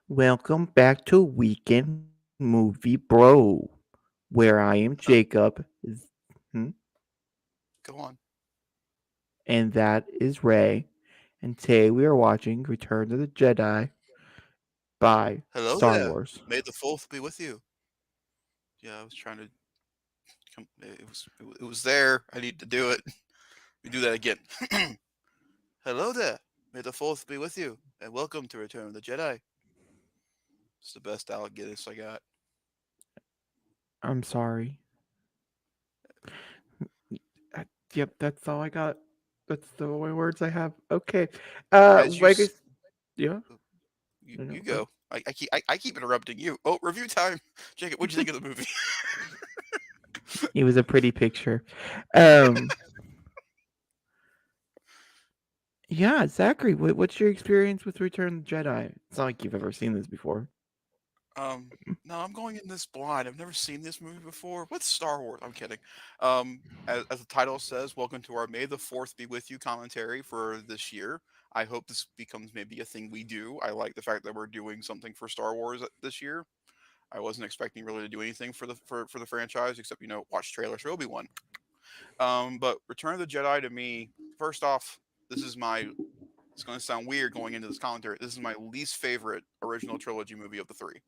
Welcome back to Weekend Movie Bro, where I am Oh, Jacob, hmm, go on. and that is Ray, and today we are watching Return of the Jedi by Hello Star there. Wars. May the fourth be with you. Yeah, I was trying to come. It was there. I need to do it. We do that again. Hello there. May the fourth be with you, and welcome to Return of the Jedi. It's the best Alec Guinness I got. I'm sorry. Yep, that's all I got. That's the only words I have. Okay. As you, Like I, yeah, you what? go. I keep interrupting you. Oh, review time. Jacob, what'd you think of the movie? It was a pretty picture. Um, yeah, Zachary, what's your experience with Return of the Jedi? It's not like you've ever seen this before. Um, no, I'm going in this blind. I've never seen this movie before. What's Star Wars? I'm kidding. As the title says, welcome to our May the Fourth be with you commentary for this year. I hope this becomes maybe a thing we do. I like the fact that we're doing something for Star Wars this year. I wasn't expecting really to do anything for the franchise except watch trailers for Obi-Wan. But Return of the Jedi to me, first off, this is my. It's going to sound weird going into this commentary. This is my least favorite original trilogy movie of the three.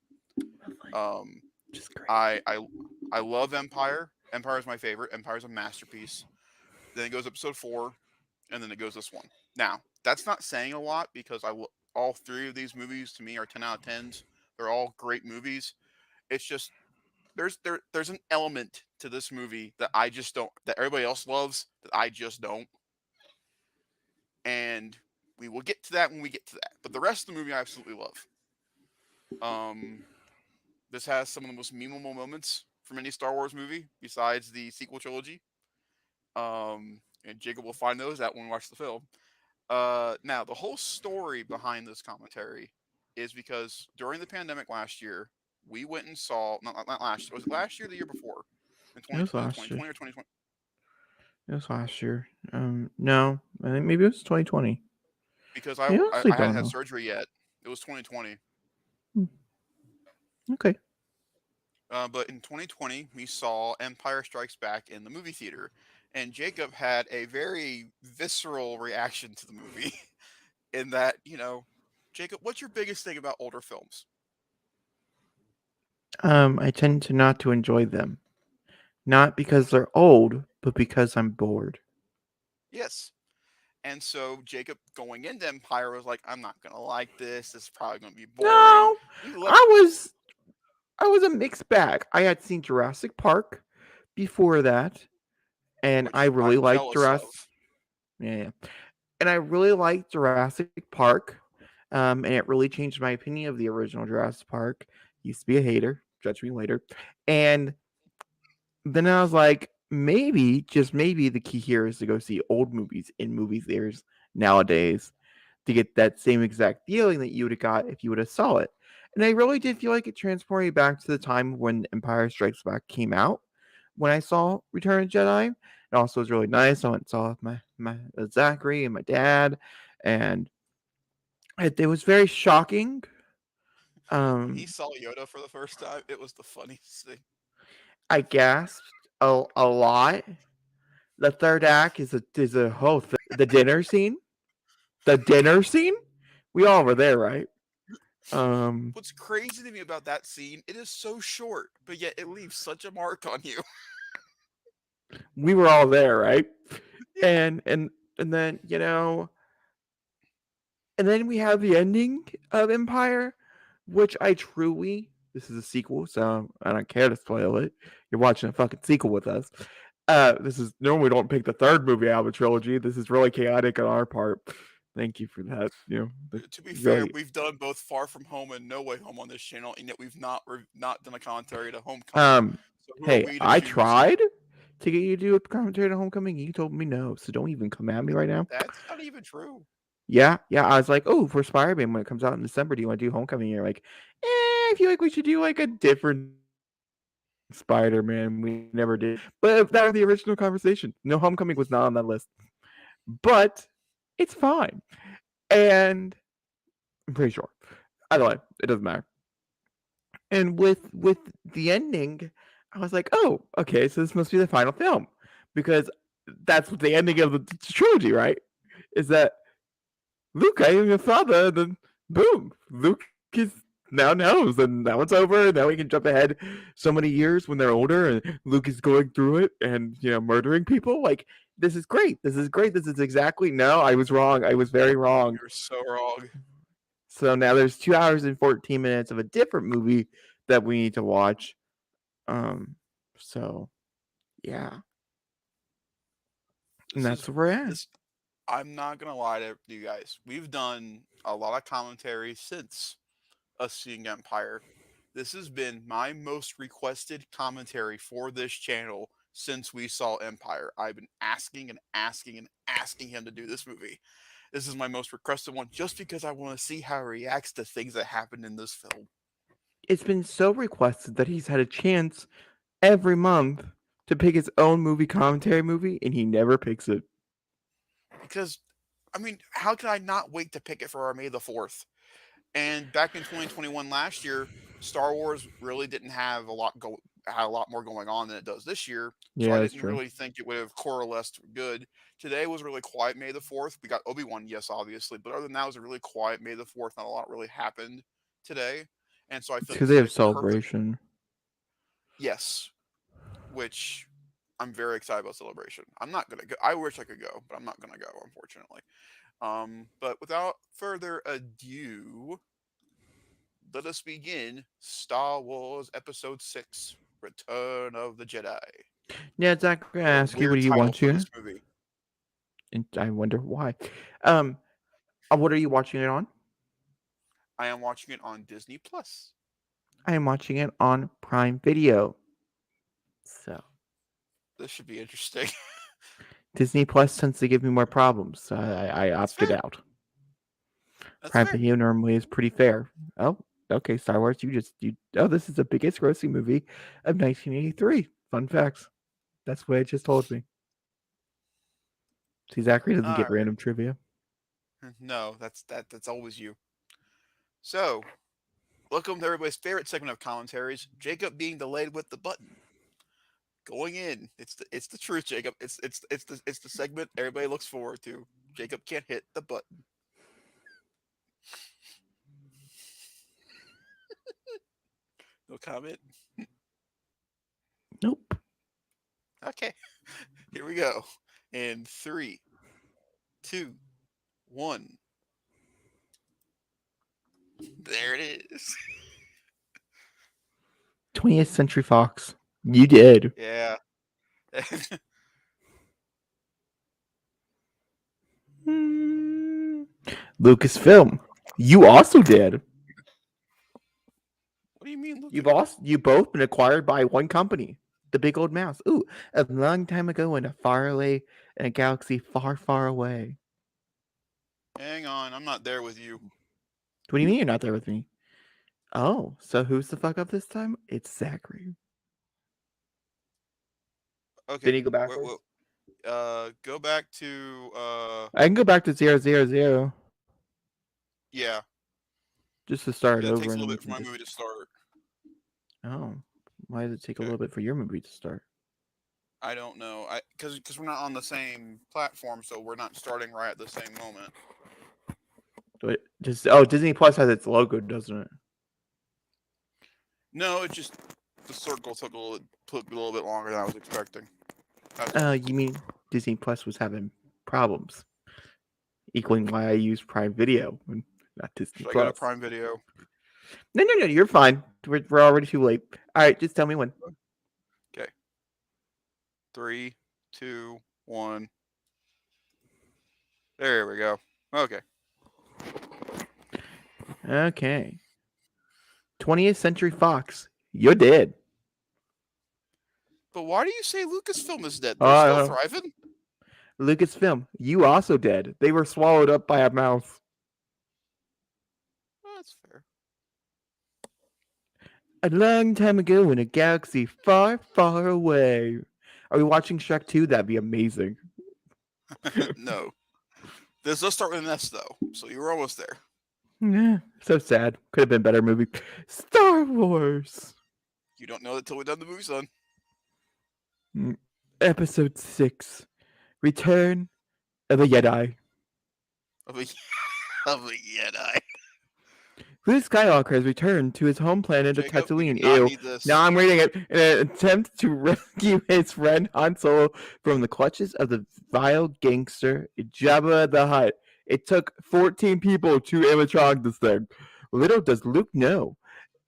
Like, Um, just great. I love Empire. Empire is my favorite. Empire is a masterpiece. Then it goes episode four, and then it goes this one. Now that's not saying a lot because all three of these movies to me are 10 out of 10s. They're all great movies. It's just there's an element to this movie that I just don't that everybody else loves that I just don't, and we will get to that when we get to that. But the rest of the movie I absolutely love. Um, this has some of the most memorable moments from any Star Wars movie besides the sequel trilogy. And Jacob will find those out when we watch the film. Now, the whole story behind this commentary is because during the pandemic last year, we went and saw not last was it last year or the year before? In It was last year. 2020 or 2020? It was last year. No, I think maybe it was 2020. Because I honestly I hadn't don't had know. surgery yet. It was 2020. Hmm, okay. But in 2020, we saw Empire Strikes Back in the movie theater, and Jacob had a very visceral reaction to the movie. In that, Jacob, what's your biggest thing about older films? I tend to not to enjoy them, not because they're old, but because I'm bored. Yes. And so Jacob going into Empire was like, I'm not gonna like this. This is probably gonna be boring. No, You left. I was I was a mixed bag. I had seen Jurassic Park before that, and I Which really I'm liked jealous Jurassic. of. Yeah, and I really liked Jurassic Park. And it really changed my opinion of the original Jurassic Park. Used to be a hater. Judge me later. And then I was like, maybe, just maybe, the key here is to go see old movies in movie theaters nowadays to get that same exact feeling that you would have got if you would have saw it. And I really did feel like it transported me back to the time when Empire Strikes Back came out. When I saw Return of the Jedi, it also was really nice. I went and saw my Zachary and my dad, and it was very shocking. When he Um, saw Yoda for the first time, it was the funniest thing. I gasped a lot. The third act is a whole the dinner scene. The dinner scene. We all were there, right? Um, What's crazy to me about that scene, it is so short, but yet it leaves such a mark on you. we were all there, right? Yeah. And then and then we have the ending of Empire, which I truly. This is a sequel, so I don't care to spoil it. You're watching a fucking sequel with us. This is normally we don't pick the third movie out of a trilogy. This is really chaotic on our part. Thank you for that. To be fair, Really. we've done both Far From Home and No Way Home on this channel, and yet we've not done a commentary to Homecoming. Um, So who are hey, we to I choose? tried to get you to do a commentary to Homecoming. You told me no, so don't even come at me right now. That's not even true. Yeah, yeah. I was like, oh, for Spider-Man when it comes out in December, do you want to do Homecoming? And you're like, I feel like we should do like a different Spider-Man. We never did, but that was the original conversation. No, Homecoming was not on that list, but it's fine, and I'm pretty sure. Either way, it doesn't matter. And with the ending, I was like, oh, okay, so this must be the final film because that's the ending of the trilogy, right? Is that Luke, I am your father? And then boom, Luke is now knows, and now it's over. Now we can jump ahead so many years when they're older, and Luke is going through it and murdering people. Like this is great. This is great. This is exactly no. I was wrong. I was very wrong. You're so wrong. So now there's 2 hours and 14 minutes of a different movie that we need to watch. Um, so yeah, and This that's is where we're at. this. I'm not gonna lie to you guys. We've done a lot of commentary since us seeing Empire. This has been my most requested commentary for this channel since we saw Empire. I've been asking and asking and asking him to do this movie. This is my most requested one just because I want to see how he reacts to things that happen in this film. It's been so requested that he's had a chance every month to pick his own movie commentary movie, and he never picks it. Because, I mean, how can I not wait to pick it for our May the 4th? And back in 2021 last year, Star Wars really didn't have had a lot more going on than it does this year. So Yeah, I that's didn't true. really think it would have coalesced good. Today was really quiet May the 4th. We got Obi-Wan, yes, obviously, but other than that, it was a really quiet May the 4th. Not a lot really happened today. And so I It's feel like because this they is have a perfect celebration. yes, which I'm very excited about celebration. I'm not gonna go. I wish I could go, but I'm not gonna go, unfortunately. But without further ado, let us begin Star Wars Episode 6 Return of the Jedi. Yeah, Zach, I'm gonna What a ask you, what weird do you title want for this to? movie. And I wonder why. Um, what are you watching it on? I am watching it on Disney Plus. I am watching it on Prime Video. So This should be interesting. Disney Plus tends to give me more problems. So I That's opted fair. out. That's Prime fair. Video normally is pretty fair. Oh, okay, Star Wars. You. Oh, this is the biggest grossing movie of 1983. Fun facts. That's what it just told me. See, Zachary doesn't All get right. random trivia. No, that's always you. So, welcome to everybody's favorite segment of commentaries. Jacob being delayed with the button. Going in. It's the truth, Jacob. It's the segment everybody looks forward to. Jacob can't hit the button. No comment. Nope. Okay. Here we go. In three, two, one. There it is. 20th Century Fox. You did. Yeah. Hmm. Lucasfilm. You also did. What do you mean, You've Lucas? also you both been acquired by one company, the Big Old Mouse. Ooh, a long time ago in a faraway in a galaxy far, far away. Hang on, I'm not there with you. What do you mean you're not there with me? Oh, so who's the fuck up this time? It's Zachary. Okay. Did he go Wait, backwards? wait, go back to I can go back to 000 yeah. just to start It over, takes a and then little we bit for can my just. movie to start. Oh, why does it take a Okay. little bit for your movie to start? I don't know. I because we're not on the same platform, so we're not starting right at the same moment. But just oh, Disney Plus has its logo, doesn't it? No, it just the circle took a little bit longer than I was expecting. That's all. You mean Disney Plus was having problems, equaling why I use Prime Video and not Disney Should I go to Plus. Prime Video? No, no, no, you're fine. We're already too late. All right, just tell me when. Okay. Three, two, one. There we go. Okay. Okay. 20th Century Fox. You're dead. But why do you say Lucasfilm is dead? They're still Uh, thriving? Lucasfilm. You also dead. They were swallowed up by a mouse. Oh, that's fair. A long time ago in a galaxy far, far away. Are we watching Shrek 2? That'd be amazing. No. This does start with an S though, so you were almost there. Yeah, so sad. Could have been a better movie. Star Wars. You don't know that till we're done the movie, son. Mm, Episode 6. Return of the Jedi. Of a of a Jedi. Luke Skywalker has returned to his home planet of Jacob, we do Tatooine. not Ew. need Now this. I'm reading it. In an attempt to rescue his friend Han Solo from the clutches of the vile gangster Jabba the Hutt. It took 14 people to animatronic this thing. Little does Luke know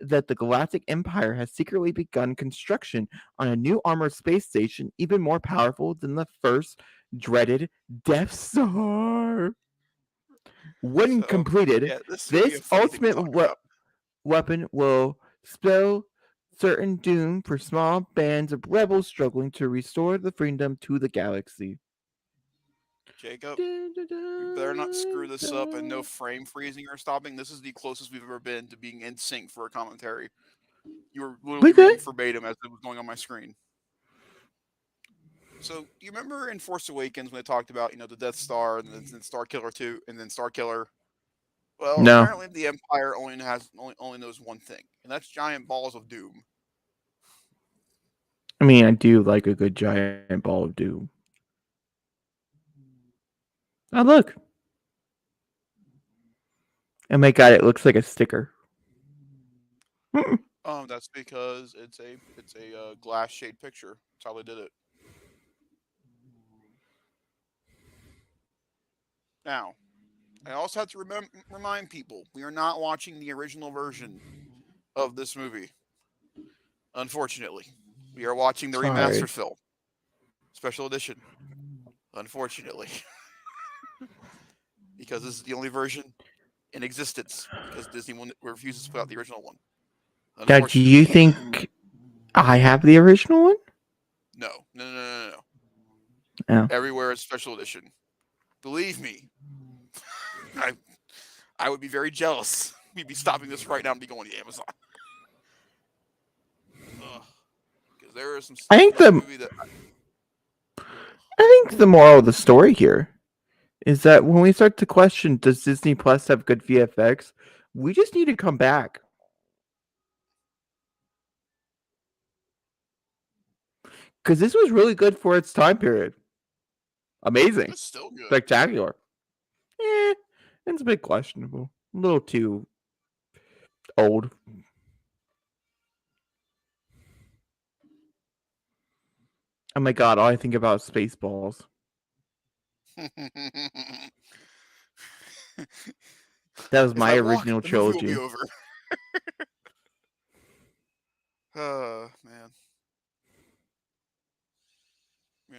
that the Galactic Empire has secretly begun construction on a new armored space station even more powerful than the first dreaded Death Star. When So, completed, yeah, this is gonna be this a funny thing to ultimate talk about. weapon will spell certain doom for small bands of rebels struggling to restore the freedom to the galaxy. Jacob, Dun, dun, we better not screw dun, this up and no dun. frame freezing or stopping. This is the closest we've ever been to being in sync for a commentary. You were We literally good? reading verbatim as it was going on my screen. So, do you remember in Force Awakens when they talked about, the Death Star and then Star Killer 2 and then Star Killer? Well, No. apparently the Empire only knows one thing, and that's giant balls of doom. I mean, I do like a good giant ball of doom. Oh, look. Oh my god, it looks like a sticker. That's because it's a glass shade picture. That's how they did it. Now, I also have to remind people we are not watching the original version of this movie. Unfortunately, we are watching the Sorry. remastered film, special edition. Unfortunately, because this is the only version in existence. Because refuses to put out the original one. Now, do you Unfortunately, think I have the original one? no, no, no, no, no, no. Oh. Everywhere is special edition. Believe me, I I would be very jealous. We'd be stopping this right now and be going to Amazon. Because there are some I stuff think in this the movie that. I think the moral of the story here is that when we start to question does Disney Plus have good VFX, we just need to come back because this was really good for its time period. Amazing, It's still good. spectacular. Eh, it's a bit questionable, a little too old. Oh my god, all I think about is Spaceballs. That was As my I walk, original the movie will be trilogy. over. Man.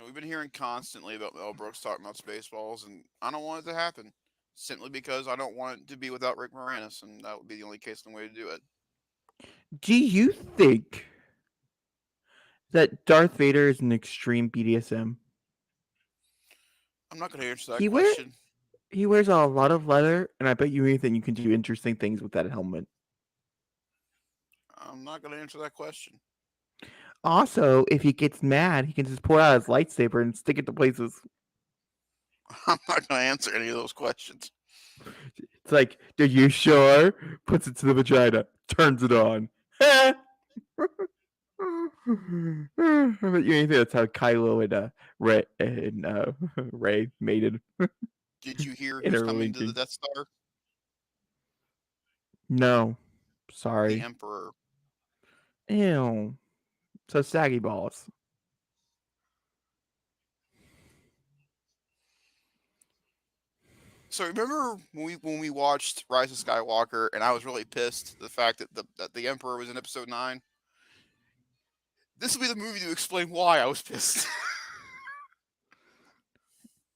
We've been hearing constantly about Mel Brooks talking about Spaceballs, and I don't want it to happen. Simply because I don't want it to be without Rick Moranis, and that would be the only case and way to do it. Do you think that Darth Vader is an extreme BDSM? I'm not going to answer that He wear question. he wears a lot of leather, and I bet you anything you can do interesting things with that helmet. I'm not going to answer that question. Also, if he gets mad, he can just pull out his lightsaber and stick it to places. I'm not going to answer any of those questions. It's like, are you sure? Puts it to the vagina, turns it on. I bet you anything that's how Kylo and Ray mated Did you hear in who's a coming to the religion. Death Star? No, The sorry. Emperor. Ew. So saggy balls. So remember when we watched Rise of Skywalker, and I was really pissed the fact that the Emperor was in Episode 9. This will be the movie to explain why I was pissed.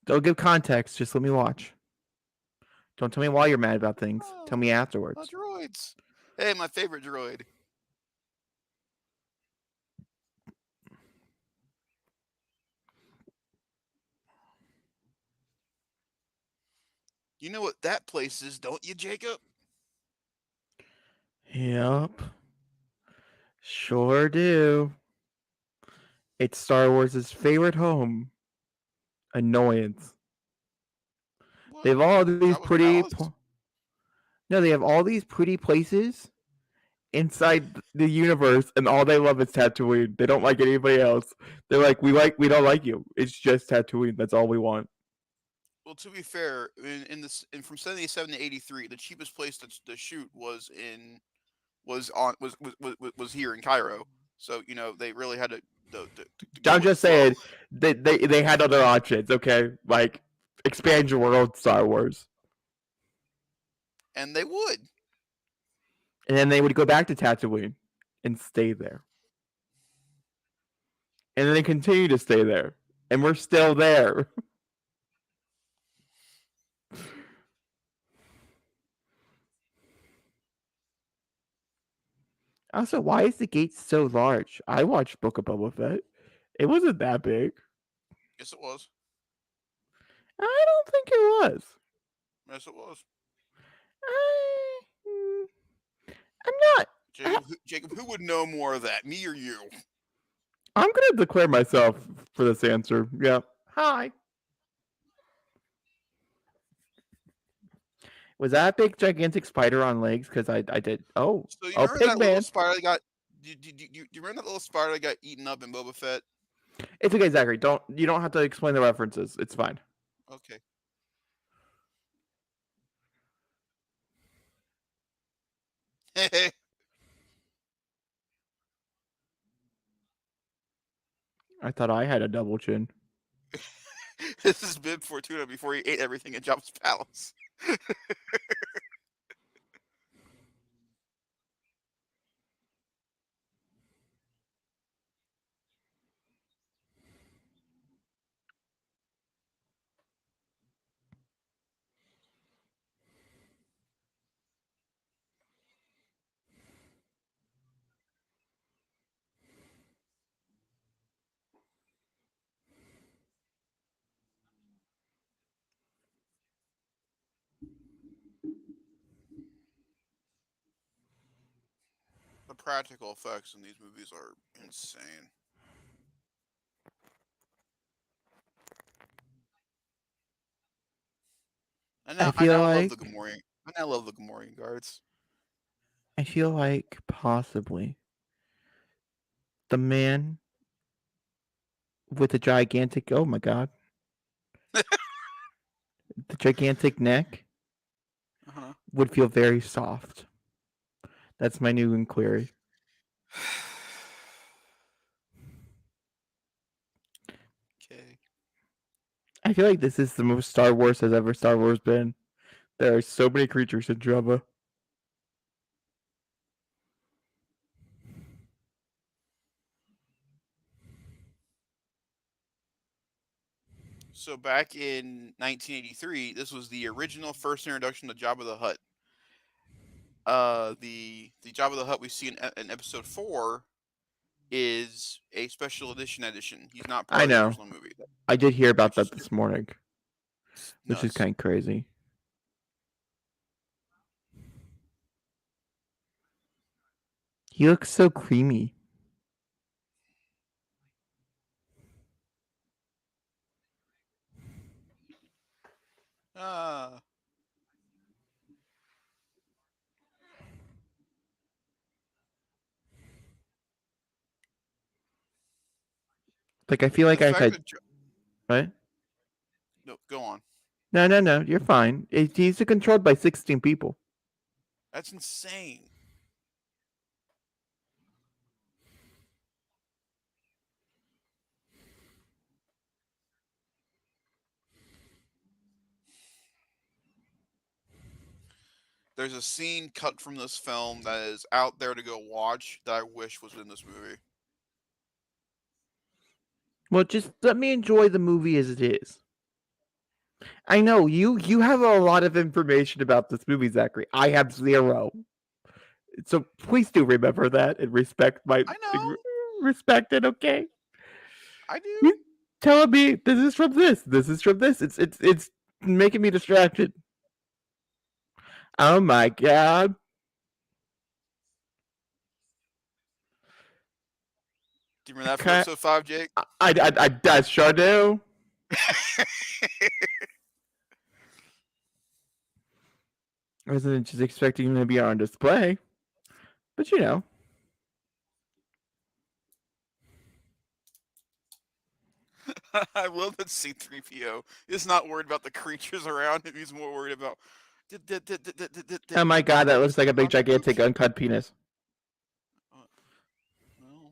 Don't give context. Just let me watch. Don't tell me why you're mad about things. Tell me Oh, afterwards. droids. Hey, my favorite droid. You know what that place is, don't you, Jacob? Yep. Sure do. It's Star Wars' favorite home. Annoyance. What? They've all these Jabba's pretty. palace? No, they have all these pretty places inside the universe, and all they love is Tatooine. They don't like anybody else. They're like, we don't like you. It's just Tatooine. That's all we want. Well, to be fair, from 77 to 83, the cheapest place to shoot was here in Cairo. So they really had to go I'm with the just flow, saying they had other options. Okay, like expand your world, Star Wars, and they would. and then they would go back to Tatooine and stay there, and then they continue to stay there, and we're still there. Also, why is the gate so large? I watched Book of Boba Fett. It wasn't that big. Yes, it was. I don't think it was. Yes, it was. I, I'm not. Jacob, who would know more of that, me or you? I'm gonna declare myself for this answer. Yeah. Hi. Was that a big gigantic spider on legs? Because I did. So you Oh, remember that little Pigman. spider that got? Do you remember that little spider that got eaten up in Boba Fett? It's okay, Zachary. You don't have to explain the references. It's fine. Okay. I thought I had a double chin. This is Bib Fortuna before he ate everything at Jabba's palace. The practical effects in these movies are insane. And I I feel now love the like Gamorrean. I now love the Gamorrean guards. I feel like possibly the man with the gigantic. Oh my god, the gigantic neck Uh-huh. would feel very soft. That's my new inquiry. Okay. I feel like this is the most Star Wars has ever Star Wars been. There are so many creatures in Jabba. So back in 1983, this was the original first introduction to Jabba the Hutt. The Jabba the Hutt we see in episode 4 is a special edition. He's not part I of the know. original movie, I did hear about which that is this morning, which is nuts. kind of crazy. He looks so creamy. Ah, Like I feel the like I fact could. that What? no, go on. No. You're fine. He's controlled by 16 people. That's insane. There's a scene cut from this film that is out there to go watch that I wish was in this movie. Well, just let me enjoy the movie as it is. I know you have a lot of information about this movie, Zachary. I have zero. So please do remember that and I know. respect it, okay? I do. You telling me this is from this, this is from this. It's making me distracted. Oh my god. Do you remember that from Okay. episode 5, Jake? I sure do. I wasn't just expecting them to be on display, but you know. I love that C3PO is not worried about the creatures around him. He's more worried about Oh my god, that looks like a big on the gigantic roof. uncut penis. Well,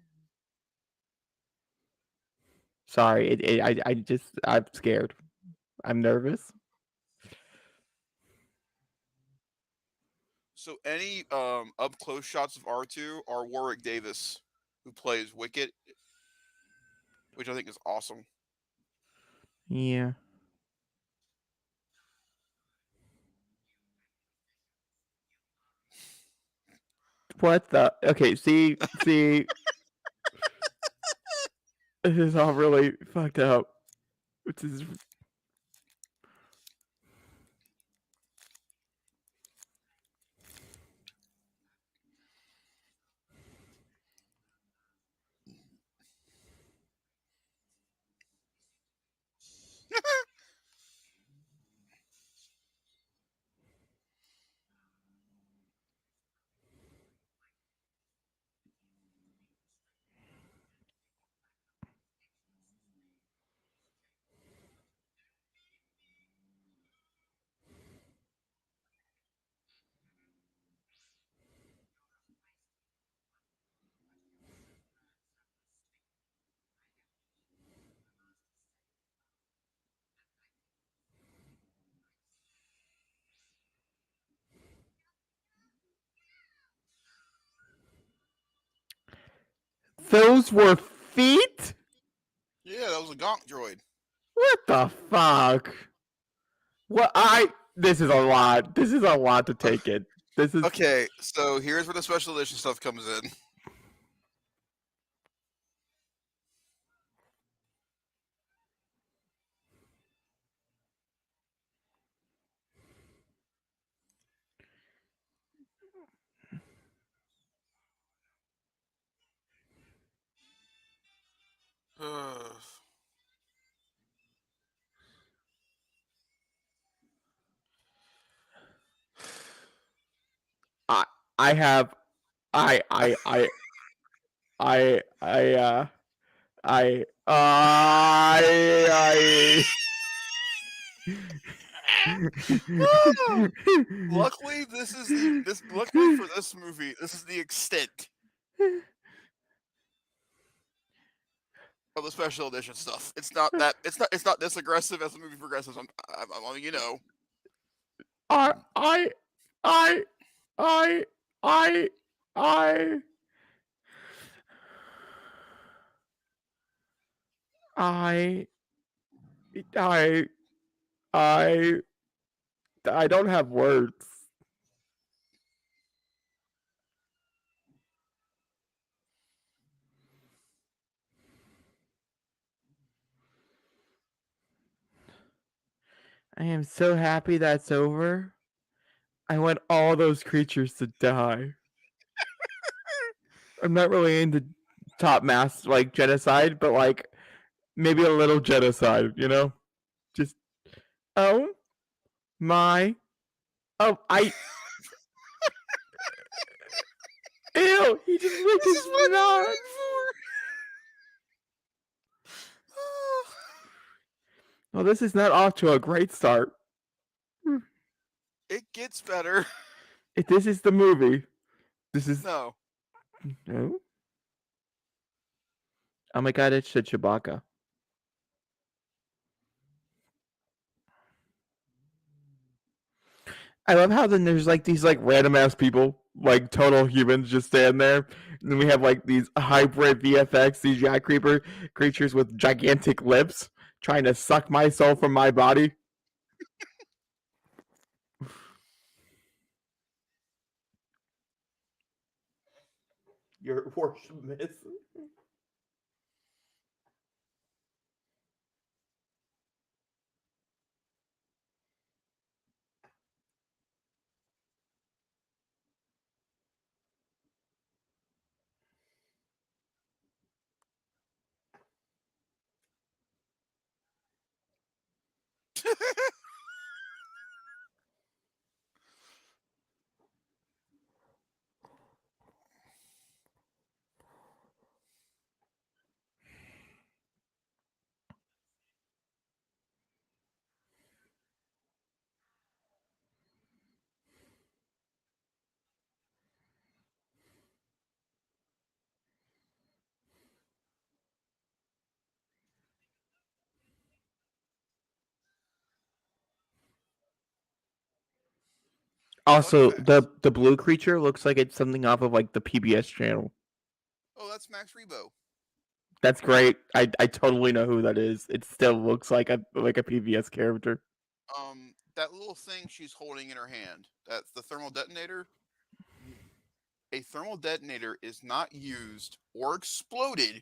Sorry, I'm scared. I'm nervous. so any up close shots of R2 are Warwick Davis, who plays Wicket, which I think is awesome. Yeah. What the? Okay, see, this is all really fucked up. This is those were feet? Yeah, that was a Gonk droid. What the fuck? What I this is a lot. This is a lot to take it. This is Okay, so here's where the special edition stuff comes in. I I have I I Luckily, this is the this. Luckily for this movie, this is the extent of the special edition stuff. It's not that. It's not this aggressive as the movie progresses. I'm letting you know. I I I I I I I I I I don't have words. I am so happy that's over. I want all those creatures to die. I'm not really into top mass like genocide, but like maybe a little genocide, you know? Just oh my oh I ew, he just licked This his is what I've been nuts. waiting for. Well, this is not off to a great start. It gets better. If this is the movie, this is No. no. Oh my god, it's the Chewbacca. I love how then there's like these like random ass people, like total humans, just stand there. And then we have like these hybrid VFX CGI creatures with gigantic lips trying to suck my soul from my body. Your worship miss. Fun Also, facts. the blue creature looks like it's something off of like the PBS channel. Oh, that's Max Rebo. That's great. I totally know who that is. It still looks like a PBS character. That little thing she's holding in her hand, that's the thermal detonator. A thermal detonator is not used or exploded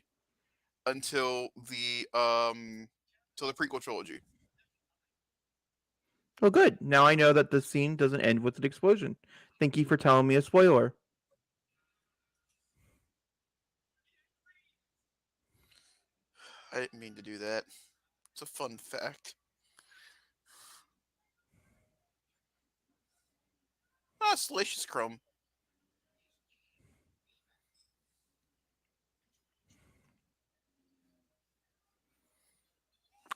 until the prequel trilogy. Well, good. Now I know that the scene doesn't end with an explosion. Thank you for telling me a spoiler. I didn't mean to do that. It's a fun fact. Ah, Salacious Crumb.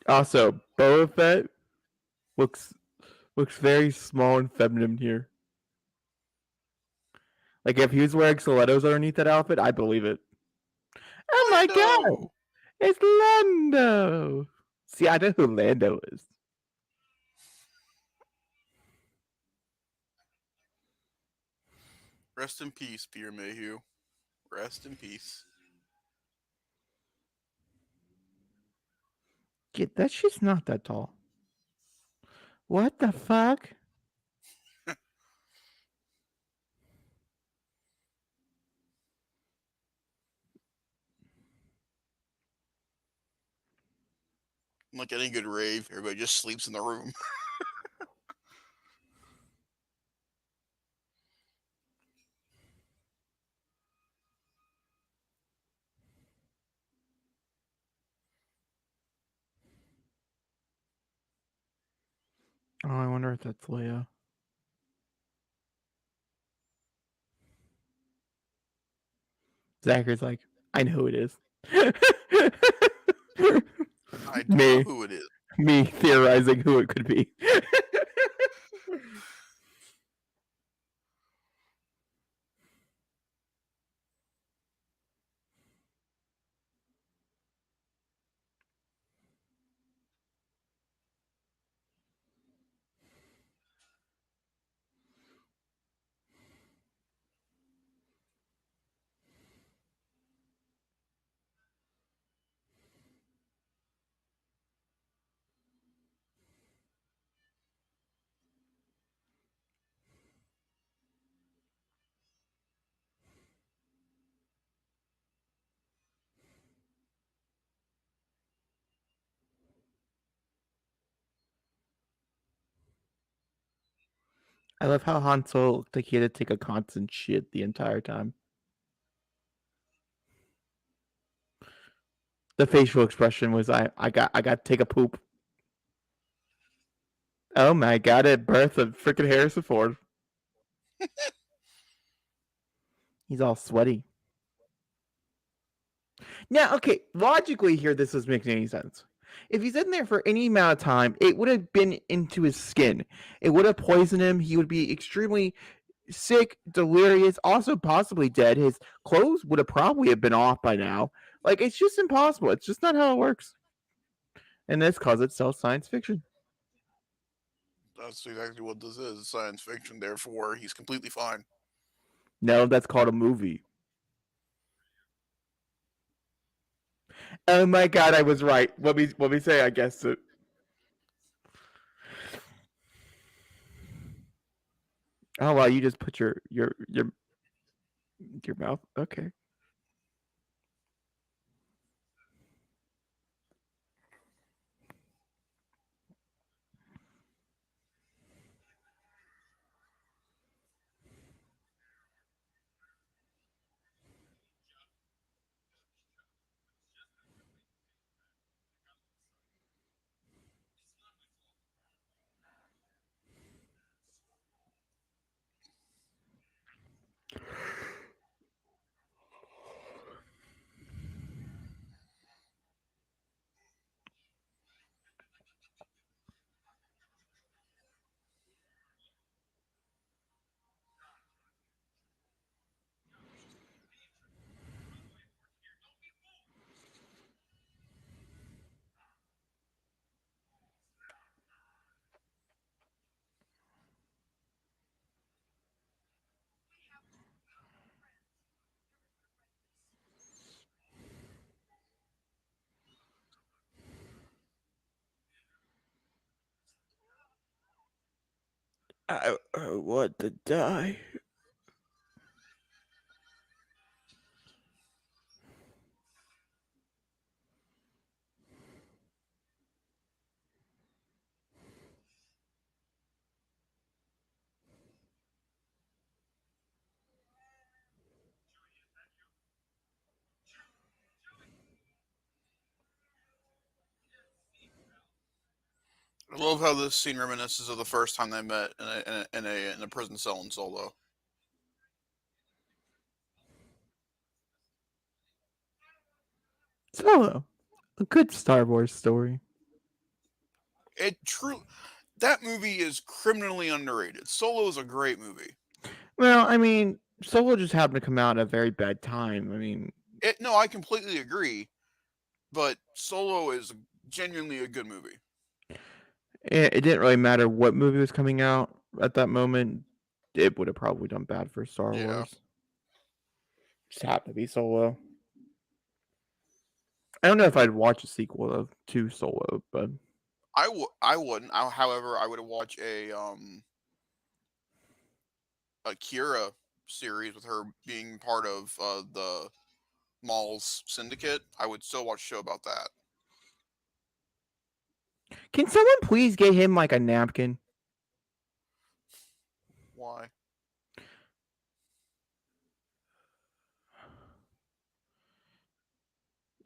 Also, Boba Fett looks looks very small and feminine here. Like if he was wearing stilettos underneath that outfit, I believe it. Oh my god, Lando. it's Lando. See, I know who Lando is. Rest in peace, Peter Mayhew. Rest in peace. Get that shit's not that tall. What the fuck? Like any good rave, everybody just sleeps in the room. Oh, I wonder if that's Leia. Zachary's like, I know who it is. I don't know me, who it is. me theorizing who it could be. I love how Han Solo looked like he had to take a constant shit the entire time. The facial expression was I got to take a poop. Oh my god, at birth of freaking Harrison Ford. He's all sweaty. Now, okay, logically here, this doesn't make any sense. If he's in there for any amount of time, it would have been into his skin. It would have poisoned him. He would be extremely sick, delirious, also possibly dead. His clothes would have probably have been off by now. Like, it's just impossible. It's just not how it works. And that's because it's still science fiction. That's exactly what this is. Science fiction, therefore, he's completely fine. No, that's called a movie. Oh my god, I was right. Let me say I guessed it. Oh wow, you just put your mouth. Okay. I want to die. I love how this scene reminisces of the first time they met in a prison cell in Solo. Solo, a good Star Wars story. It true that movie is criminally underrated. Solo is a great movie. Well, I mean, Solo just happened to come out at a very bad time. I mean, No, I completely agree, but Solo is genuinely a good movie. it didn't really matter what movie was coming out at that moment. It would have probably done bad for Star Yeah. Wars. Just happened to be Solo. I don't know if I'd watch a sequel to Solo, but I wouldn't. However, I would watch a Kira series with her being part of the Maul's syndicate. I would still watch a show about that. can someone please get him like a napkin? Why?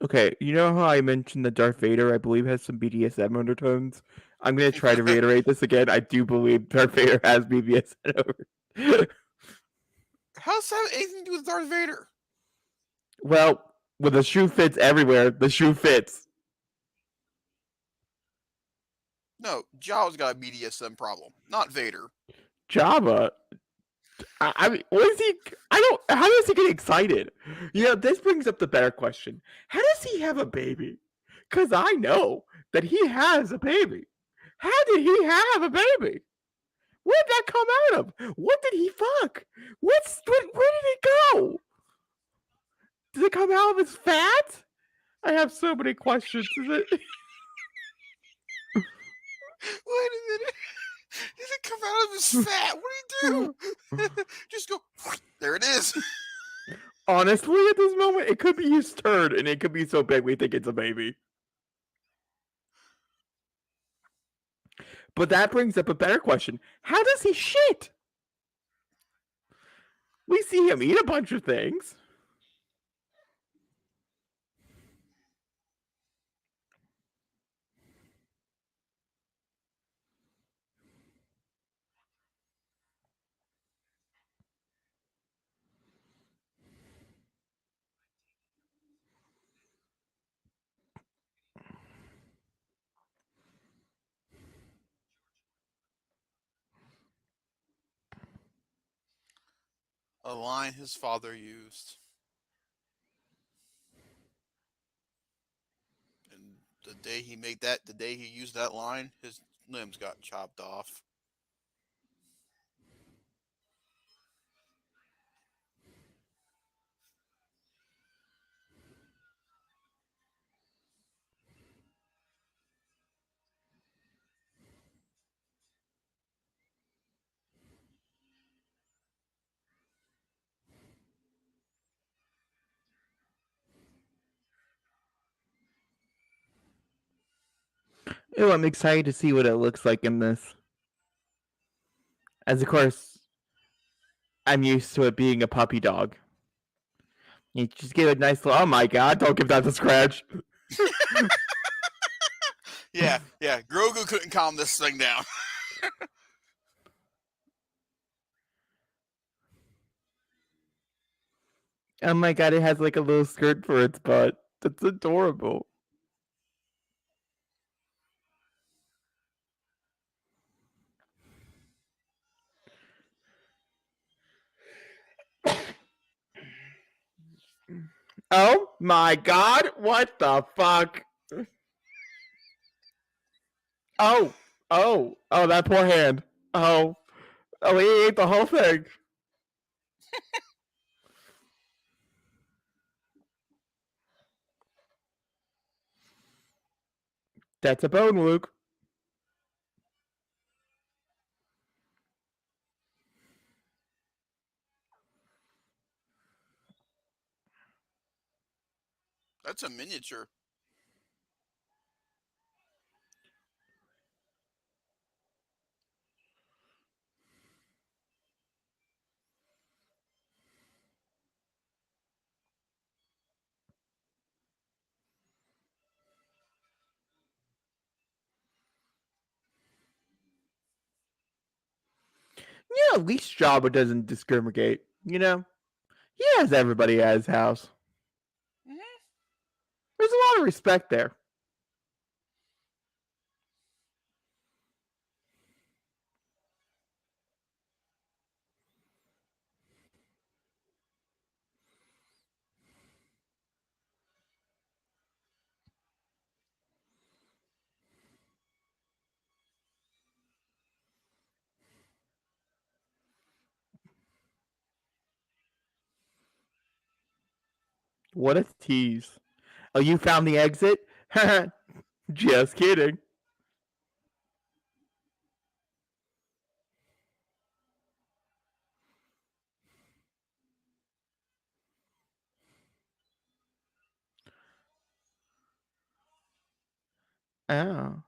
Okay, you know how I mentioned that Darth Vader, I believe, has some BDSM undertones? I'm going to try to reiterate this again. I do believe Darth Vader has BDSM over. How does that have anything to do with Darth Vader? Well, when the shoe fits everywhere, the shoe fits. No, Jawa's got a BDSM problem, not Vader. Jabba. I mean, what is he? I don't. How does he get excited? You know, this brings up the better question. How does he have a baby? Because I know that he has a baby. How did he have a baby? Where did that come out of? What did he fuck? Where did it go? Did it come out of his fat? I have so many questions. Is it? Wait a minute. Did it come out of his fat? What do you do? Just go. There it is. Honestly, at this moment, it could be his turd, and it could be so big we think it's a baby. But that brings up a better question. How does he shit? We see him eat a bunch of things. A line his father used. And the day he used that line, his limbs got chopped off. Oh, I'm excited to see what it looks like in this. As of course, I'm used to it being a puppy dog. You just give it a nice little. Oh my god! Don't give that the scratch. Yeah. Grogu couldn't calm this thing down. Oh my god! It has like a little skirt for its butt. That's adorable. Oh my god! What the fuck? Oh, oh! That poor hand. Oh! He ate the whole thing. That's a bone, Luke. That's a miniature. Yeah, at least Jabba doesn't discriminate. He has everybody at his house. Hmm. There's a lot of respect there. What a tease. Oh, you found the exit? Just kidding. Oh.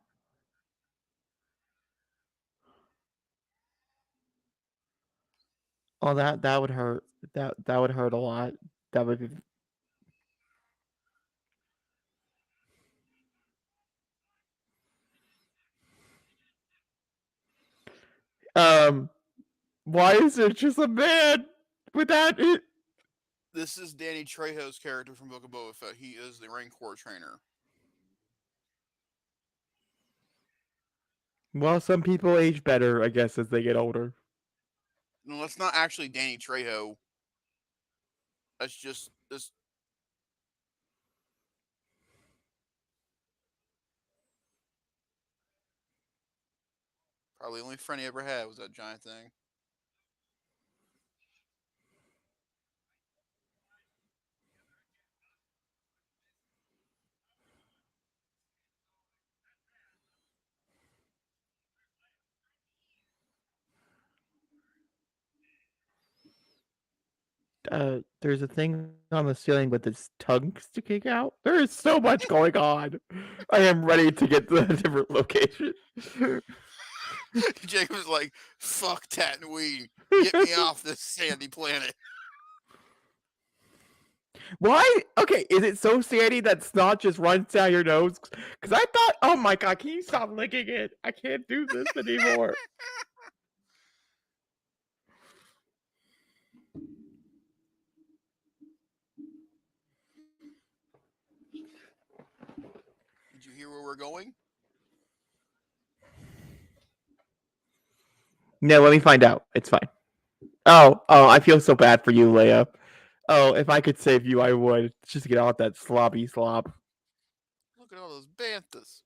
Oh, that would hurt. That would hurt a lot. That would be. Um. Why is there just a man without it? This is Danny Trejo's character from Book of Boba Fett. He is the Rancor trainer. Well, some people age better, I guess, as they get older. No, that's not actually Danny Trejo. That's just this. Probably the only friend he ever had was that giant thing. There's a thing on the ceiling with its tongue sticking out. There is so much going on. I am ready to get to a different location. Jacob's like, fuck Tatooine. Get me off this sandy planet. Why? Okay, is it so sandy that snot just runs down your nose? Because I thought, oh my god, can you stop licking it? I can't do this anymore. Did you hear where we're going? No, let me find out. It's fine. Oh, I feel so bad for you, Leia. Oh, if I could save you, I would. Just get out that sloppy slop. Look at all those banthas.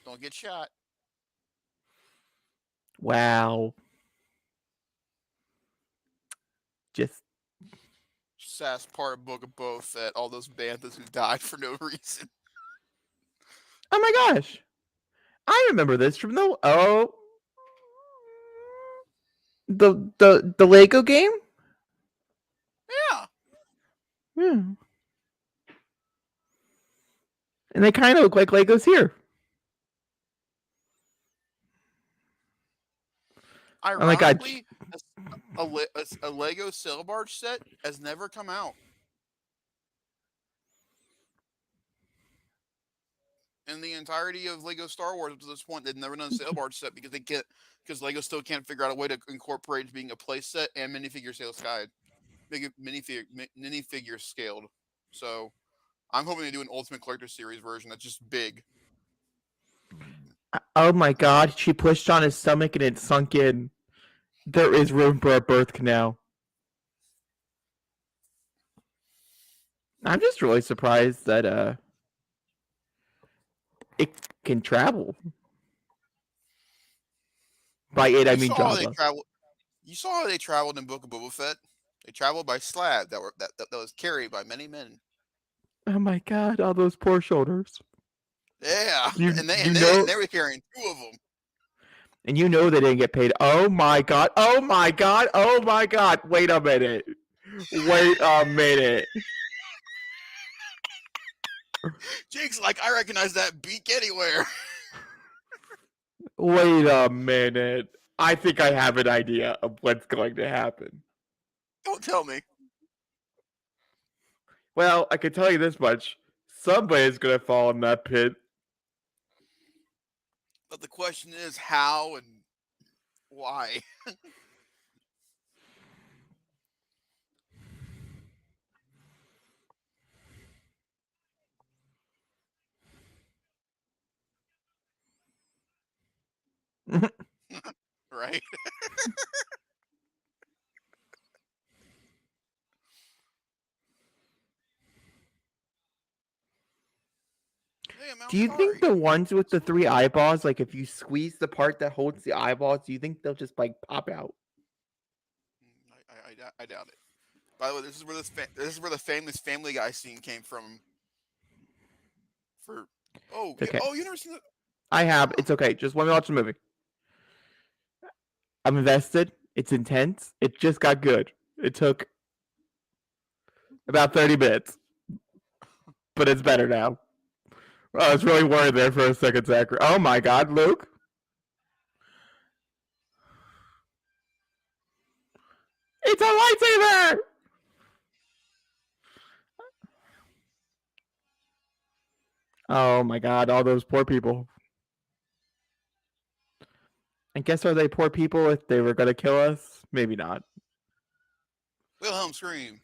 Don't get shot. Wow. Just Sass part of Book of Boba Fett. All those banthas who died for no reason. oh my gosh. I remember this from the Lego game? Yeah. Yeah. And they kind of look like Legos here. Oh my god. Ironically, a Lego sail barge set has never come out. In the entirety of Lego Star Wars up to this point, they've never done a sail barge set because Lego still can't figure out a way to incorporate being a play set and minifigure minifigure scaled. So I'm hoping they do an Ultimate Collector Series version that's just big. Oh my god, she pushed on his stomach and it sunk in. There is room for a birth canal. I'm just really surprised that it can travel. By it, I You mean saw how they Jabba. traveled. You saw how they traveled in Book of Boba Fett. They traveled by slab that was carried by many men. Oh my god, all those poor shoulders. Yeah, You and they you and they, and know they were carrying two of them. and you know they didn't get paid. Oh my god. Oh my god. Oh my god. Wait a minute. Wait a minute. Jake's like, I recognize that beak anywhere. Wait a minute. I think I have an idea of what's going to happen. Don't tell me. Well, I can tell you this much. Somebody's going to fall in that pit. But the question is how and why. Right? Damn, Do I'm you think sorry. the ones with the What's wrong 3 with you? eyeballs, like if you squeeze the part that holds the eyeballs, do you think they'll just like pop out? I doubt it. By the way, this is where the famous Family Guy scene came from. For It's okay. you never seen it? I have. Huh? It's okay. Just let me watch the movie. I'm invested. It's intense. It just got good. It took about 30 minutes, but it's better now. Oh, I was really worried there for a second, Zachary. Oh my God, Luke. It's a lightsaber! Oh my God, all those poor people. I guess are they poor people if they were going to kill us? Maybe not. Wilhelm scream.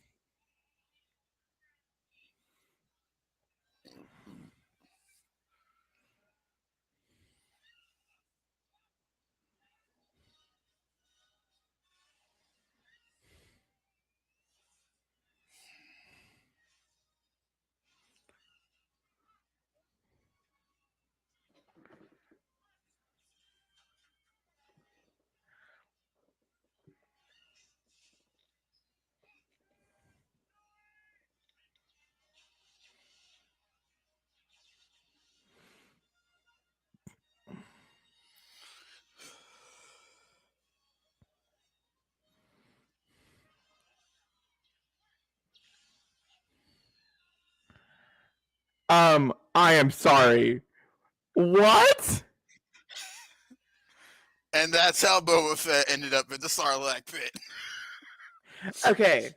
I am sorry. What? And that's how Boba Fett ended up in the Sarlacc pit. Okay.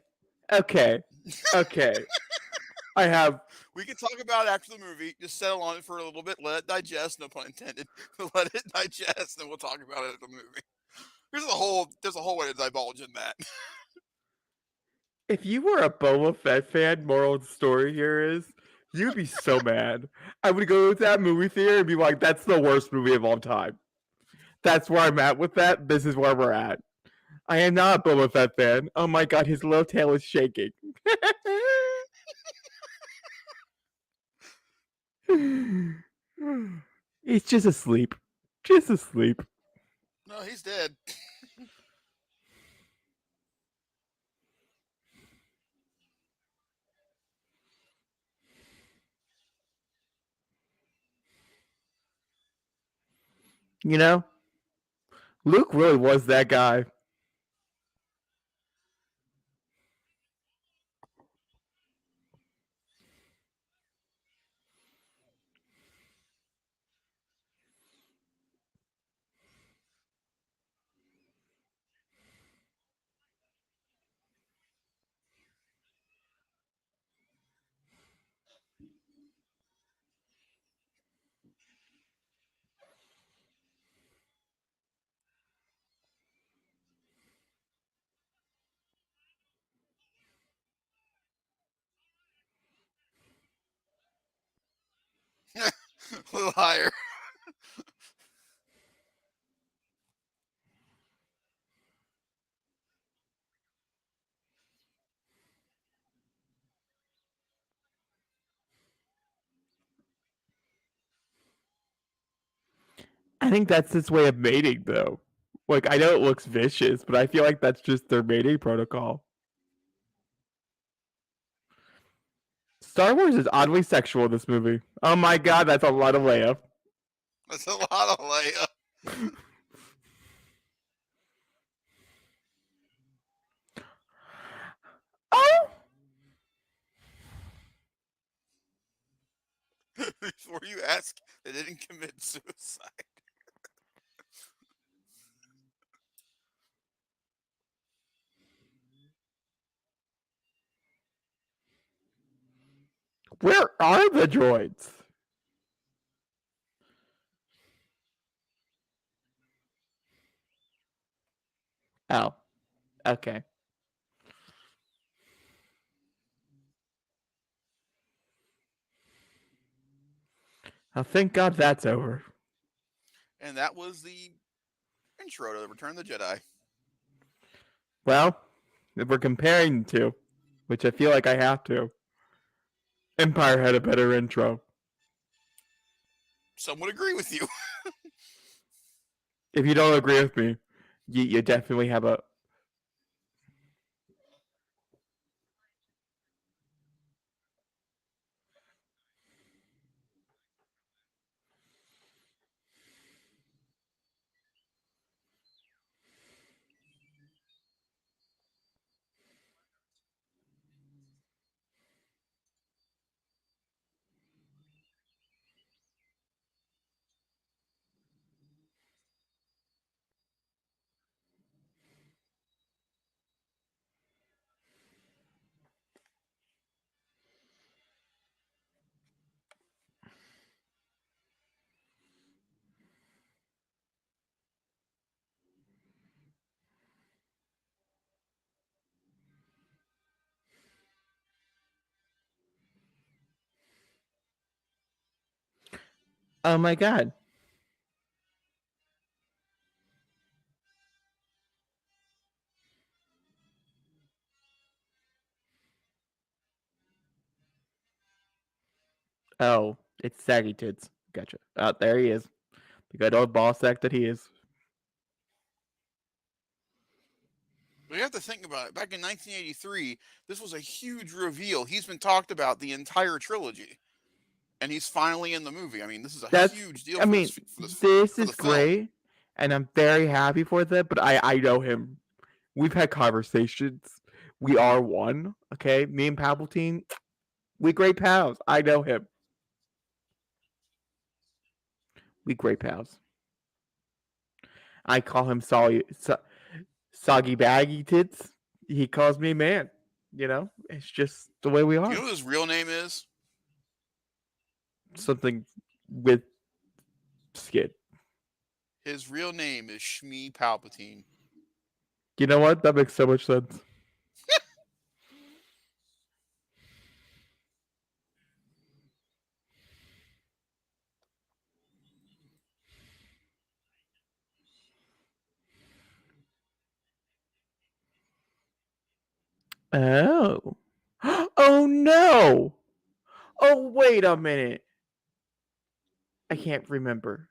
Okay. Okay. I have. We can talk about it after the movie. Just settle on it for a little bit. Let it digest. No pun intended. Let it digest, and we'll talk about it at the movie. There's a whole way to divulge in that. If you were a Boba Fett fan, moral of the story here is you'd be so mad. I would go to that movie theater and be like, that's the worst movie of all time. That's where I'm at with that. This is where we're at. I am not a Boba Fett fan. Oh my God, his little tail is shaking. He's just asleep. Just asleep. No, he's dead. You know, Luke really was that guy. A little higher. I think that's his way of mating, though. Like, I know it looks vicious, but I feel like that's just their mating protocol. Star Wars is oddly sexual in this movie. Oh my God, that's a lot of Leia. That's a lot of Leia. Oh! Before you ask, they didn't commit suicide. Where are the droids? Oh, okay. Oh, thank God that's over. And that was the intro to Return of the Jedi. Well, if we're comparing the two, which I feel like I have to, Empire had a better intro. Some would agree with you. If you don't agree with me, you definitely have a. Oh my God. Oh, it's saggy tits. Gotcha. Oh, there he is. The good old ball sack that he is. But you have to think about it. Back in 1983, this was a huge reveal. He's been talked about the entire trilogy, and he's finally in the movie. I mean, this is a That's. huge deal I for mean, this for the is film. great, and I'm very happy for that. But I know him. We've had conversations. We are one. Okay, me and Palpatine, we great pals. I know him. We great pals. I call him soggy baggy tits. He calls me man. You know, it's just the way we Do you are. know what his real name is? Something with skin. His real name is Shmi Palpatine. You know what? That makes so much sense. Oh. Oh no. Oh, wait a minute. I can't remember.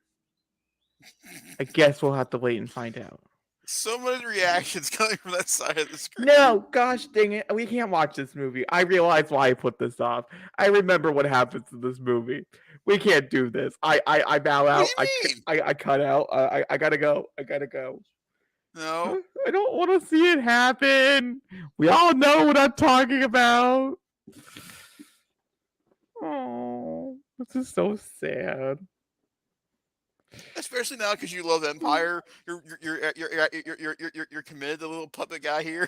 I guess we'll have to wait and find out. So many reactions coming from that side of the screen. No, gosh dang it. We can't watch this movie. I realize why I put this off. I remember what happens in this movie. We can't do this. I bow What do out. you mean? I cut out. I gotta go. I gotta go. No. I don't want to see it happen. We all know what I'm talking about. Oh, this is so sad. Especially now because you love Empire. You're committed to the little puppet guy here.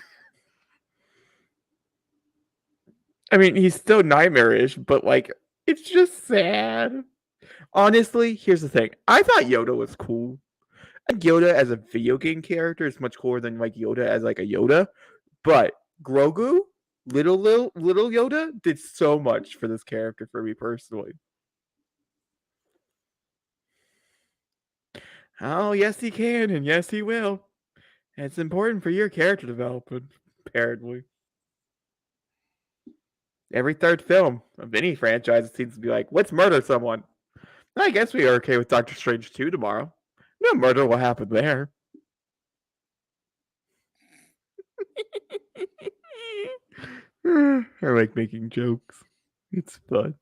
I mean, he's still nightmarish, but like, it's just sad. Honestly, here's the thing. I thought Yoda was cool. Like Yoda as a video game character is much cooler than like Yoda as like a Yoda. But Grogu, little Yoda, did so much for this character for me personally. Oh yes, he can, and yes, he will. And it's important for your character development, apparently. Every third film of any franchise it seems to be like, let's murder someone. I guess we are okay with Doctor Strange 2 tomorrow. No murder will happen there. I like making jokes. It's fun.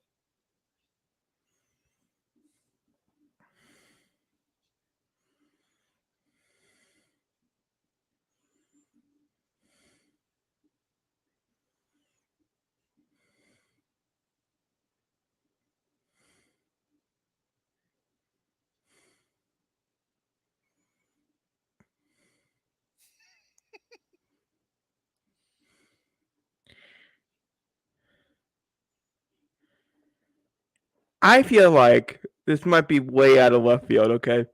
I feel like this might be way out of left field, okay?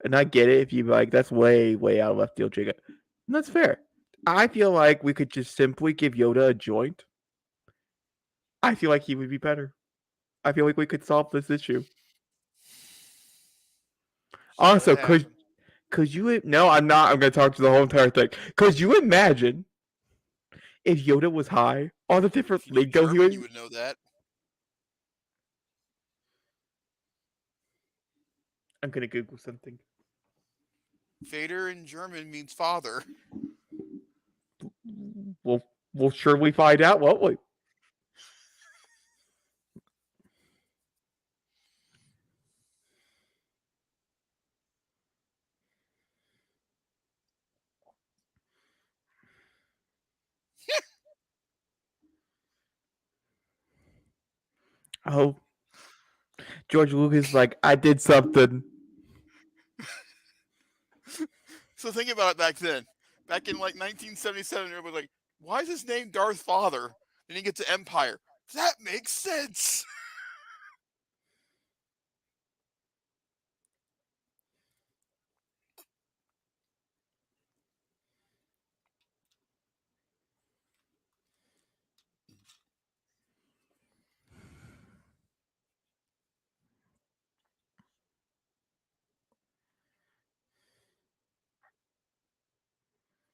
And I get it if you like that's way, way out of left field, Jacob. And that's fair. I feel like we could just simply give Yoda a joint. I feel like he would be better. I feel like we could solve this issue. See what Also, happens. could you no, I'm not. I'm gonna talk to the whole entire thing. Could you imagine if Yoda was high, all the different If you knew lingo he German, you would. would know that. I'm gonna Google something. Vader in German means father. We'll we'll surely find out, won't we? Oh, George Lucas is like, I did something. So think about it back then. Back in like 1977, everybody was like, why is his name Darth Father? Then he gets to Empire. That makes sense.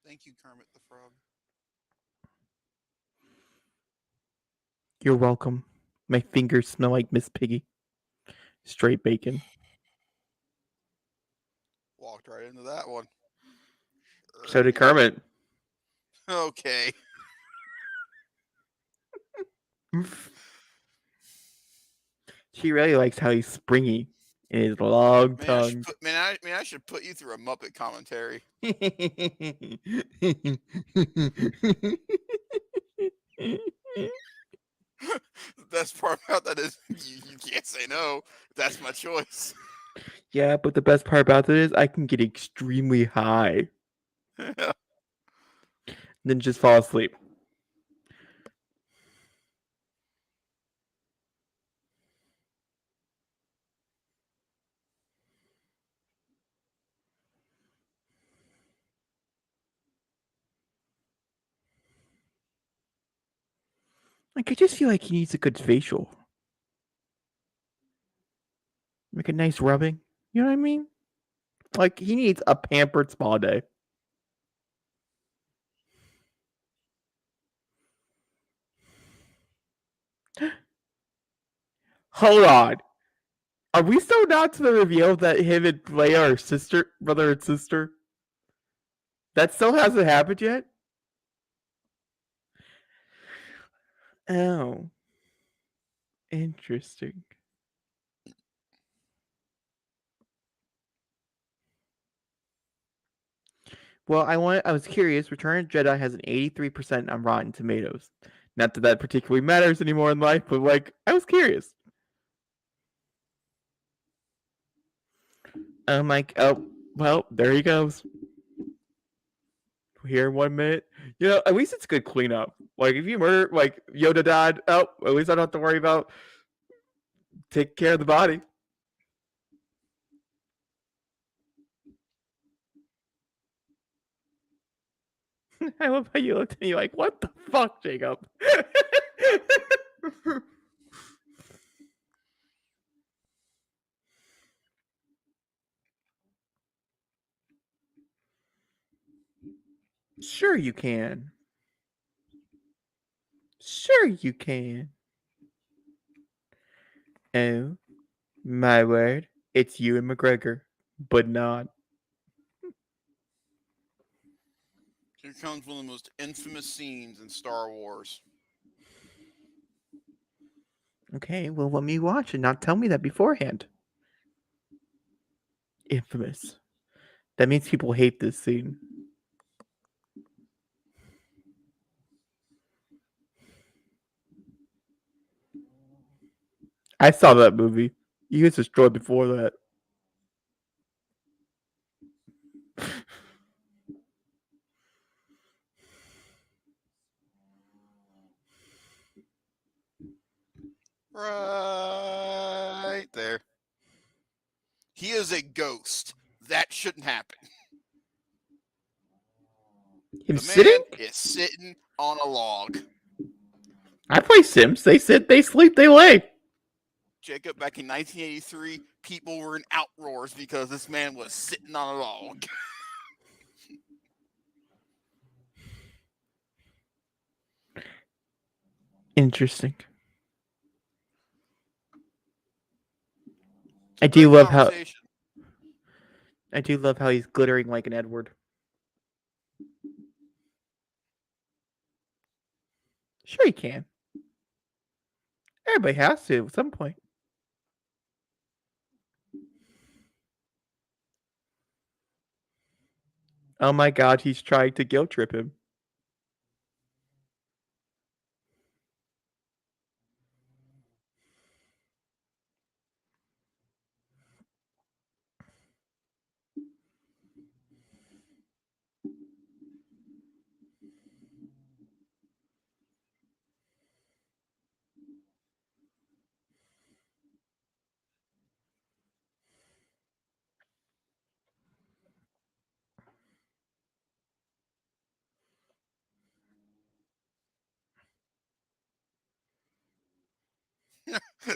Thank you, Kermit the Frog. You're welcome. My fingers smell like Miss Piggy. Straight bacon. Walked right into that one. So Sure did did. Kermit. Okay. She really likes how he's springy in his long Man, I should tongue. put I should put you through a Muppet commentary. The best part about that is you can't say no. That's my choice. Yeah, but the best part about it is I can get extremely high, then just fall asleep. Like I just feel like he needs a good facial. Like a nice rubbing. You know what I mean? Like he needs a pampered spa day. Hold on. Are we still not to the reveal that him and Leia are sister, brother and sister? That still hasn't happened yet? Oh. Interesting. Well, I was curious. Return of the Jedi has an 83% on Rotten Tomatoes. Not that that particularly matters anymore in life, but like I was curious. I'm like, oh, well, there he goes. Here in 1 minute. You know, at least it's good cleanup. Like if you murder, like Yoda died, oh, at least I don't have to worry about taking care of the body. I love how you looked at me like, what the fuck, Jacob? Sure you can. Sure you can. Oh, my word. It's you and McGregor, but not. Here comes one of the most infamous scenes in Star Wars. Okay, well, let me watch and not tell me that beforehand. Infamous. That means people hate this scene. I saw that movie. You was destroyed before that. Right was a ghost. That shouldn't happen. Him The sitting? man is sitting on a log. I play Sims. They sit, they sleep, they lay. Jacob, back in 1983, people were in outroars because this man was sitting on a log. Interesting. I do Great love how conversation. I do love how he's glittering like an Edward. Sure, he can. Everybody has to at some point. Oh my god, he's trying to guilt trip him.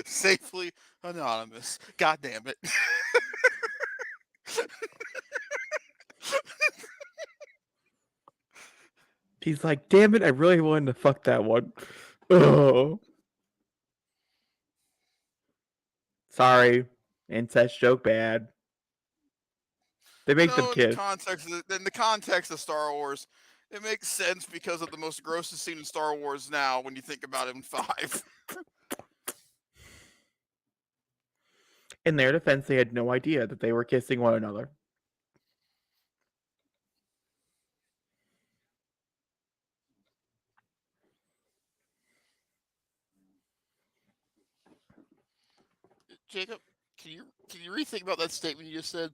Safely anonymous. God damn it. He's like, damn it, I really wanted to fuck that one. Oh. Sorry. Incest joke bad. They I make them know in the kiss. context of Star Wars, it makes sense because of the most grossest scene in Star Wars now when you think about it in 5. In their defense, they had no idea that they were kissing one another. Jacob, can you rethink about that statement you just said?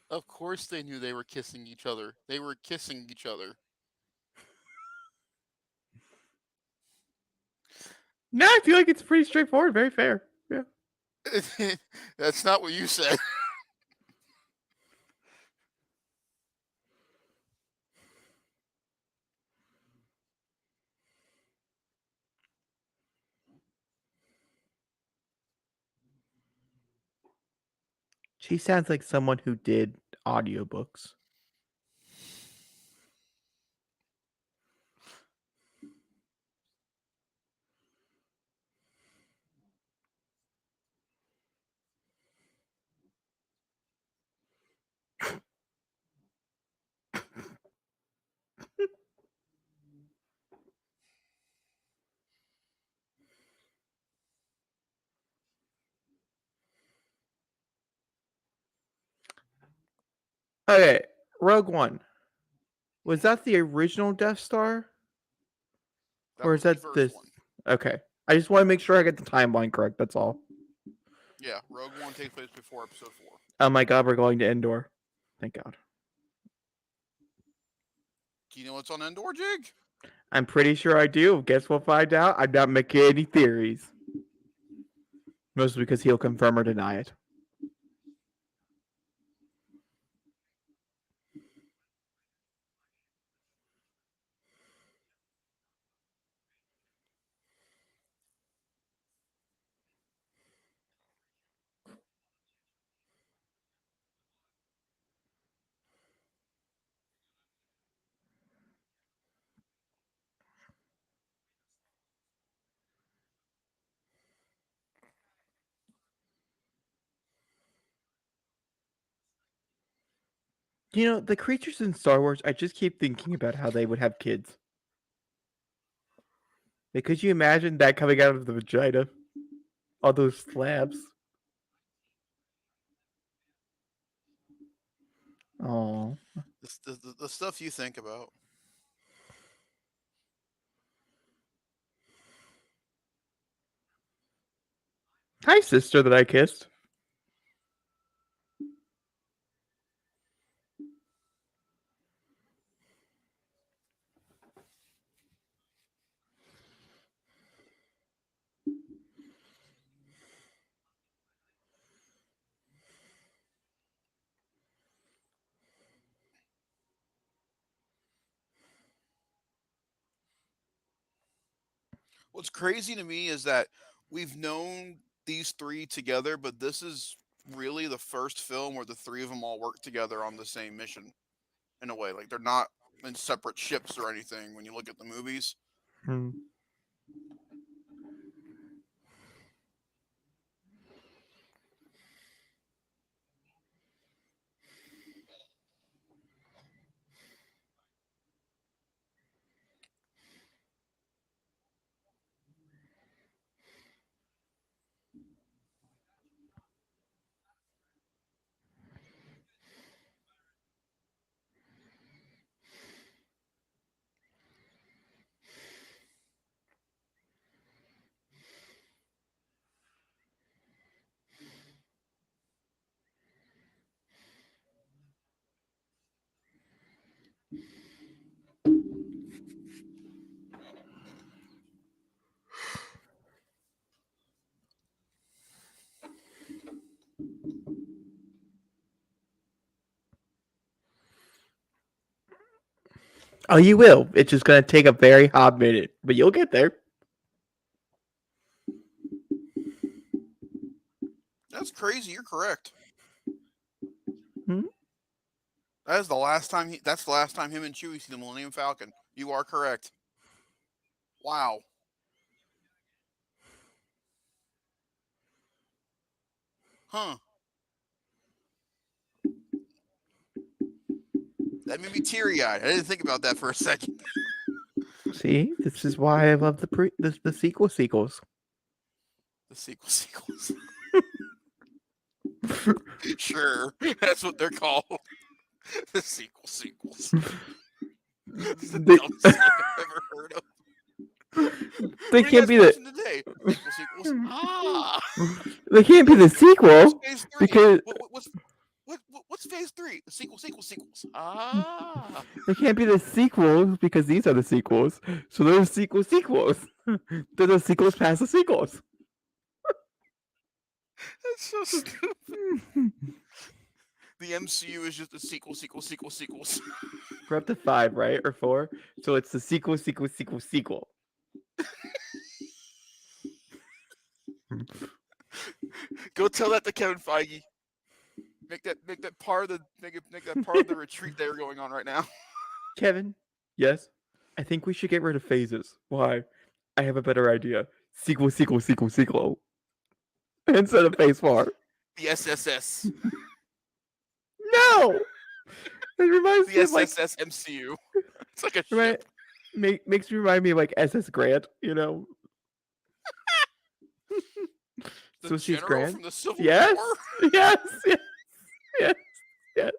Of course they knew they were kissing each other. They were kissing each other. No, I feel like it's pretty straightforward, very fair. Yeah. That's not what you said. She sounds like someone who did audiobooks. Okay, Rogue One. Was that the original Death Star? That Or is was the that first this? one. Okay. I just want to make sure I get the timeline correct, that's all. Yeah, Rogue One takes place before Episode 4. Oh my god, we're going to Endor. Thank god. Do you know what's on Endor, Jig? I'm pretty sure I do. Guess we'll find out. I'm not making any theories. Mostly because he'll confirm or deny it. You know, the creatures in Star Wars, I just keep thinking about how they would have kids. Like, could you imagine that coming out of the vagina? All those slabs. Oh. The stuff you think about. Hi, sister that I kissed. What's crazy to me is that we've known these three together, but this is really the first film where the three of them all work together on the same mission in a way. Like they're not in separate ships or anything when you look at the movies. Hmm. Oh, you will. It's just gonna take a very hot minute, but you'll get there. That's crazy. You're correct. Hmm? That is the last time. That's the last time him and Chewie see the Millennium Falcon. You are correct. Wow. Huh. That made me teary eyed. I didn't think about that for a second. See, this is why I love the sequels. The sequels. Sure, that's what they're called. The sequels. It's the they, dumbest thing I've ever heard of. they What are you can't guys be the watching today? Sequels. Ah. they can't be the What's sequel phase three? because What's phase three? The sequels. Ah. they can't be the sequels because these are the sequels. So they're sequels. They're the sequels past the sequels. That's so stupid. The MCU is just a sequels. We're up to 5, right? Or 4? So it's the sequel. Go tell that to Kevin Feige. Make that part of the make that part of the retreat they were going on right now. Kevin, yes? I think we should get rid of phases. Why? I have a better idea. Sequel. Instead of phase 4. The SSS. No! It reminds The me of like SSS MCU. It's like a remind, ship. makes me remind me of like SS Grant, you know? The Ulysses general Grant? from the Civil Yes, War. yes, yes, yes, yes.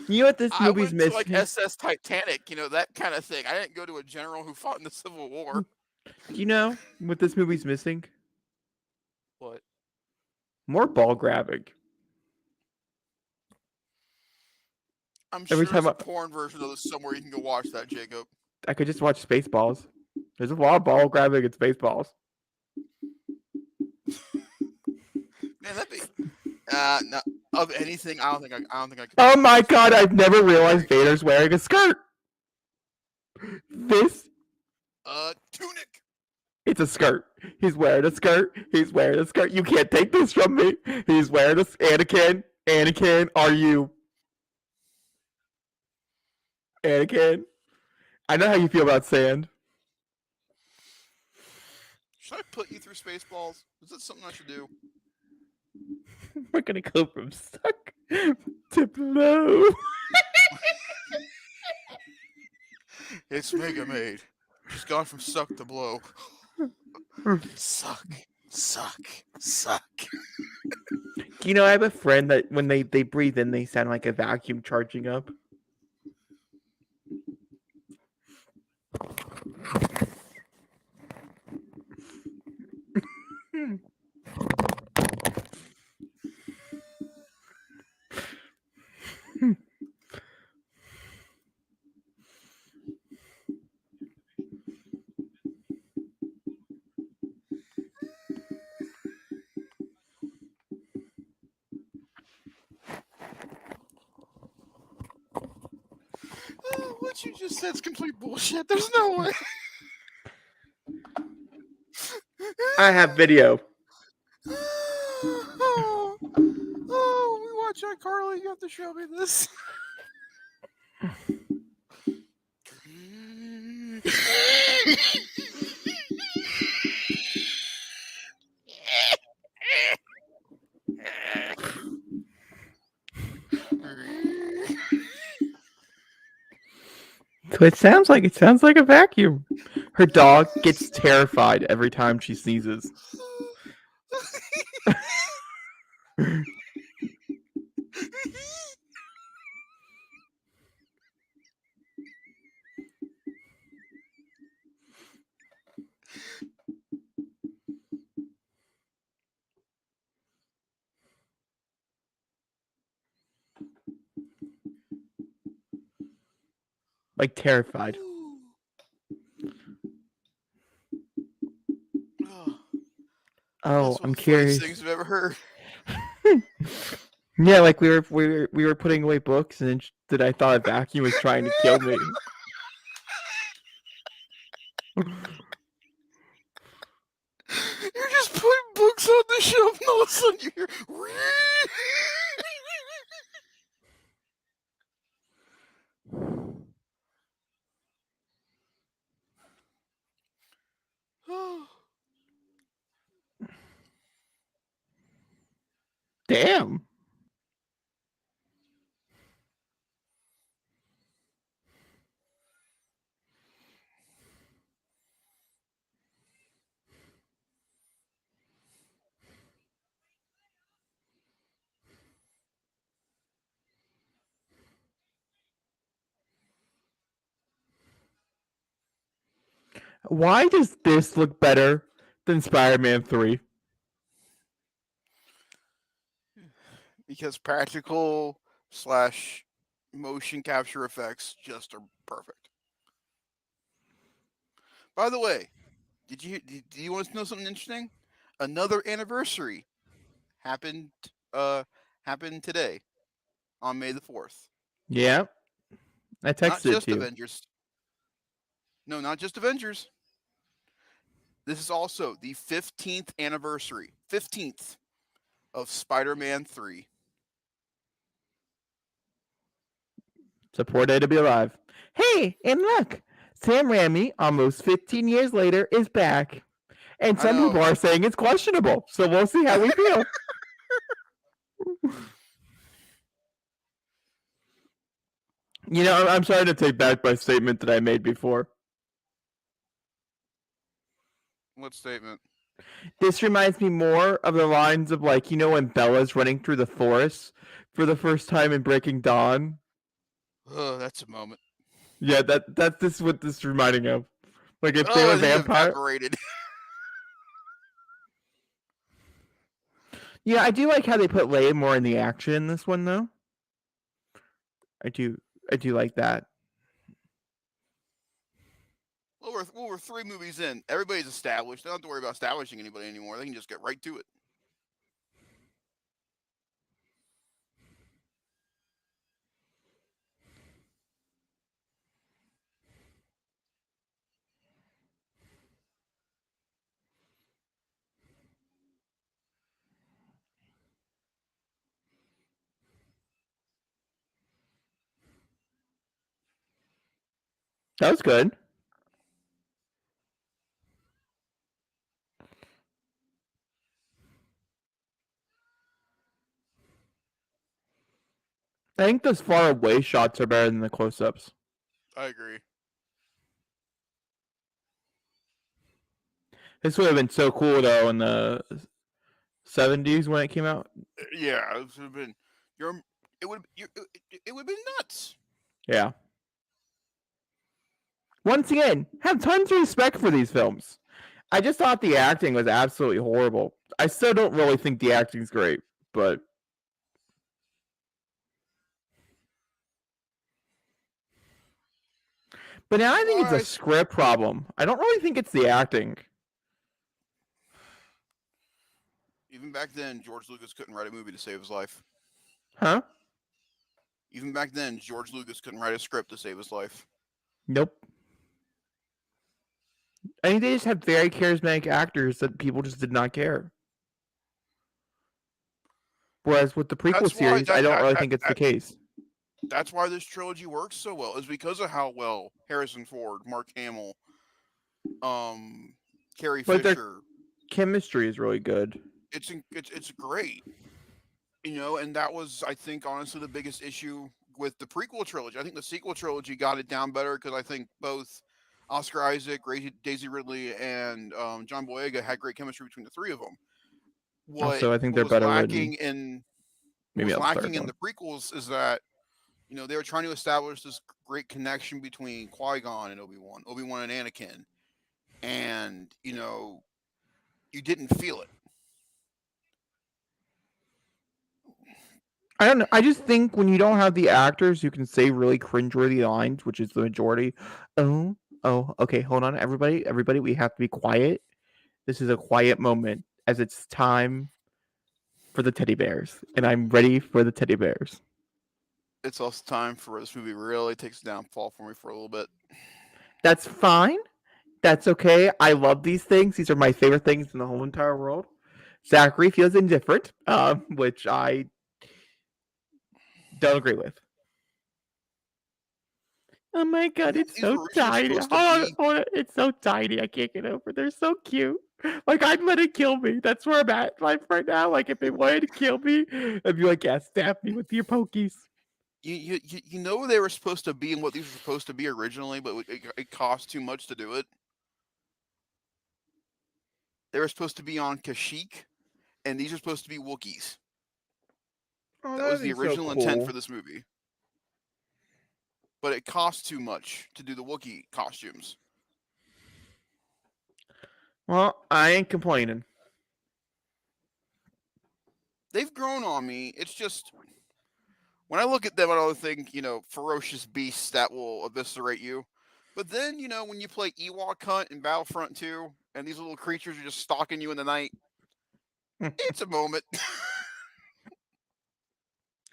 You know what this I movie's went to like missing? SS Titanic, that kind of thing. I didn't go to a general who fought in the Civil War. Do you know what this movie's missing? What? More ball grabbing. I'm Every sure time there's a porn version of this somewhere you can go watch that, Jacob. I could just watch Spaceballs. There's a lot of ball grabbing in Spaceballs. Man, that'd be no, of anything. I don't think I could Oh watch my this. god, I've never realized Very good. Vader's wearing a skirt. This, Tunic. it's a skirt. He's wearing a skirt. He's wearing a skirt. You can't take this from me. He's wearing a Anakin. Anakin, are you Anakin? I know how you feel about sand. Should I put you through Spaceballs? Is that something I should do? We're gonna go from suck to blow. It's Mega Maid. She's gone from suck to blow. Suck. You know, I have a friend that when they breathe in, they sound like a vacuum charging up. what you just said's complete bullshit. There's no way. I have video. Oh, we watch iCarly. You have to show me this. So it sounds like a vacuum. Her dog gets terrified every time she sneezes. Like terrified. Oh, That's one I'm of the funniest curious. things I've ever heard. Yeah, like we were putting away books, and then that I thought a vacuum was trying to kill me. You're just putting books on the shelf, and all of a sudden you hear. Damn. Why does this look better than Spider-Man 3? Because practical slash motion capture effects just are perfect. By the way, do you want to know something interesting? Another anniversary happened uh happened today on May the 4th. Yeah, I Not texted it just to you. Avengers. No, not just Avengers. This is also the 15th anniversary. 15th of Spider-Man 3. It's a poor day to be alive. Hey, and look, Sam Raimi, almost 15 years later, is back. And I some know. people are saying it's questionable, so we'll see how we feel. You know, I'm sorry to take back my statement that I made before. What statement? This reminds me more of the lines of, like, you know, when Bella's running through the forest for the first time in Breaking Dawn. Oh, that's a moment. Yeah, that's this what this is reminding of. Like if they Oh, were and he vampire. evaporated. Yeah, I do like how they put Leia more in the action in this one, though. I do, I do like that. We're 3 movies in. Everybody's established. They don't have to worry about establishing anybody anymore. They can just get right to it. That was good. I think those far away shots are better than the close ups. I agree. This would have been so cool though in the 70s when it came out. Yeah, it would have been. You're, it would have been nuts. Yeah. Once again, have tons of respect for these films. I just thought the acting was absolutely horrible. I still don't really think the acting's great, but now I think it's a Why? script problem. I don't really think it's the acting. Even back then, George Lucas couldn't write a movie to save his life. Huh? Even back then, George Lucas couldn't write a script to save his life. Nope. I think they just have very charismatic actors that people just did not care. Whereas with the prequel That's why series, I don't really think it's the case. that's why this trilogy works so well. Is because of how well Harrison Ford, Mark Hamill, um, Carrie But their Fisher. chemistry is really good. It's great, and that was, I think, honestly, the biggest issue with the prequel trilogy. I think the sequel trilogy got it down better because I think both Oscar Isaac, Daisy Ridley, and John Boyega had great chemistry between the three of them. What Also, I think what they're was better written. lacking in what Maybe was not the lacking third in one. the prequels is that they were trying to establish this great connection between Qui Gon and Obi Wan and Anakin, and you didn't feel it. I don't know. I just think when you don't have the actors who can say really cringeworthy lines, which is the majority. Oh, okay, hold on, everybody, we have to be quiet. This is a quiet moment as it's time for the teddy bears, and I'm ready for the teddy bears. It's also time for this movie really takes a downfall for me for a little bit. That's fine. That's okay. I love these things. These are my favorite things in the whole entire world. Zachary feels indifferent, which I don't agree with. Oh my god, it's These so were originally tiny. supposed to be. Hold on. It's so tiny. I can't get over. They're so cute. Like I'd let it kill me. That's where I'm at life right now. Like if it wanted to kill me, I'd be like, yeah, stab me with your pokies. They were supposed to be and what these were supposed to be originally, but it cost too much to do it. They were supposed to be on Kashyyyk, and these are supposed to be Wookiees. Oh, That that was would the be so original intent for cool. this movie, but it cost too much to do the Wookiee costumes. Well, I ain't complaining. They've grown on me. It's just when I look at them, I don't think ferocious beasts that will eviscerate you. But then when you play Ewok Hunt in Battlefront 2, and these little creatures are just stalking you in the night, it's a moment.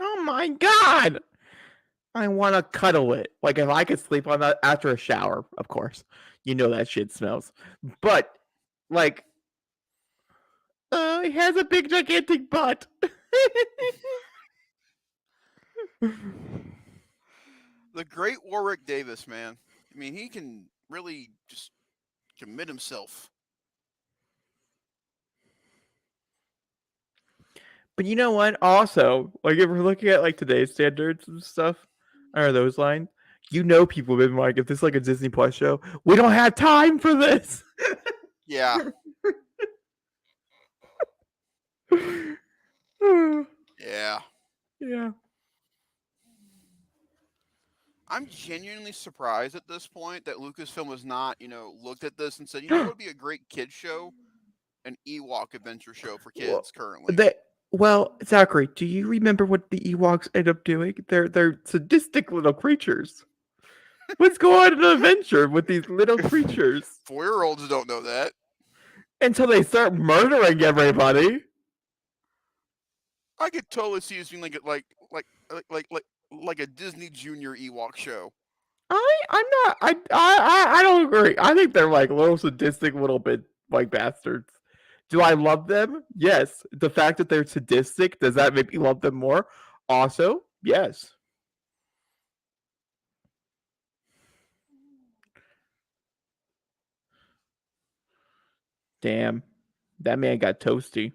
Oh my god! I want to cuddle it. Like if I could sleep on that after a shower, of course. You know that shit smells. But like, it has a big gigantic butt. The great Warwick Davis, man. I mean, he can really just commit himself. But you know what? Also, like if we're looking at like today's standards and stuff, or those lines, people have been like, if this is like a Disney Plus show, we don't have time for this. Yeah, yeah. Yeah. I'm genuinely surprised at this point that Lucasfilm has not, looked at this and said, what would be a great kids show? An Ewok adventure show for Well, kids currently. they well, Zachary, do you remember what the Ewoks end up doing? They're sadistic little creatures. What's going on in an adventure with these little creatures 4-year-olds don't know that. until they start murdering everybody? I could totally see this being like a Disney Junior Ewok show. I'm not. I don't agree. I think they're like little sadistic little bit like bastards. Do I love them? Yes. The fact that they're sadistic, does that make me love them more? Also, yes. Damn, that man got toasty.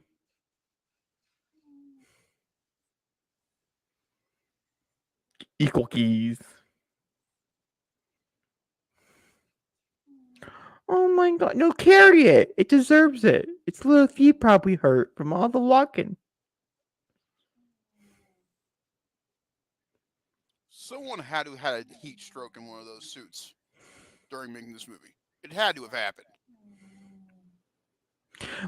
Equal keys. Oh my god, no, carry it. It deserves it. Its little feet probably hurt from all the walking. Someone had to have had a heat stroke in one of those suits during making this movie. It had to have happened.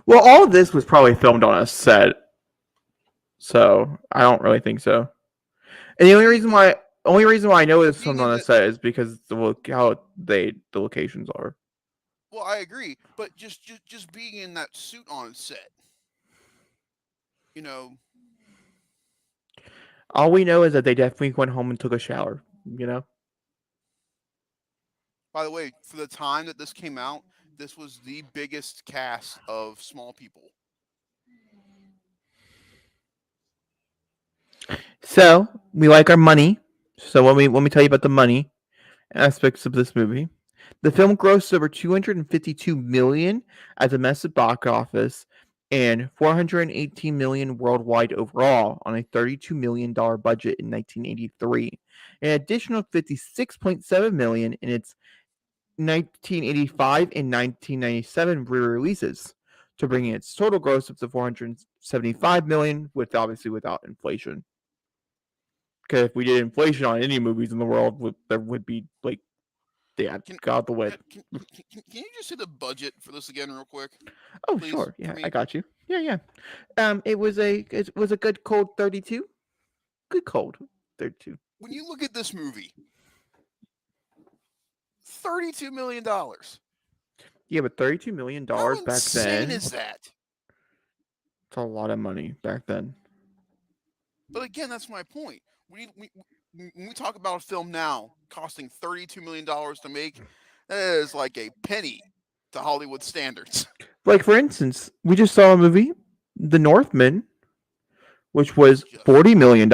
Well, all of this was probably filmed on a set, so I don't really think so. And the See, but only reason why I know it's being filmed in on a the set is because how the locations are. well, I agree, but just being in that suit on set, you know, All we know is that they definitely went home and took a shower. You know. By the way, for the time that this came out, this was the biggest cast of Small People. So we like our money. So when we tell you about the money aspects of this movie, the film grossed over 252 million at the domestic box office and 418 million worldwide overall on a 32 million dollar budget in 1983. An additional 56.7 million in its 1985 and 1997 re-releases to bring its total gross up to 475 million with obviously without inflation. Because if we did inflation on any movies in the world, there would be like, yeah, Can God the way. can you just say the budget for this again, real quick, Oh please, sure, for yeah, I me? got you. Yeah, yeah. It was a good cold 32. Good cold 32. When you look at this movie, $32 million. Yeah, but 32 million How dollars back insane then. is that? It's a lot of money back then. But again, that's my point. When we talk about a film now costing $32 million to make, that is like a penny to Hollywood standards. Like for instance, we just saw a movie, The Northman, which was Just $40 million.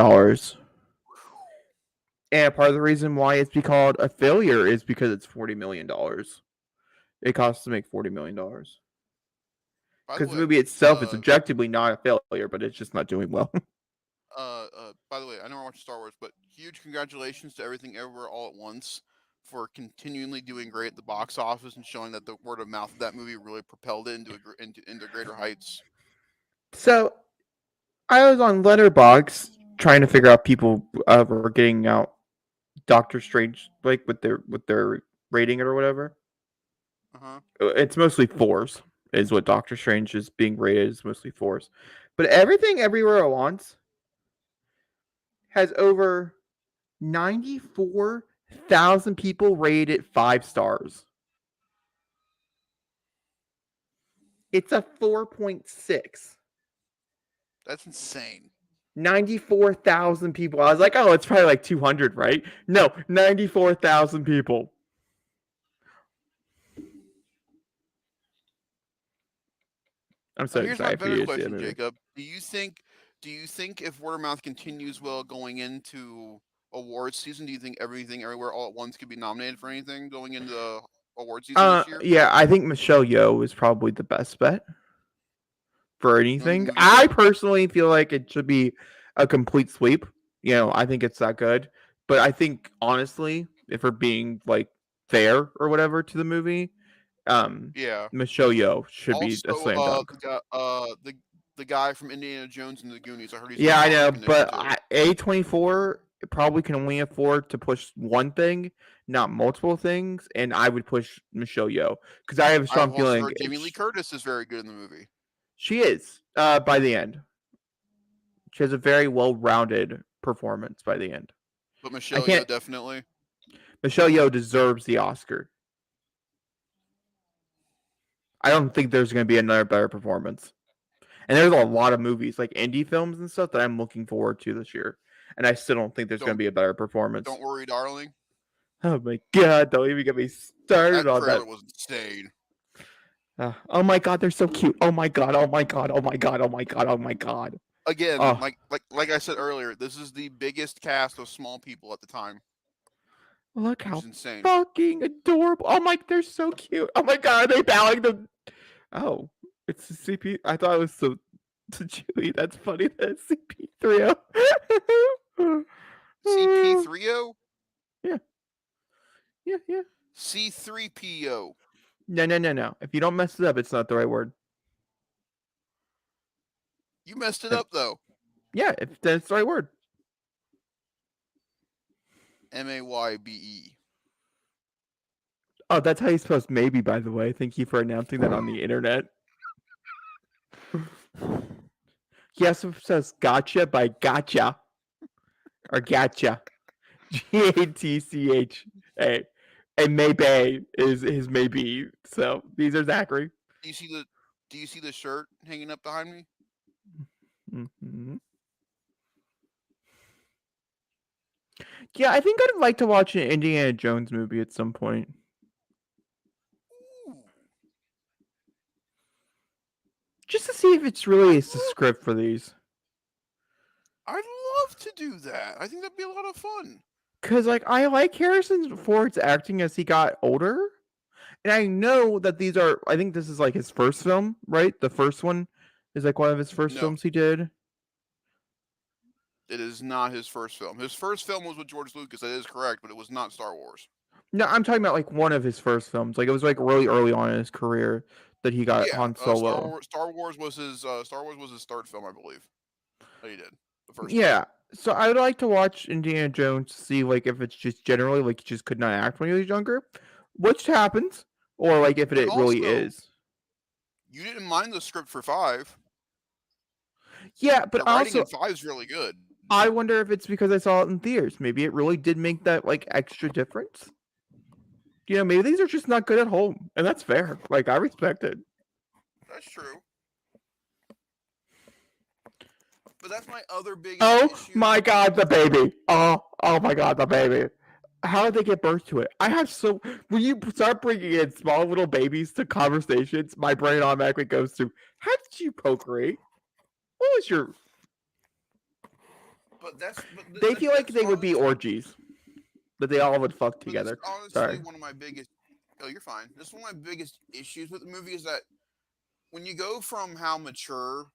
And part of the reason why it's be called a failure is because it's $40 million. It costs to make $40 million. by the Because the way, movie itself is objectively not a failure, but it's just not doing well. by the way, I never watched Star Wars, but huge congratulations to Everything Everywhere All at Once for continually doing great at the box office and showing that the word of mouth of that movie really propelled it into greater heights. So I was on Letterboxd trying to figure out people were getting out Doctor Strange like with their rating or whatever. Uh huh. It's mostly fours, is what Doctor Strange is being rated. Is mostly fours, but Everything Everywhere at Once has over 94,000 people rated it 5 stars. It's a 4.6. That's insane. 94,000 people. I was like, oh, it's probably like 200, right? No, 94,000 people. I'm Now so here's my excited for better you to see that question, movie. Jacob. Do you think if word of mouth continues well going into awards season, do you think Everything Everywhere All at Once could be nominated for anything going into award season this year? Yeah, I think Michelle Yeoh is probably the best bet for anything. Movie I star. personally feel like it should be a complete sweep. I think it's that good. But I think honestly, if we're being like fair or whatever to the movie, um, Yeah. Michelle Yeoh should be a Also, slam dunk. the guy from Indiana Jones and the Goonies. I heard he's in Yeah, the I know, recognition but too. A24 probably can only afford to push one thing, not multiple things, and I would push Michelle Yeoh because I have a I've strong also feeling heard Jamie Lee Curtis is very good in the movie, she is by the end. She has a very well-rounded performance by the end. but I Michelle can't. Yeoh definitely. Michelle Yeoh deserves the Oscar. I don't think there's going to be another better performance. And there's a lot of movies like indie films and stuff that I'm looking forward to this year, and I still don't think there's going Don't to be a better performance. don't worry, darling. Oh my god! Don't even get me started That on that. trailer was insane. Oh my god, they're so cute. Oh my god. Oh my god. Oh my god. Oh my god. Oh my god. Again, Oh, like I said earlier, this is the biggest cast of Small People at the time, look which how is insane. fucking adorable. Oh my, they're so cute. Oh my god, are they bowing them? Oh, it's the CP. I thought it was so to Chewy. That's funny. That's CP3O. CP3O, Yeah, yeah, yeah. C3PO. No, no, no, no. If you don't mess it up, it's not the right word. You messed it Um, up though. yeah, if that's the right word. Maybe. Oh, that's how you spell maybe, by the way. Thank you for announcing that on the internet. He also says gotcha by gotcha or gotcha. GATCHA. And maybe is his maybe. So these are Zachary. Do you see the Do you see the shirt hanging up behind me? Hmm. Yeah, I think I'd like to watch an Indiana Jones movie at some point. just to see if it's really I'd is the love, script for these. I'd love to do that. I think that'd be a lot of fun. Cause like I like Harrison Ford's acting as he got older, and I know that these are. I think this is like his first film, right? The first one is like one of his first No, films he did. it is not his first film. His first film was with George Lucas. That is correct, but it was not Star Wars. No, I'm talking about like one of his first films. Like it was like really early on in his career that he got Yeah, Han Solo. Star Wars was his Star Wars was his third film, I believe. That he did the first time. Yeah. So I would like to watch Indiana Jones to see like if it's just generally like he just could not act when he was younger, which happens, or like if But it really also, is. you didn't mind the script for five. Yeah, but The writing also in five is really good. I wonder if it's because I saw it in theaters. Maybe it really did make that like extra difference. Maybe these are just not good at home, and that's fair. Like I respect it. That's true. But that's my other biggest Oh issue my with the god, movie. the baby! Oh my god, the baby! How did they get birth to it? I have so when you start bringing in small little babies to conversations, my brain automatically goes to how did you procreate? What was your? They feel like That's they would be honestly orgies, that they all would fuck but this is together. honestly Sorry. one of my biggest. Oh, you're fine. This is one of my biggest issues with the movie is that when you go from how mature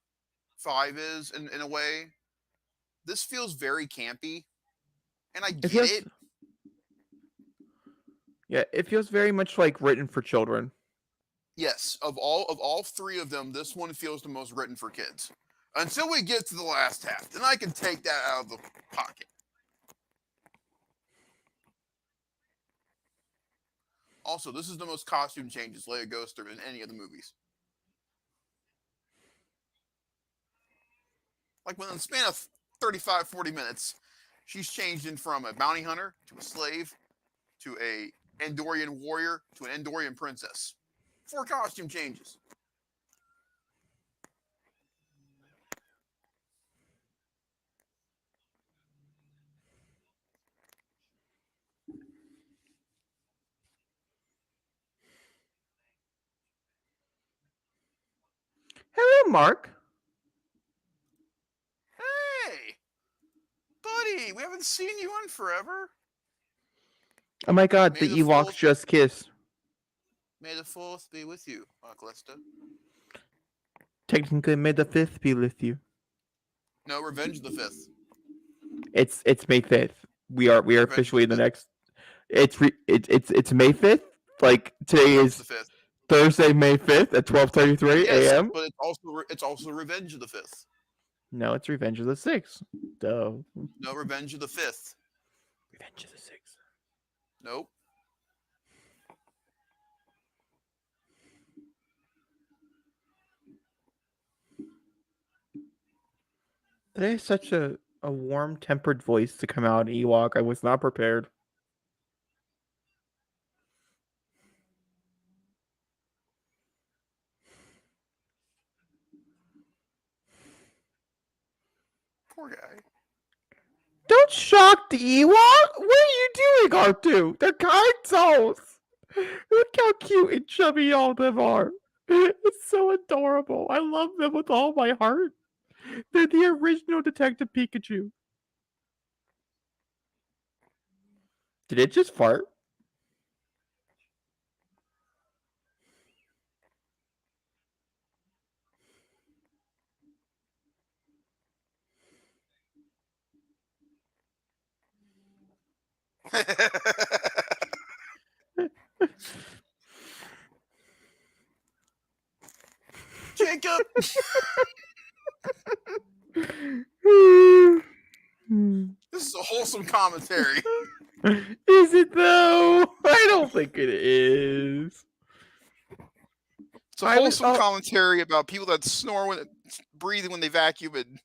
five is in a way, this feels very campy, and I It get feels it. yeah, it feels very much like written for children. Yes, of all three of them, this one feels the most written for kids. Until we get to the last half, then I can take that out of the pocket. Also, this is the most costume changes Leia goes through in any of the movies. Like within the span of 35, 40 minutes, she's changed in from a bounty hunter to a slave to a Andorian warrior to an Andorian princess. 4 costume changes. Hello, Mark. Hey, buddy, we haven't seen you in forever. Oh my god, May the the Ewoks fourth, just kissed. may the fourth be with you, Callista. Technically, may the 5th be with you. No, Revenge of the Fifth. It's May 5th. We are Revenge of the officially in the Fifth. next. It's May 5th. Like today Revenge of the is Fifth. Thursday, May 5th at 12:33 Yes, a.m. but it's also Revenge of the Fifth. No, it's Revenge of the Sixth. Duh. No, Revenge of the Fifth. Revenge of the Sixth. Nope. Today is such a warm tempered voice to come out in Ewok. I was not prepared. Poor guy. Don't shock the Ewok! What are you doing, R2? They're kind souls! Look how cute and chubby all of them are. It's so adorable. I love them with all my heart. They're the original Detective Pikachu. Did it just fart? Jacob. This is a wholesome commentary. Is it though? I don't think it is. It's a wholesome commentary about people that snore when breathe when they vacuum and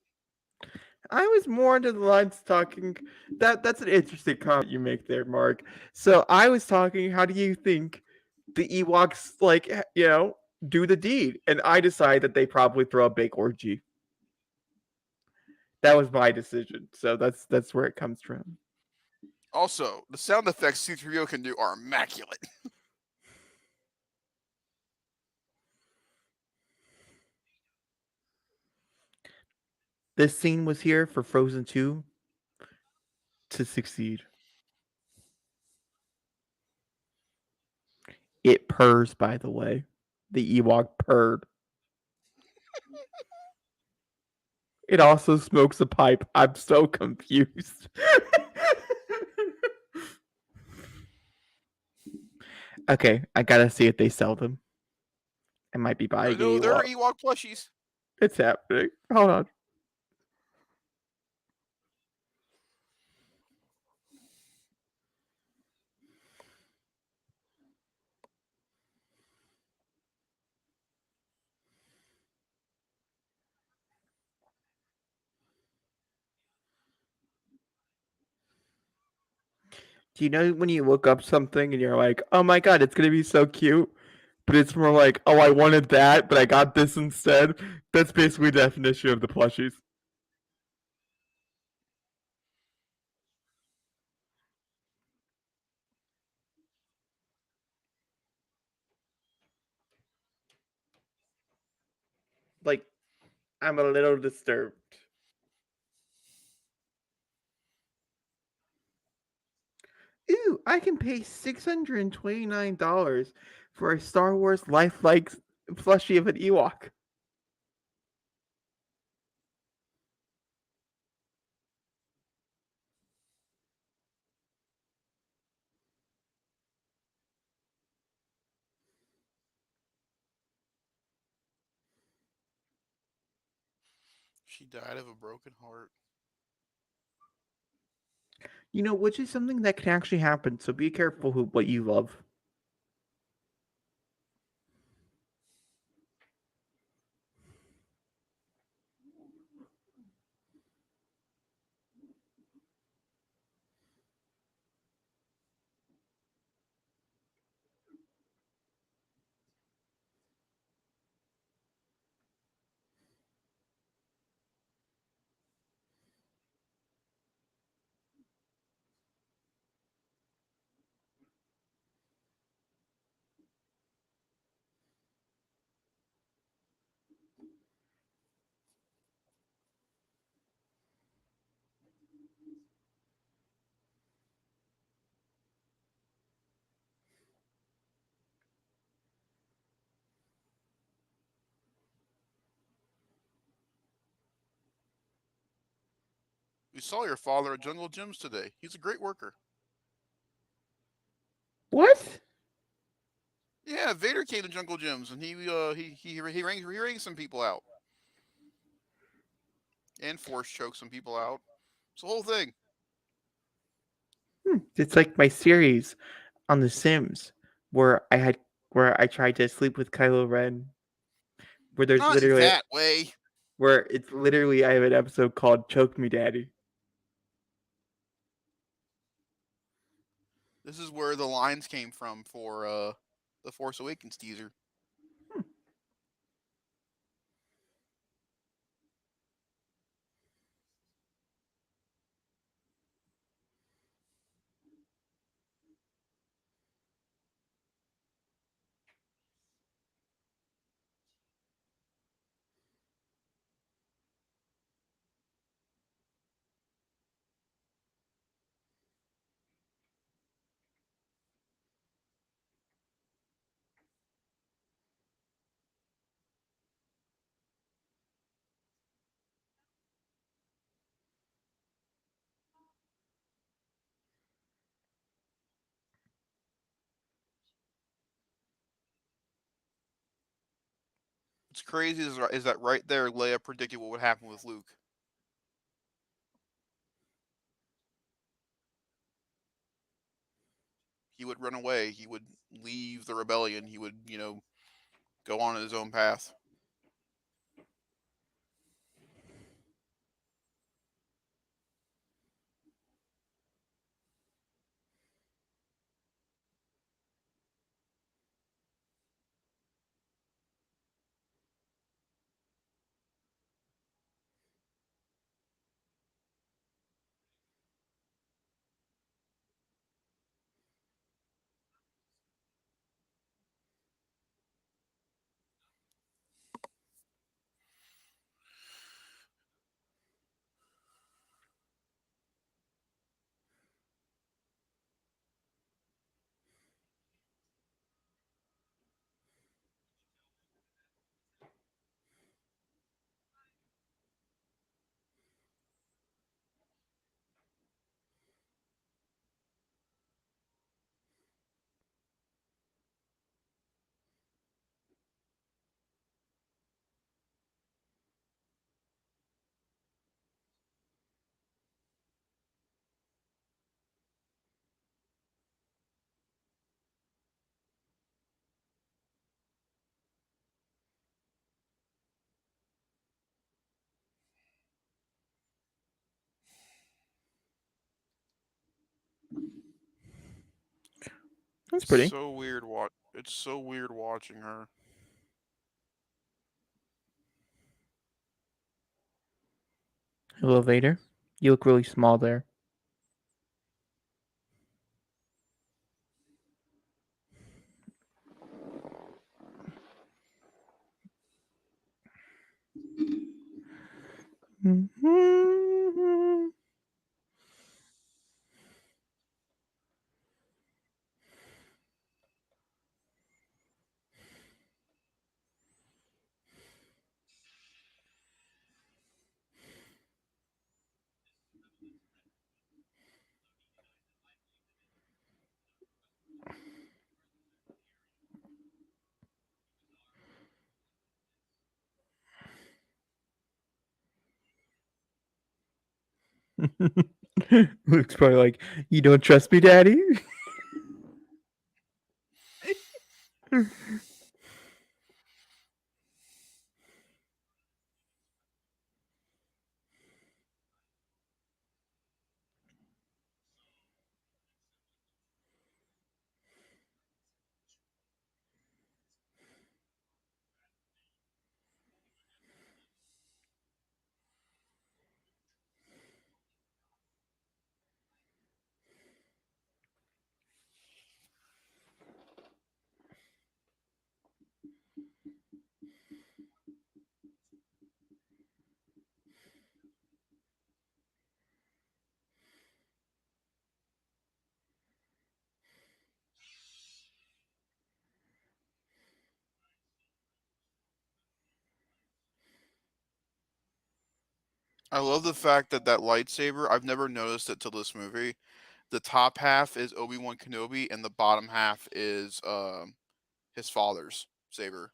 I was more into the lines talking. That's an interesting comment you make there, Mark. So I was talking. How do you think the Ewoks do the deed? And I decide that they probably throw a big orgy. That was my decision. So that's where it comes from. also the sound effects C3PO can do are immaculate. This scene was here for Frozen 2 to succeed. It purrs, by the way. The Ewok purred. It also smokes a pipe. I'm so confused. Okay, I gotta see if they sell them. I might be buying an No, there are Ewok. Ewok plushies. It's happening. Hold on. Do you know when you look up something and you're like, oh my god, it's gonna be so cute? But it's more like, oh, I wanted that, but I got this instead. That's basically the definition of the plushies. Like, I'm a little disturbed. Ooh, I can pay $629 for a Star Wars lifelike plushie of an Ewok. She died of a broken heart. You know, which is something that can actually happen, so be careful what you love. We saw your father at Jungle Gyms today. He's a great worker. What? Yeah, Vader came to Jungle Gyms and he rang some people out and force choked some people out. It's the whole thing. It's like my series on The Sims where I tried to sleep with Kylo Ren. Where there's Not literally that way. where it's literally I have an episode called "Choke Me, Daddy." This is where the lines came from for the Force Awakens teaser. What's crazy is that right there, Leia predicted what would happen with Luke. He would run away. He would leave the rebellion. He would, go on his own path. That's It's pretty. so weird. It's so weird watching her. Hello, Vader. You look really small there. Luke's probably like, "You don't trust me, Daddy?" I love the fact that that lightsaber. I've never noticed it till this movie. The top half is Obi-Wan Kenobi, and the bottom half is his father's saber.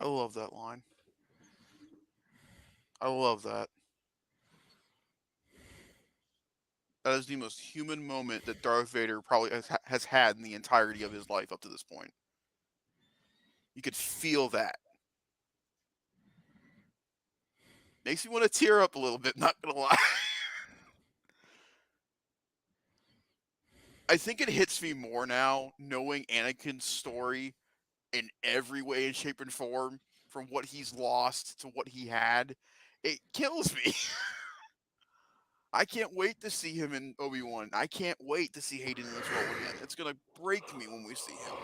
I love that line. I love that. That is the most human moment that Darth Vader probably has had in the entirety of his life up to this point. You could feel that. Makes me want to tear up a little bit, not gonna lie. I think it hits me more now knowing Anakin's story in every way and shape and form, from what he's lost to what he had. It kills me. I can't wait to see him in Obi-Wan. I can't wait to see Hayden in this role again. It's gonna break me when we see him.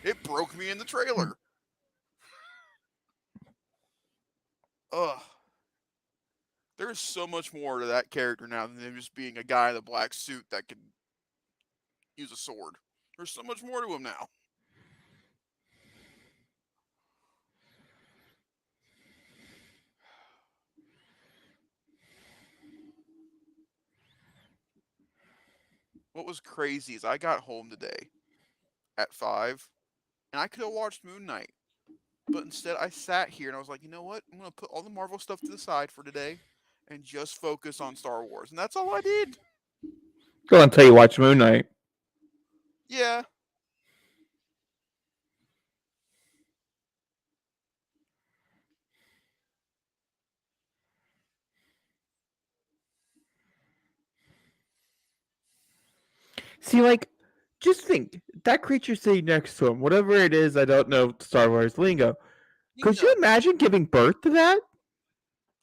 It broke me in the trailer. Ugh. There's so much more to that character now than him just being a guy in a black suit that can use a sword. There's so much more to him now. What was crazy is I got home today at 5 and I could have watched Moon Knight. But instead I sat here and I was like, you know what? I'm gonna put all the Marvel stuff to the side for today and just focus on Star Wars. And that's all I did. Go until you watch Moon Knight. Yeah. See, like, just think that creature sitting next to him, whatever it is, I don't know Star Wars lingo. Could you Nub. imagine giving birth to that?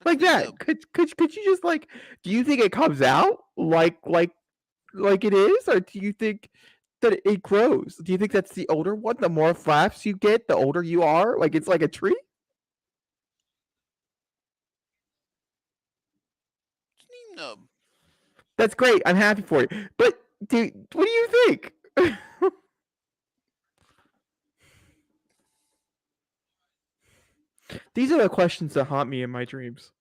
That's Like that? Nub. Could you just like? Do you think it comes out like it is, or do you think that it grows? Do you think that's the older one? The more flaps you get, the older you are. Like it's like a tree. It's Nub. That's great. I'm happy for you. But what do you think? These are the questions that haunt me in my dreams.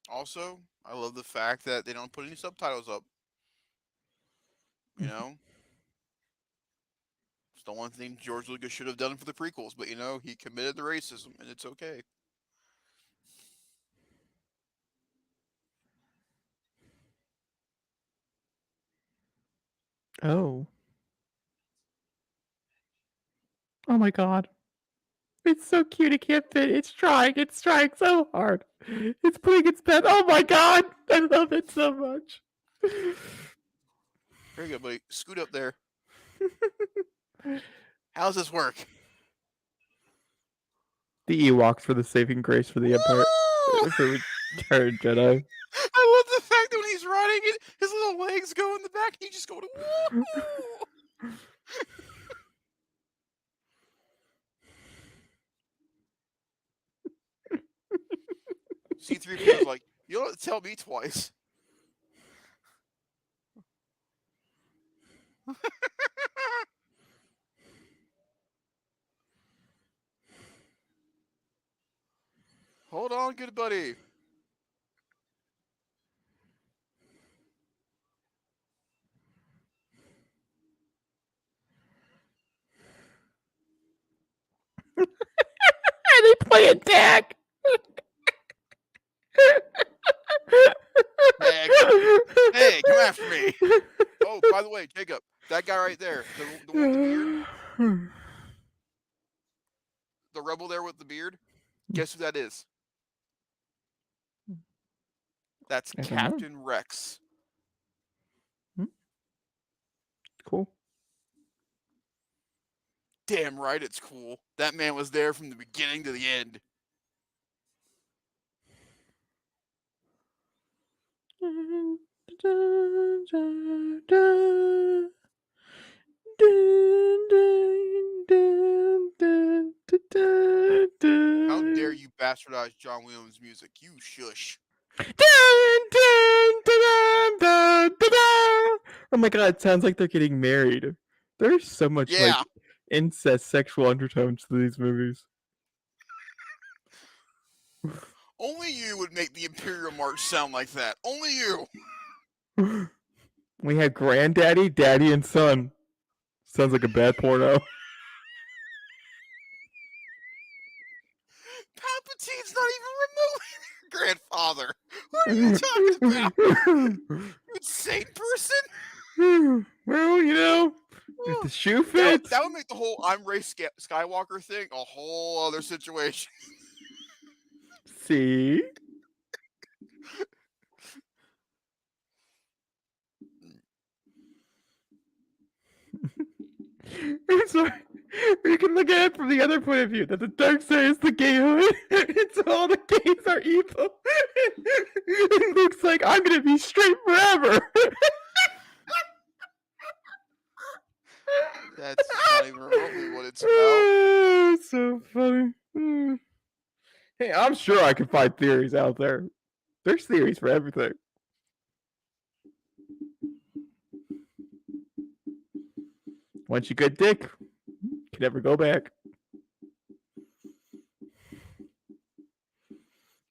Also, I love the fact that they don't put any subtitles up. You Mhm. know, it's the one thing George Lucas should have done for the prequels, but he committed to racism, and it's okay. Oh. Oh my god. It's so cute. It can't fit. It's trying. It's trying so hard. It's putting its best. Oh my god. I love it so much. Very good, buddy. Scoot up there. How does this work? The Ewoks for the saving grace for the Empire. Woo! For Return Jedi. I love the fact that when he's riding it, his little legs go in the back, and he just go woo! C-3PO's like, you don't have to tell me twice. Hold on, good buddy. And they play attack. Hey, come after me. Oh, by the way, Jacob, that guy right there, the one with the beard, the rebel there with the beard, guess who that is? That's I don't know. Captain Rex. Cool. Damn right it's cool. That man was there from the beginning to the end. How dare you bastardize John Williams' music? You shush. Oh my god, it sounds like they're getting married. There's so much Yeah, like incest sexual undertones to these movies. only you would make the Imperial March sound like that. Only you. We had granddaddy, daddy, and son. Sounds like a bad porno. Palpatine's not even remotely grandfather. What are you talking about? You insane person? Well, if the shoe That fits. that would make the whole I'm Ray Skywalker thing a whole other situation. See? I'm sorry. You can look at it from the other point of view that the dark side is the gayhood, and so all the gays are evil. It looks like I'm gonna be straight forever. That's not even remotely what it's about. So funny. Hey, I'm sure I can find theories out there. There's theories for everything. Once you get dick, you can never go back.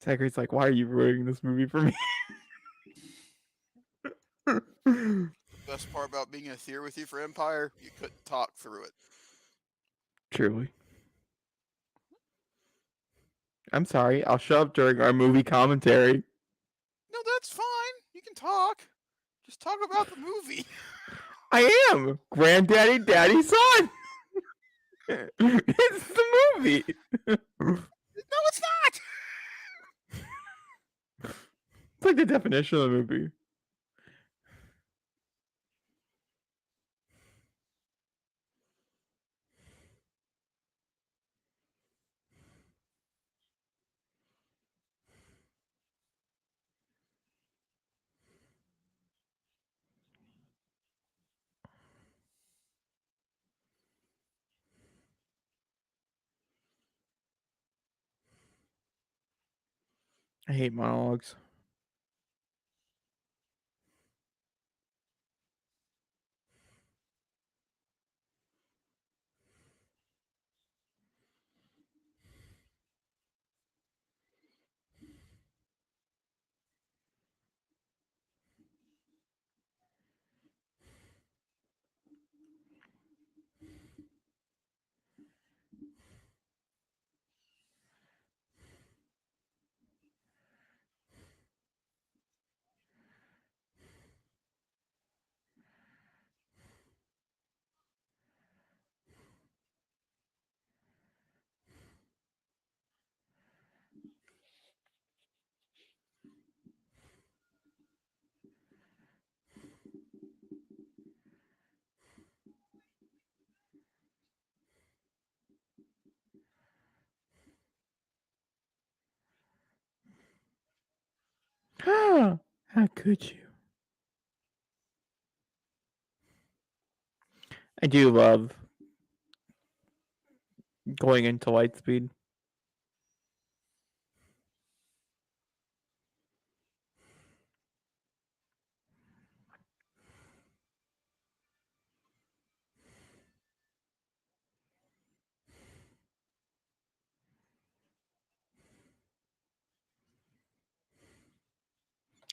Taggart's like, why are you ruining this movie for me? Best part about being in a theater with you for Empire, you couldn't talk through it. Truly. I'm sorry. I'll show up during our movie commentary. No, that's fine. You can talk. Just talk about the movie. I am granddaddy, daddy, son. It's the movie. No, it's not. It's like the definition of the movie. I hate monologues. How could you? I do love going into Lightspeed.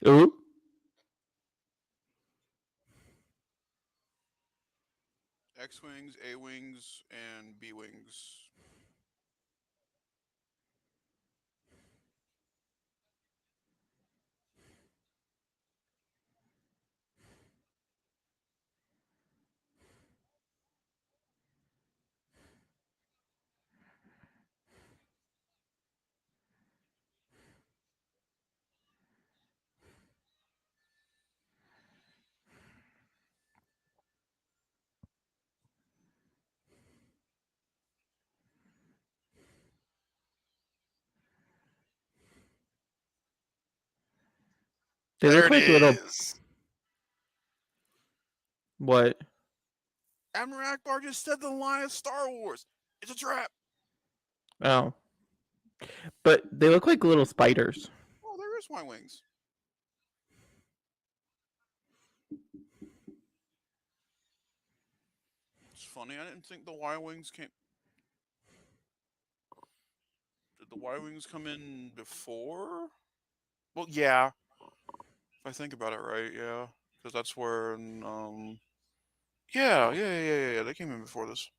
Ooh. X wings, A wings, and B wings. They There look it like little is. what? Admiral Akbar just said the line of Star Wars. It's a trap. Oh. But they look like little spiders. Oh, there is Y wings. It's funny. I didn't think the Y wings came. Did the Y wings come in before? Well, yeah. If I think about it right, yeah, because that's where. Yeah. They came in before this.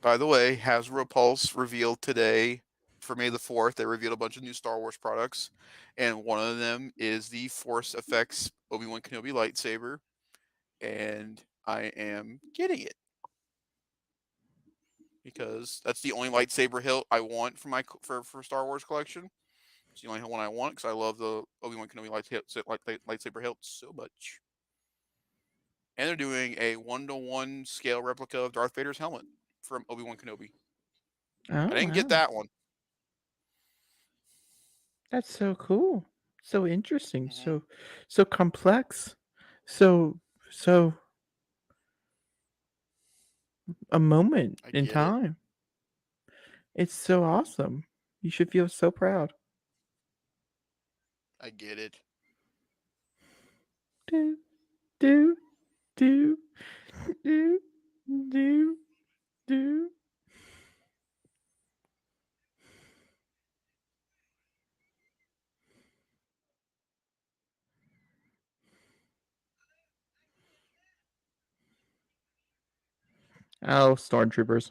By the way, Hasbro Pulse revealed today for May the 4th. They revealed a bunch of new Star Wars products, and one of them is the Force Effects Obi-Wan Kenobi lightsaber, and I am getting it because that's the only lightsaber hilt I want for my for Star Wars collection. It's the only one I want because I love the Obi-Wan Kenobi lightsaber hilt so much. And they're doing a 1-to-1 scale replica of Darth Vader's helmet from Obi-Wan Kenobi. Oh I didn't get wow. that one. That's so cool. So interesting. Hmm. So complex. So so a moment I in get it. time. It's so awesome. You should feel so proud. I get it. Do do do do do do. Oh, stormtroopers.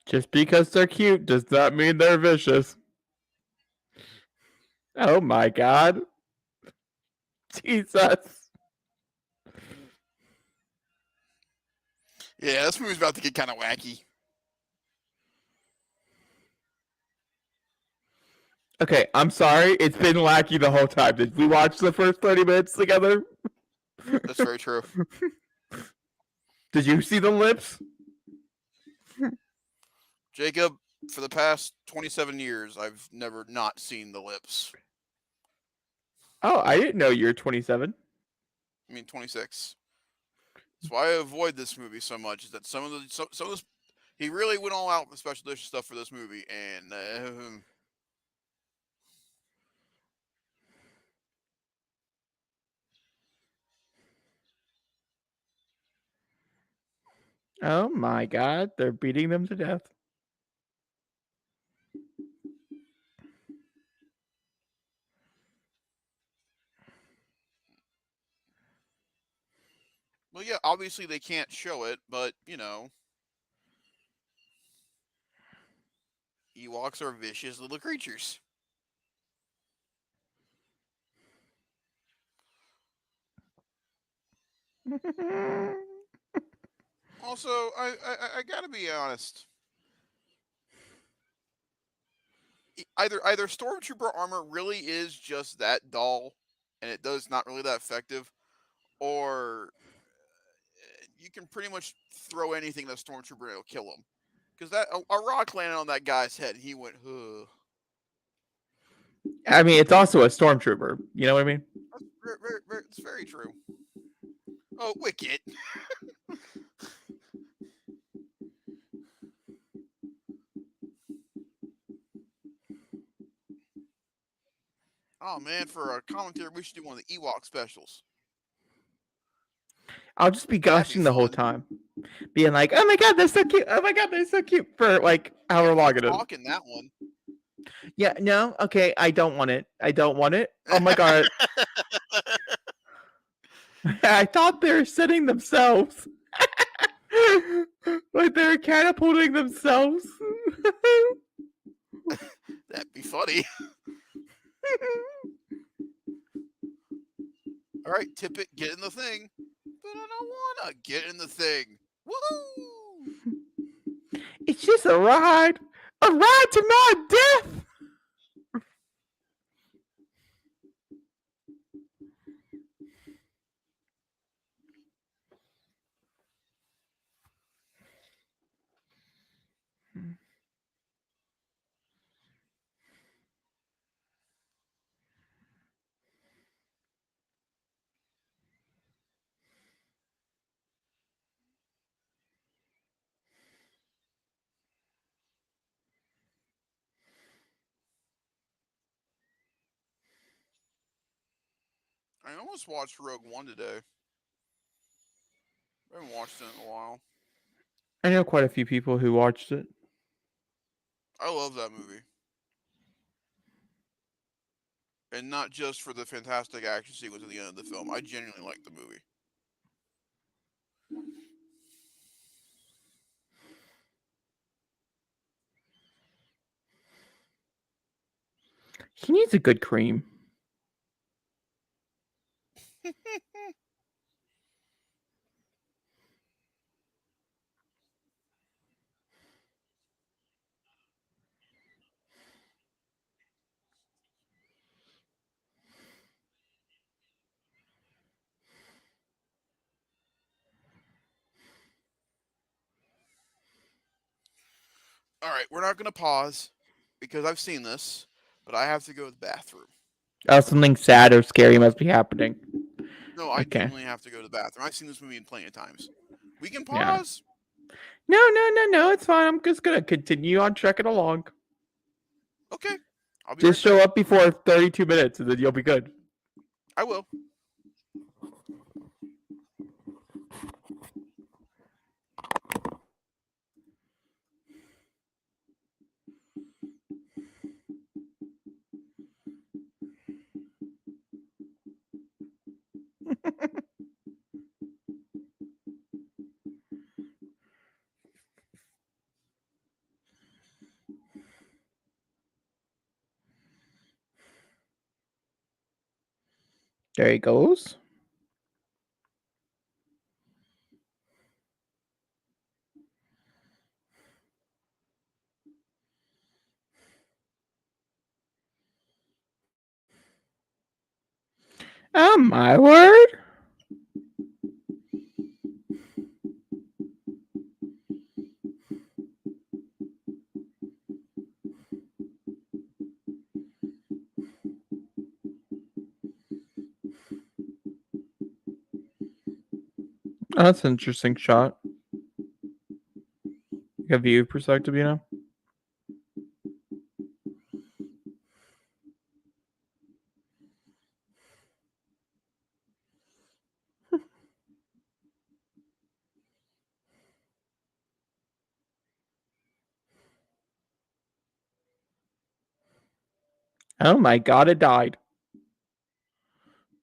Just because they're cute does not mean they're vicious. Oh my god. Jesus. Yeah, this movie's about to get kind of wacky. Okay, I'm sorry. It's been lacking the whole time. Did we watch the first 30 minutes together? That's very true. Did you see the lips? Jacob, for the past 27 years, I've never not seen the lips. Oh, I didn't know you're 27. I mean, 26. That's why I avoid this movie so much. Is that some of this he really went all out with special edition stuff for this movie, and Oh my god, they're beating them to death. well, yeah, obviously they can't show it, but you know, Ewoks are vicious little creatures. Also, I gotta be honest. Either stormtrooper armor really is just that dull, and it does not really that effective, or you can pretty much throw anything at a stormtrooper and it'll kill him. Because that a rock landed on that guy's head, and he went, ugh. I mean, it's also a stormtrooper. You know what I mean? That's it's very true. Oh, Wicket. Oh man, for a commentary, we should do one of the Ewok specials. I'll just be That'd be gushing the whole fun. time, being like, "Oh my god, they're so cute! Oh my god, they're so cute!" for like however Can't really long it is. talk in that one. Yeah, no, okay, I don't want it. I don't want it. Oh my god, I thought they were setting themselves, like they were catapulting themselves. That'd be funny. All right, Tippett, get in the thing. But I don't wanna get in the thing. Woohoo! It's just a ride to my death. I almost watched Rogue One today. I haven't watched it in a while. I know quite a few people who watched it. I love that movie. And not just for the fantastic action sequence at the end of the film. I genuinely like the movie. He needs a good cream. All right, we're not going to pause because I've seen this, but I have to go to the bathroom. Oh, something sad or scary must be happening. No, I Okay. genuinely have to go to the bathroom. I've seen this movie plenty of times. We can Yeah. pause. No. It's fine. I'm just gonna continue on trekking along. Okay, I'll be right Just show back. up before 32 minutes, and then you'll be good. I will. There he goes. Oh my word! Oh, that's an interesting shot. Like a view perspective, you know? Oh my god, it died.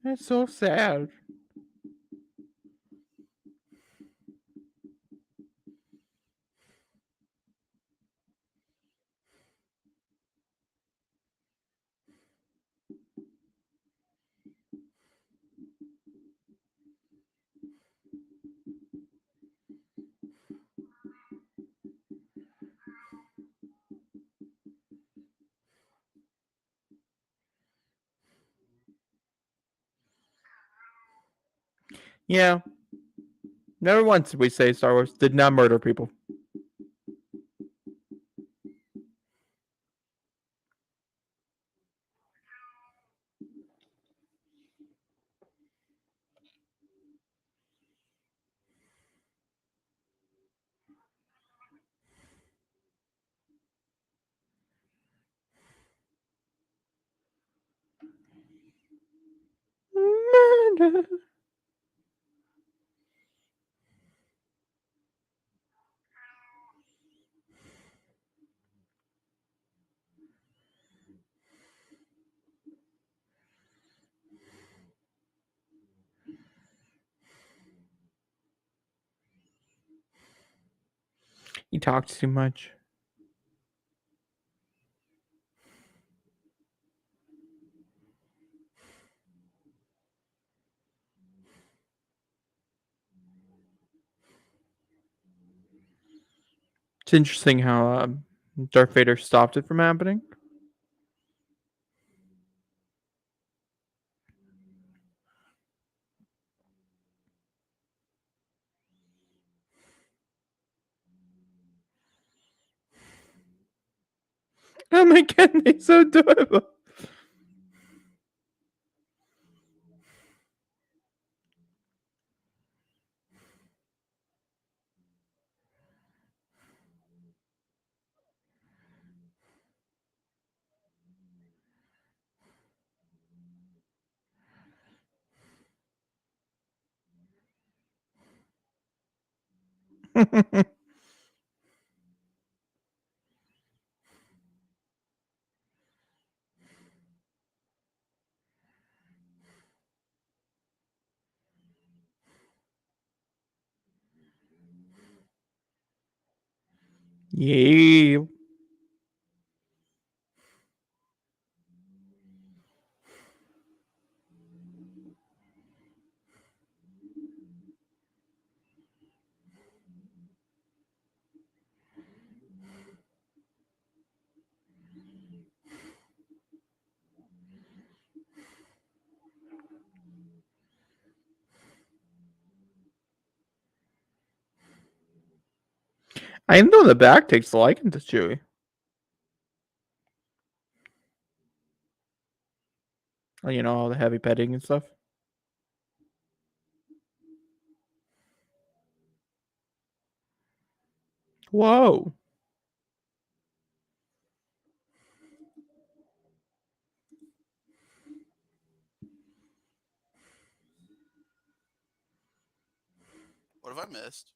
That's so sad. Yeah. Never once did we say Star Wars did not murder people. Murder. He talks too much. It's interesting how Darth Vader stopped it from happening. Oh my god, he's so adorable. Yeah. I know the back takes a liking to Chewie. You know, all the heavy petting and stuff. Whoa. What have I missed?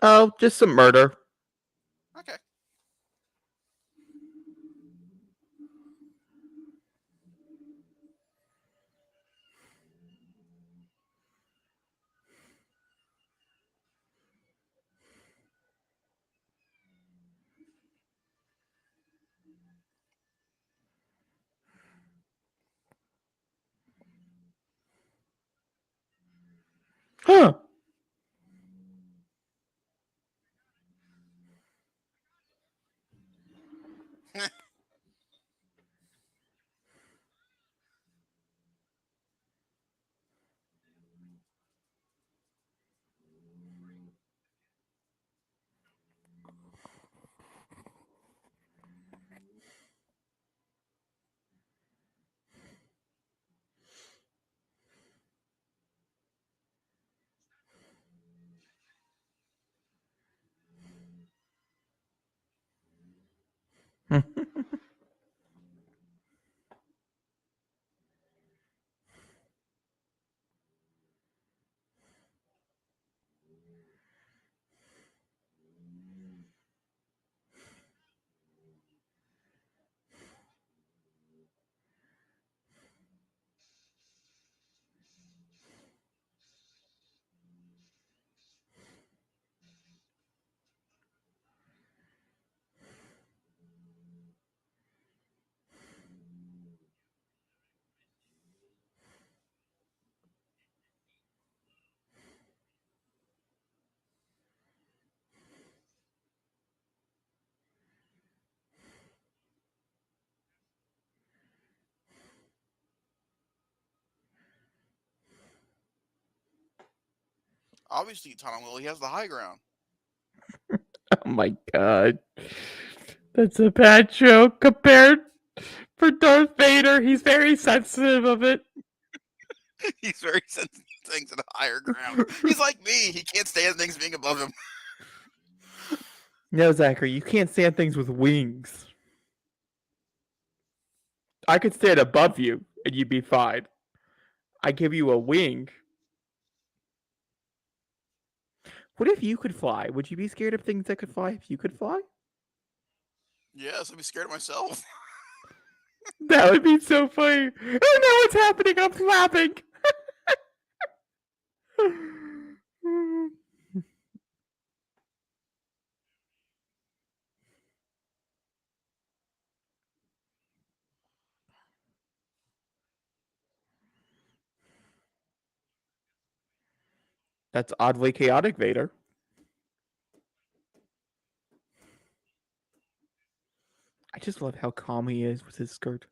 Oh, just some murder. Okay. Huh. Obviously, Tom Willie has the high ground. Oh my god. That's a bad joke compared for Darth Vader. He's very sensitive of it. He's very sensitive to things at a higher ground. He's like me. He can't stand things being above him. No, Zachary, you can't stand things with wings. I could stand above you and you'd be fine. I give you a wing. What if you could fly? Would you be scared of things that could fly if you could fly? Yes, I'd be scared of myself. That would be so funny. Oh no, what's happening? I'm flapping. That's oddly chaotic, Vader. I just love how calm he is with his skirt.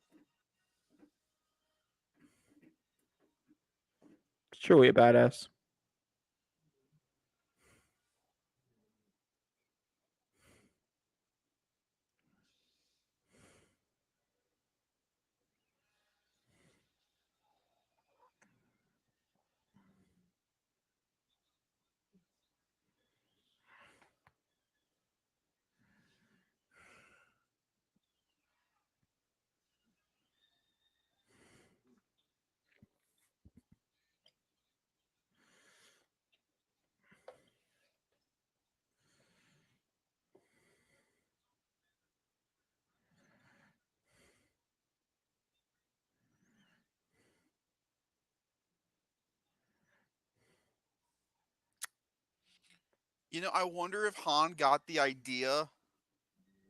Truly a badass. I wonder if Han got the idea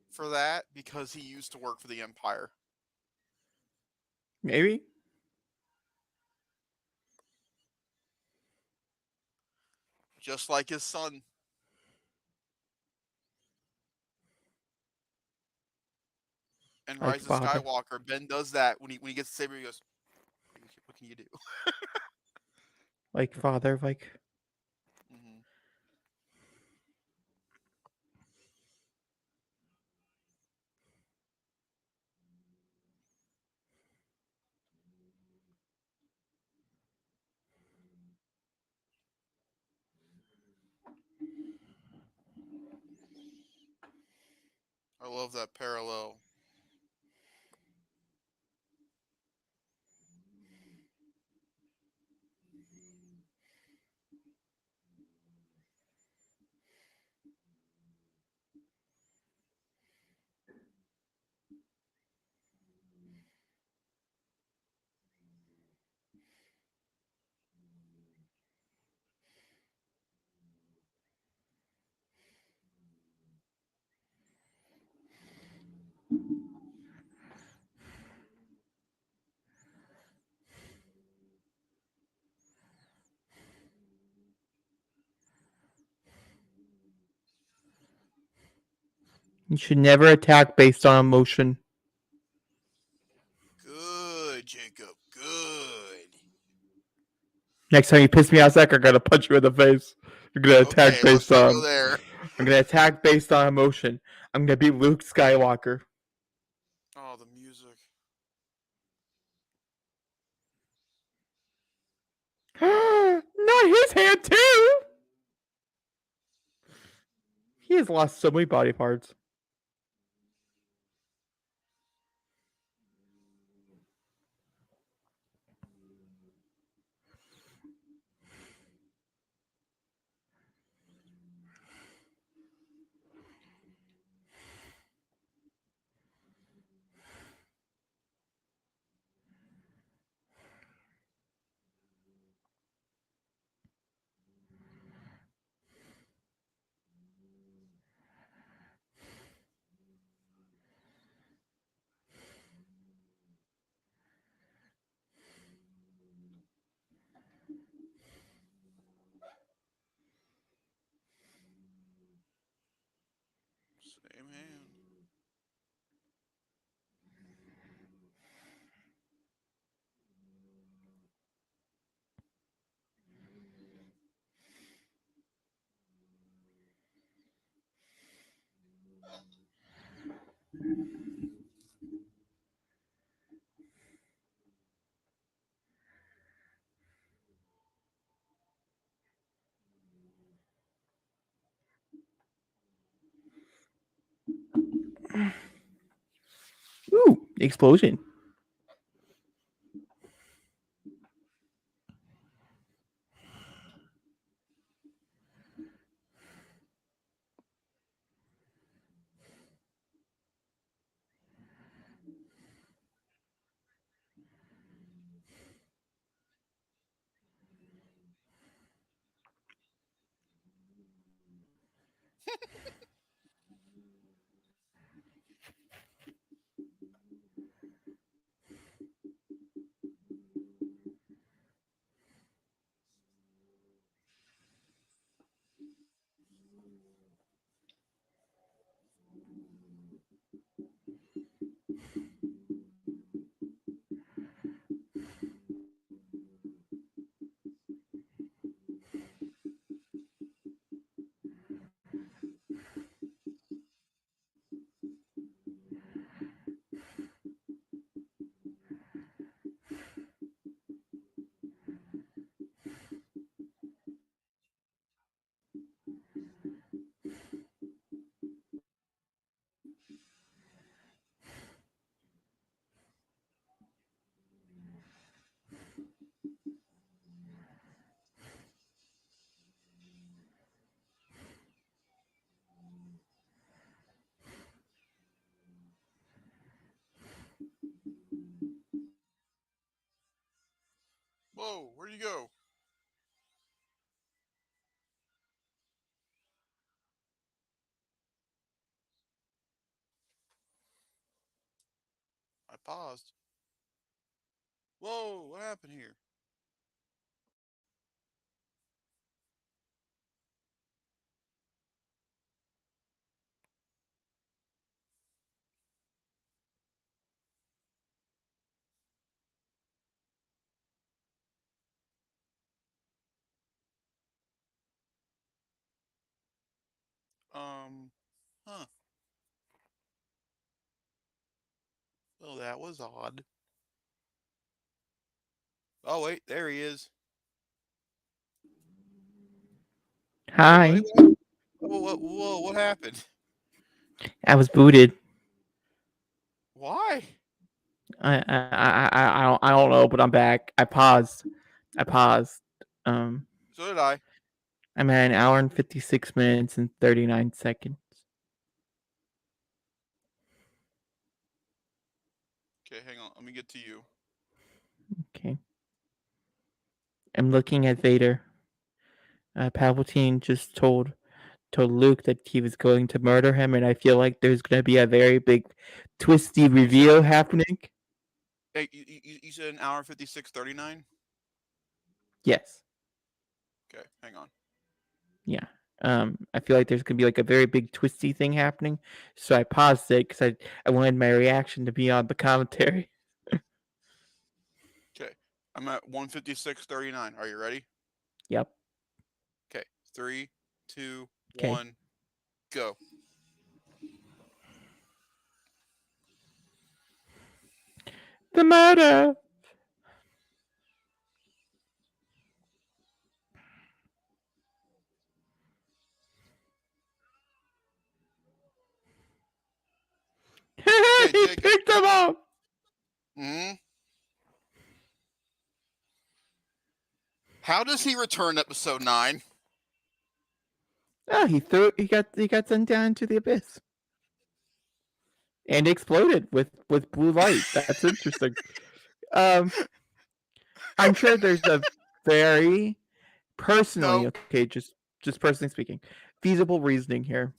for that because he used to work for the Empire. Maybe. Just like his son. And Like Rise of father. Skywalker, Ben does that when he gets the saber. He goes, "What can you do?" Like father, like. Mm-hmm. I love that parallel. You should never attack based on emotion. Good, Jacob. Good. Next time you piss me off, Zach, I'm gonna punch you in the face. You're gonna attack Okay, let's based not go on. there. I'm gonna attack based on emotion. I'm gonna be Luke Skywalker. Oh, the music. Not his hand too. He has lost so many body parts. Amen. Ooh, explosion. Whoa, where'd you go? I paused. Whoa, what happened here? Um, huh. Well, that was odd. Oh, wait, there he is. Hey, buddy, Hi. what happened? I was booted. Why? I don't know, but I'm back. I paused. I paused. Um, So did I. I'm at an hour and 56 minutes and 39 seconds. Okay, hang on. Let me get to you. Okay. I'm looking at Vader. Palpatine just told Luke that he was going to murder him, and I feel like there's going to be a very big twisty You said, reveal happening. hey, you said an hour 56:39. Yes. Okay, hang on. Yeah. I feel like there's gonna be like a very big twisty thing happening, so I paused it because I wanted my reaction to be on the commentary. Okay, I'm at 156:39. Are you ready? Yep. Okay, three, two, Okay. one, go. The murder. Okay, He Jacob. picked him up. Hmm. How does he return episode 9? Oh, he got sent down into the abyss and exploded with blue light. That's interesting. Um, I'm sure there's a very personally, No, okay, just personally speaking, feasible reasoning here.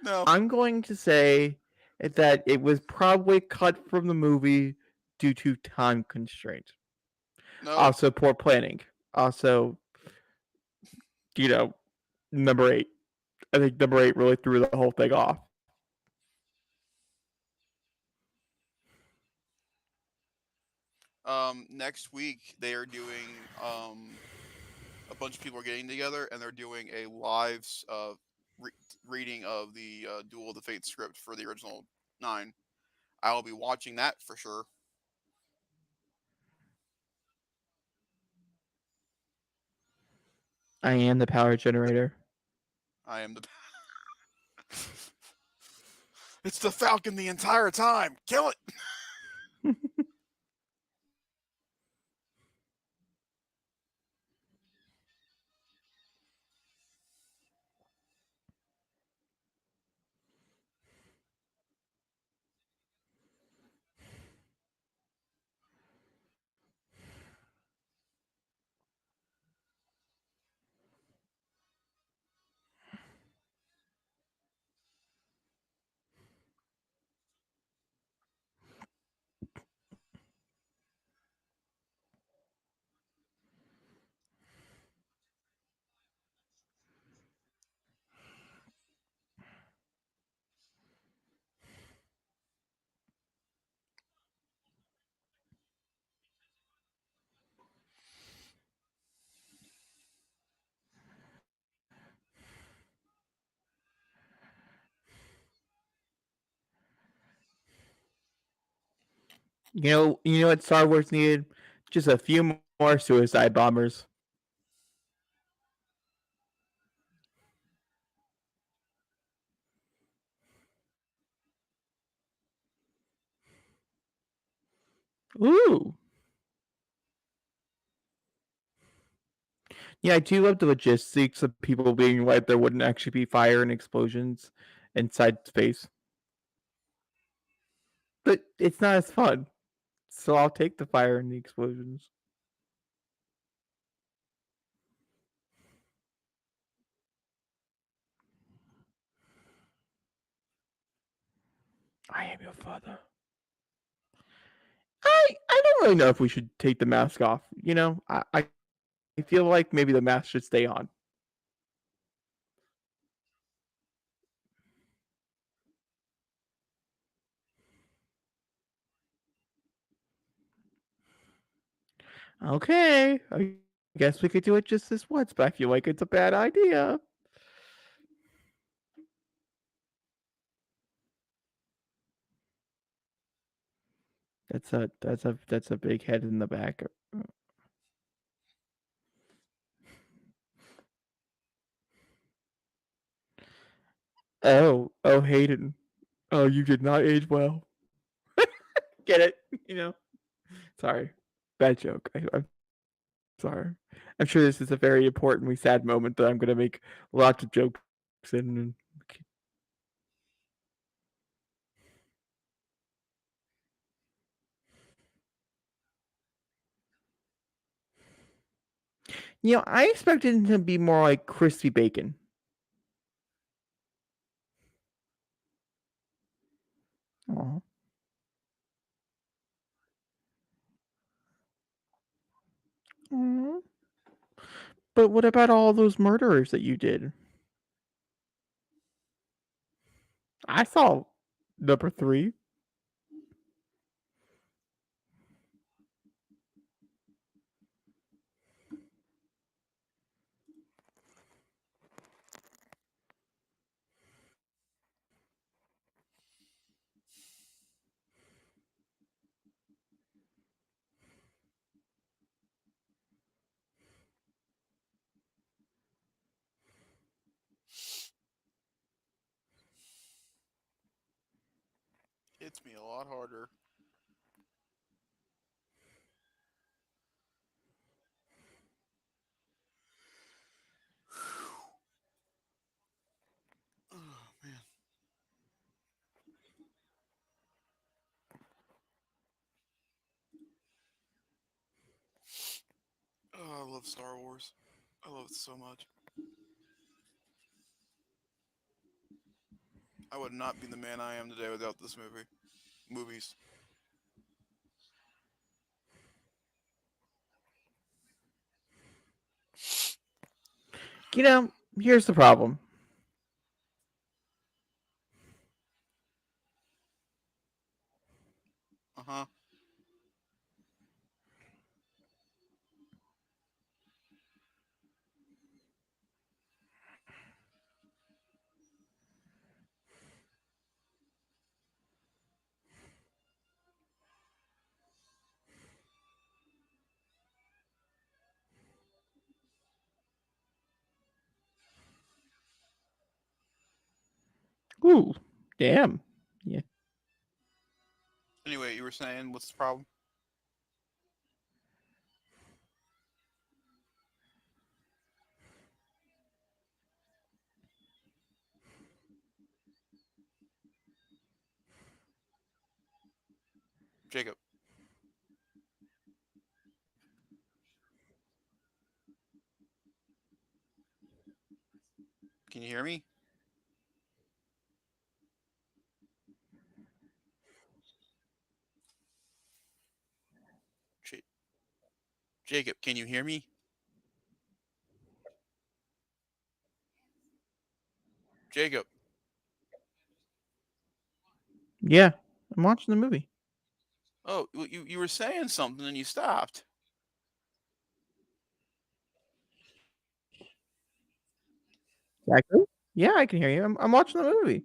no, I'm going to say that it was probably cut from the movie due to time constraint. no. Also, poor planning. Also, you know, number eight. I think number eight really threw the whole thing off. Next week they are doing a bunch of people are getting together and they're doing a live re- reading of the Duel of the Fates script for the original 9. I will be watching that for sure. I am the power generator. I am the It's the Falcon the entire time. Kill it. You know what Star Wars needed? Just a few more suicide bombers. Ooh. Yeah, I do love the logistics of people being like there wouldn't actually be fire and explosions inside space. But it's not as fun. So I'll take the fire and the explosions. I am your father. I don't really know if we should take the mask off. You know, I feel like maybe the mask should stay on. Okay, I guess we could do it just this once, but I feel like it's a bad idea. That's a big head in the back. Oh, Hayden. Oh, you did not age well. Get it? You know. Sorry, bad joke. I'm sorry. I'm sure this is a very importantly sad moment that I'm gonna make lots of jokes in. And I expected it to be more like crispy bacon. Aw. Aw. But what about all those murderers that you did? I saw number 3. Hits me a lot harder. Oh man. Oh, I love Star Wars. I love it so much. I would not be the man I am today without this movie. Movies. Here's the problem. Uh huh. Ooh, damn. Yeah. Anyway, you were saying, what's the problem? Jacob, can you hear me? J- Jacob, can you hear me? Jacob. Yeah. I'm watching the movie. Oh, you were saying something and you stopped. Exactly. Yeah, I can hear you. I'm watching the movie.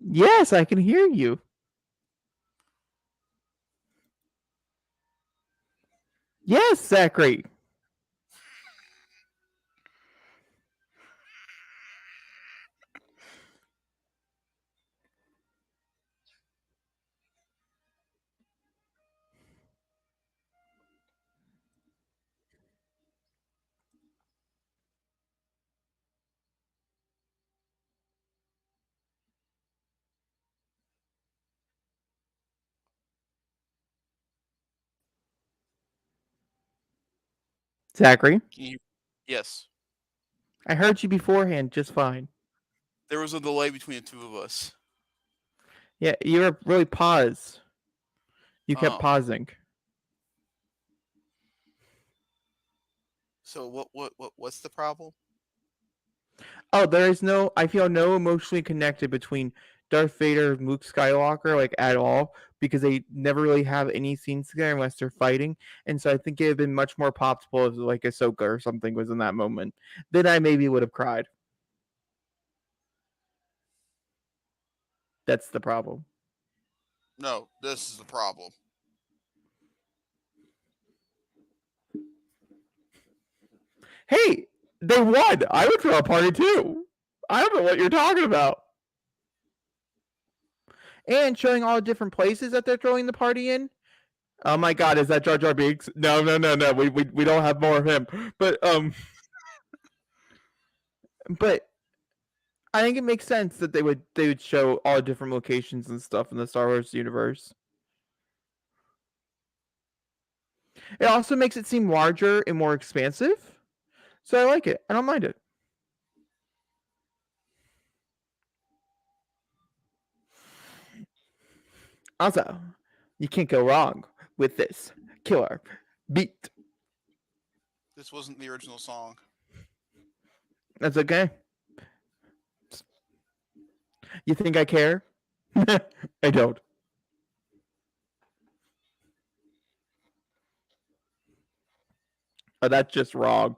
Yes, I can hear you. Yes, Zachary. Zachary, Can you? Yes. I heard you beforehand just fine. There was a delay between the two of us. Yeah, you were really paused. You kept Oh, pausing. so what's the problem? Oh, there is no. I feel no emotionally connected between Darth Vader and Luke Skywalker, like at all, because they never really have any scenes together unless they're fighting. And so I think it would have been much more popsible if like Ahsoka or something was in that moment. Then I maybe would have cried. That's the problem. No, this is the problem. Hey, they won. I would throw a party too. I don't know what you're talking about. And showing all the different places that they're throwing the party in. Oh my God, is that Jar Jar Binks? No, no, no, no. We don't have more of him. But I think it makes sense that they would show all the different locations and stuff in the Star Wars universe. It also makes it seem larger and more expansive. So I like it. I don't mind it. Also, you can't go wrong with this killer beat. This wasn't the original song. That's okay. You think I care? I don't. Oh, that's just wrong.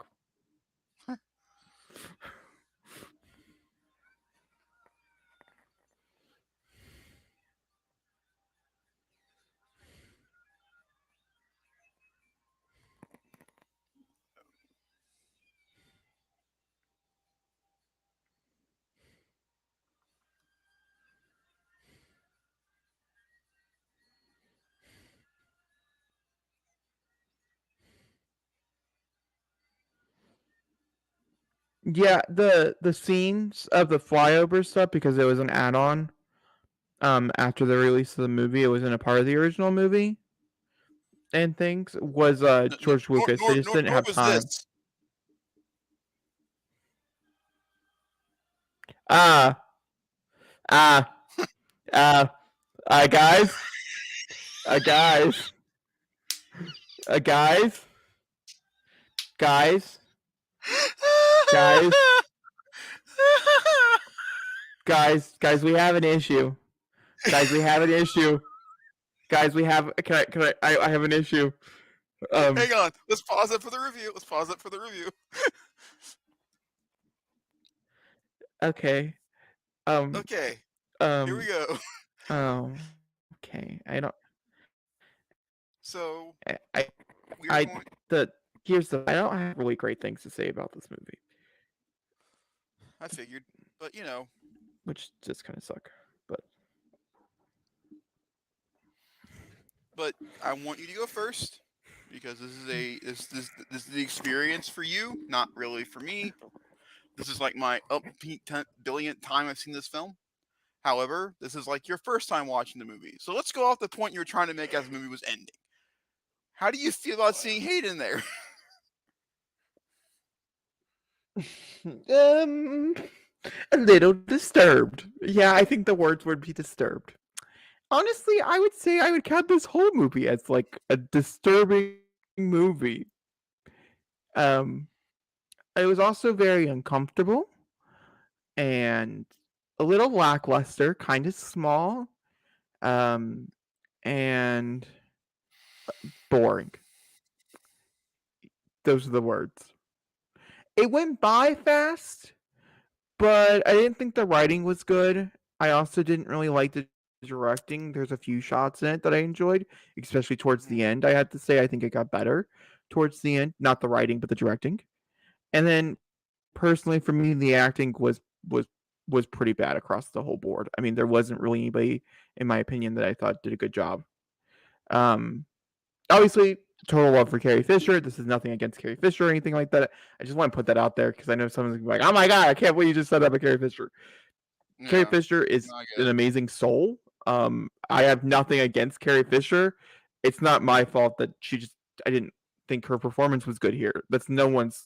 Yeah, the scenes of the flyover stuff because it was an add-on. After the release of the movie, it wasn't a part of the original movie and things. Was George Lucas? They just didn't Nor have was time. this. Ah, ah, ah, guys, guys, guys, guys, guys, guys. We have an issue. Guys, we have an issue. Guys, we have. I have an issue. Um. Hang on. Let's pause it for the review. Let's pause it for the review. Okay. Um. Okay, here we Um. go. Oh, okay. So we are I going. the here's the I don't have really great things to say about this movie, I figured, but which just kind of suck. But but I want you to go first because this is the experience for you, not really for me. This is like my upbeat billionth time I've seen this film. However, this is like your first time watching the movie. So let's go off the point you were trying to make as the movie was ending. How do you feel about seeing Hayden there? um, a little disturbed. Yeah, I think the words would be disturbed. Honestly, I would say I would count this whole movie as like a disturbing movie. Um, it was also very uncomfortable and a little lackluster, kind of small, um, and boring. Those are the words. It went by fast, but I didn't think the writing was good. I also didn't really like the directing. There's a few shots in it that I enjoyed, especially towards the end. I had to say I think it got better towards the end, not the writing, but the directing. And then personally for me, the acting was was pretty bad across the whole board. I mean, there wasn't really anybody, in my opinion, that I thought did a good job. Um, Obviously, total love for Carrie Fisher. This is nothing against Carrie Fisher or anything like that. I just want to put that out there because I know someone's gonna be like, "Oh my god, I can't believe you just said that about Carrie Fisher." Carrie Yeah, Fisher no, is I get an it. amazing soul. I have nothing against Carrie Fisher. It's not my fault that I didn't think her performance was good here. That's no one's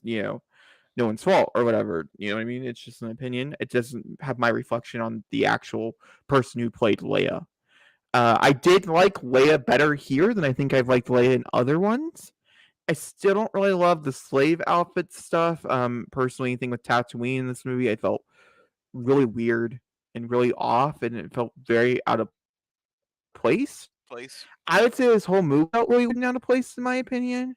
fault or whatever. You know what I mean? It's just an opinion. It doesn't have my reflection on the actual person who played Leia. I did like Leia better here than I think I've liked Leia in other ones. I still don't really love the slave outfit stuff. Personally, anything with Tatooine in this movie, I felt really weird and really off, and it felt very out of place. Place. I would say this whole movie felt really weird and out of place, in my opinion.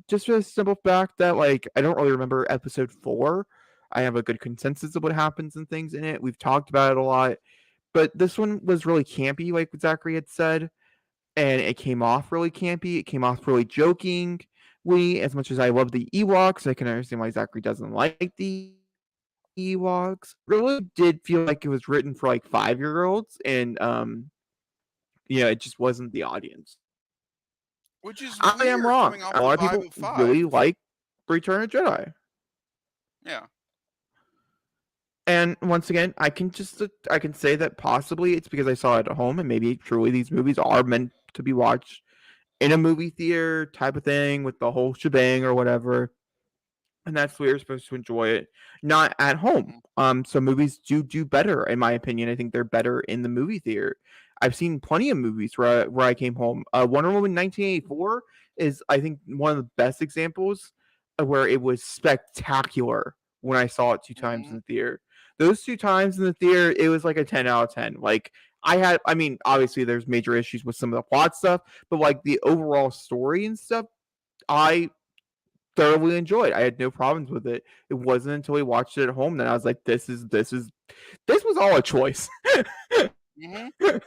Just for the simple fact that like I don't really remember episode 4. I have a good consensus of what happens and things in it. We've talked about it a lot, but this one was really campy, like Zachary had said, and it came off really campy. It came off really joking. We, as much as I love the Ewoks, I can understand why Zachary doesn't like the Ewoks. Really did feel like it was written for like 5-year-olds, and it just wasn't the audience. Which is I am weird wrong. coming off A the lot of vibe people of really 5. like Return of Jedi. Yeah. And once again, I can say that possibly it's because I saw it at home, and maybe truly these movies are meant to be watched in a movie theater type of thing with the whole shebang or whatever. And that's where you're supposed to enjoy it, not at home. Mhm. So movies do better, in my opinion. I think they're better in the movie theater. I've seen plenty of movies where I came home. Wonder Woman 1984 is, I think, one of the best examples of where it was spectacular when I saw it two times in Mhm. the theater. Those two times in the theater, it was like a 10 out of 10. Like, I mean, obviously there's major issues with some of the plot stuff, but like the overall story and stuff, I thoroughly enjoyed. I had no problems with it. It wasn't until we watched it at home that I was like, this was all a choice. Mhm.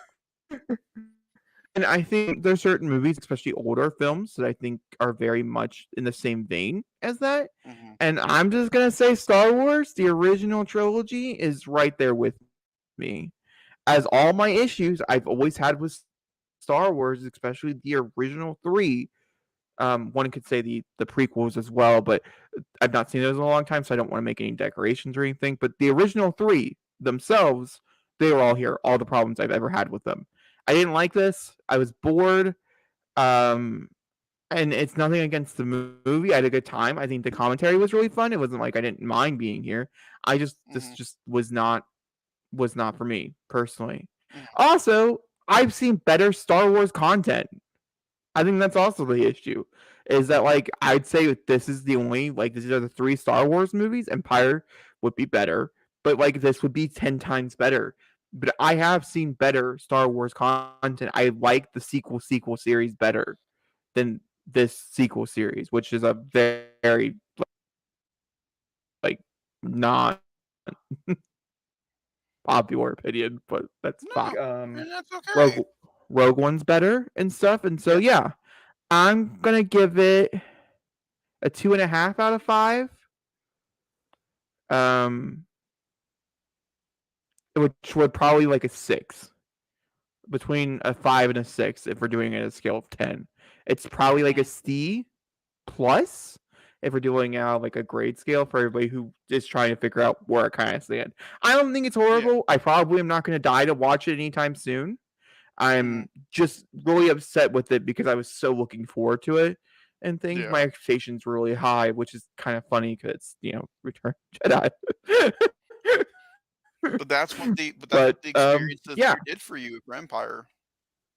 And I think there's certain movies, especially older films, that I think are very much in the same vein as that. Mhm. And I'm just gonna say Star Wars, the original trilogy, is right there with me. As all my issues I've always had with Star Wars, especially the original three, one could say the prequels as well, but I've not seen those in a long time, so I don't want to make any decorations or anything. But the original three themselves, they were all here. All the problems I've ever had with them. I didn't like this. I was bored. Um, and it's nothing against the movie. I had a good time. I think the commentary was really fun. It wasn't like I didn't mind being here. I just this Mhm. just was not for me personally. Mhm. Also, I've seen better Star Wars content. I think that's also the issue. Is that like I'd say this is the only like these are the three Star Wars movies. Empire would be better, but like this would be 10 times better. But I have seen better Star Wars content. I like the sequel series better than this sequel series, which is a very like not unpopular opinion, but that's fine. No, and that's okay. Rogue Rogue One's better and stuff, and so Yeah. yeah, I'm gonna give it a 2.5 out of 5. Um, which would probably like a 6, between a 5 and a 6 if we're doing it at a scale of 10. It's probably like a Mhm. C plus if we're doing like a grade scale for everybody who is trying to figure out where I kind of stand. I don't think it's Yeah. horrible. I probably am not going to die to watch it anytime soon. Mhm. I'm just really upset with it because I was so looking forward to it and things. My Yeah. expectations were really high, which is kind of funny because Return of Jedi. But that's but what the experience of the yeah, theater did for you for Empire.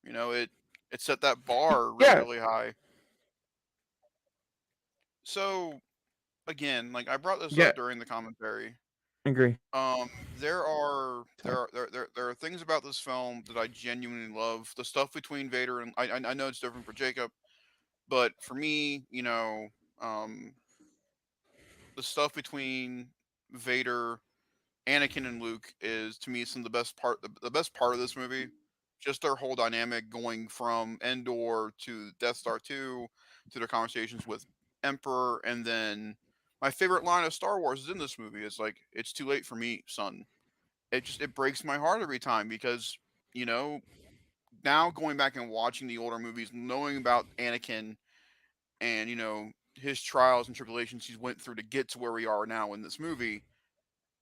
It set that bar really, yeah, really high. So, again, like, I brought this yeah, up during the commentary. agree. There are things about this film that I genuinely love. The stuff between Vader and I know it's different for Jacob, but for me, um, the stuff between Vader, Anakin, and Luke is to me some of the best part. The best part of this movie, just their whole dynamic going from Endor to Death Star 2 to their conversations with Emperor, and then my favorite line of Star Wars is in this movie. It's like, "It's too late for me, son." It breaks my heart every time because you know now going back and watching the older movies, knowing about Anakin and his trials and tribulations he's went through to get to where we are now in this movie,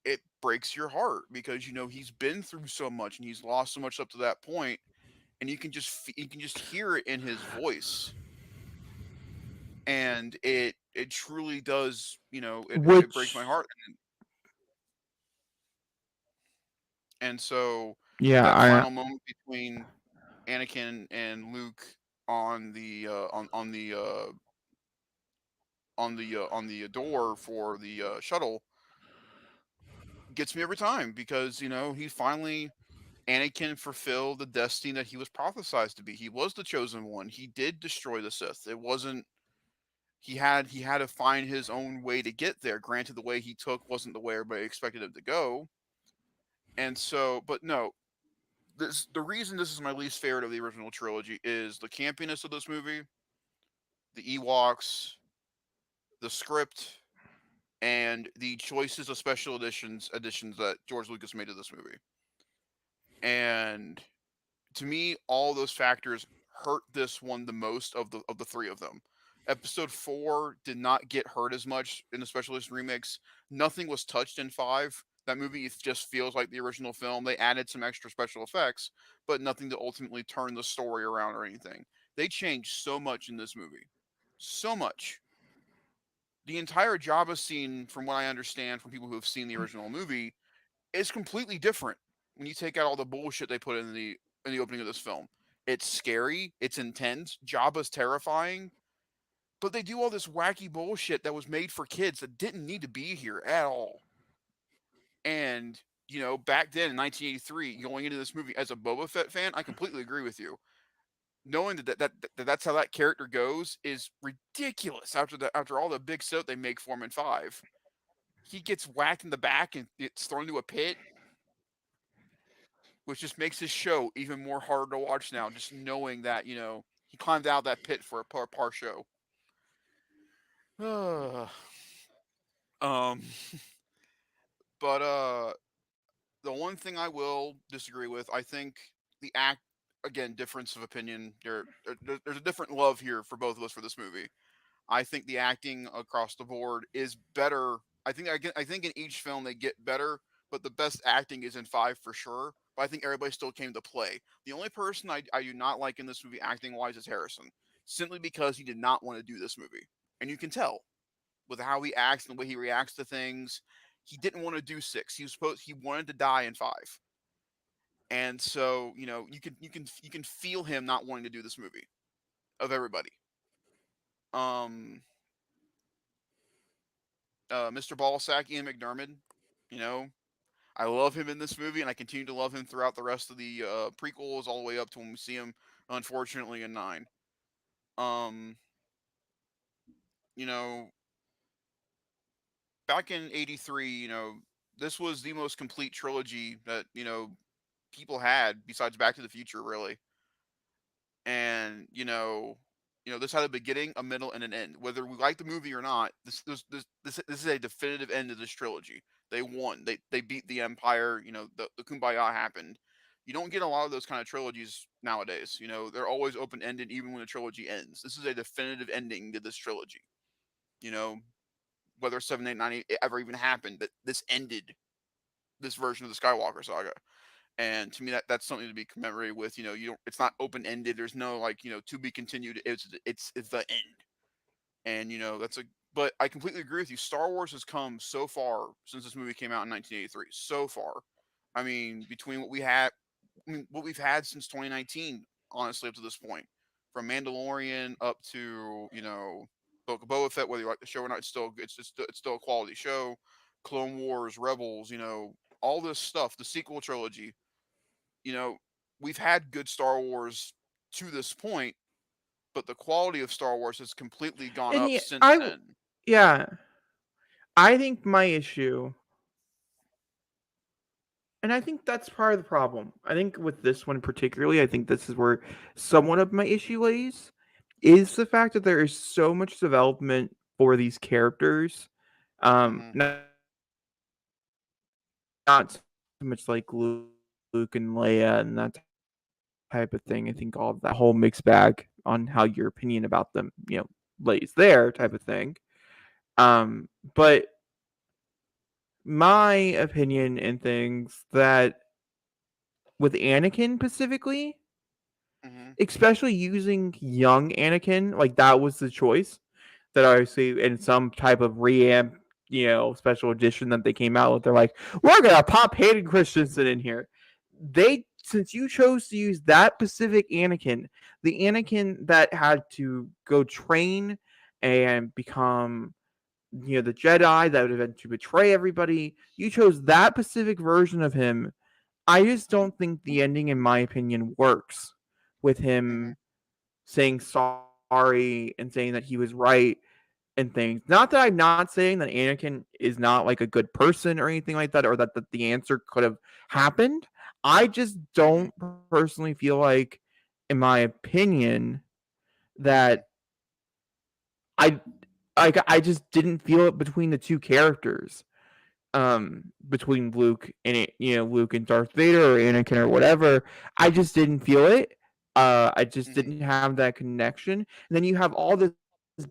it breaks your heart because he's been through so much and he's lost so much up to that point, and you can just hear it in his voice, and it truly does. It breaks my Which, heart, and so yeah, that I final moment between Anakin and Luke on the on the door for the shuttle gets me every time because he finally Anakin fulfilled the destiny that he was prophesized to be. He was the chosen one. He did destroy the Sith. It wasn't he had to find his own way to get there. Granted, the way he took wasn't the way everybody expected him to go. And so, but no, the reason this is my least favorite of the original trilogy is the campiness of this movie, the Ewoks, the script, and the choices of special editions that George Lucas made to this movie. And to me, all those factors hurt this one the most of the three of them. Episode 4 did not get hurt as much in the special edition remix. Nothing was touched in 5. That movie just feels like the original film. They added some extra special effects, but nothing to ultimately turn the story around or anything. They changed so much in this movie. So much. The entire Jabba scene, from what I understand from people who have seen the original movie, is completely different when you take out all the bullshit they put in the opening of this film. It's scary, it's intense, Jabba's terrifying, but they do all this wacky bullshit that was made for kids that didn't need to be here at all. And back then in 1983, going into this movie as a Boba Fett fan, I completely agree with you. Knowing that's how that character goes is ridiculous after all the big stuff they make for him in 5. He gets whacked in the back and gets thrown into a pit, which just makes his show even more harder to watch now. Just knowing that he climbed out of that pit for a par show. um, but the one thing I will disagree with, I think the act again, difference of opinion. There's a different love here for both of us for this movie. I think the acting across the board is better. I think in each film they get better, but the best acting is in 5 for sure. But I think everybody still came to play. The only person I do not like in this movie acting wise is Harrison, simply because he did not want to do this movie, and you can tell with how he acts and the way he reacts to things. He didn't want to do 6. He wanted to die in 5, and so you can feel him not wanting to do this movie of everybody. Um, Mr. Ballsack, Ian McDermott. You know, I love him in this movie, and I continue to love him throughout the rest of the prequels, all the way up to when we see him, unfortunately, in 9. Um, you know, back in '83, this was the most complete trilogy that people had besides Back to the Future, really. And this had a beginning, a middle, and an end. Whether we like the movie or not, this is a definitive end of this trilogy. They won. They beat the Empire. The Kumbaya happened. You don't get a lot of those kind of trilogies nowadays. They're always open ended, even when the trilogy ends. This is a definitive ending to this trilogy. You know, whether 7, 8, 9 ever even happened, that this ended this version of the Skywalker saga. And to me, that's something to be commemorated with. You don't. It's not open ended. There's no like to be continued. It's the end. And that's a. But I completely agree with you. Star Wars has come so far since this movie came out in 1983. So far, I mean, between what we've had since 2019, honestly, up to this point, from Mandalorian up to Book of Boba Fett, whether you like the show or not, it's still a quality show. Clone Wars, Rebels, all this stuff, the sequel trilogy, you know, we've had good Star Wars to this point, but the quality of Star Wars has completely gone And up yeah, since then. yeah, I think my issue, and I think that's part of the problem. I think with this one particularly, I think this is where somewhat of my issue lays, is the fact that there is so much development for these characters. Hmm. Not so much like Luke and Leia and that type of thing. I think all of that whole mixed bag on how your opinion about them, lays there type of thing. But my opinion and things that with Anakin specifically, Hmm. especially using young Anakin, like that was the choice that obviously in some type of reamp, special edition that they came out with, they're like, we're gonna pop Hayden Christensen in here. Since you chose to use that specific Anakin, the Anakin that had to go train and become the Jedi that would eventually betray everybody. You chose that specific version of him. I just don't think the ending, in my opinion, works with Hmm. him saying sorry and saying that he was right and things. Not that I'm not saying that Anakin is not like a good person or anything like that, or that the answer could have happened. I just Hmm. don't personally feel like, in my opinion, that Hmm. I I just didn't feel it between the two characters. Between Luke and Luke and Darth Vader or Anakin or whatever. I just didn't feel it. I just Hmm. didn't have that connection. And then you have all this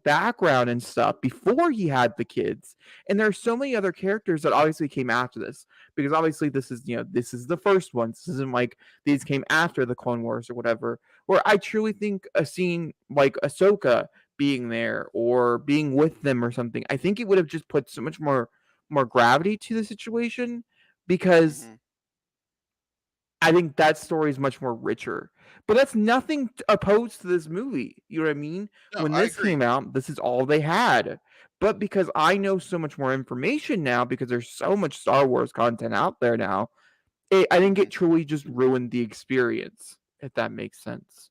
background and stuff before he had the kids, and there's so many other characters that obviously came after this because obviously this is the first one. This isn't like these came after the Clone Wars or whatever. Where I truly think a scene like Ahsoka being there or being with them or something, I think it would have just put so much more gravity to the situation because Hmm. I think that story is much more richer. But that's nothing opposed to this movie. You know what I mean? No, When I this agree. came out, this is all they had. But because I know so much more information now, because there's so much Star Wars content out there now, I think Hmm. it truly just ruined the experience, if that makes sense.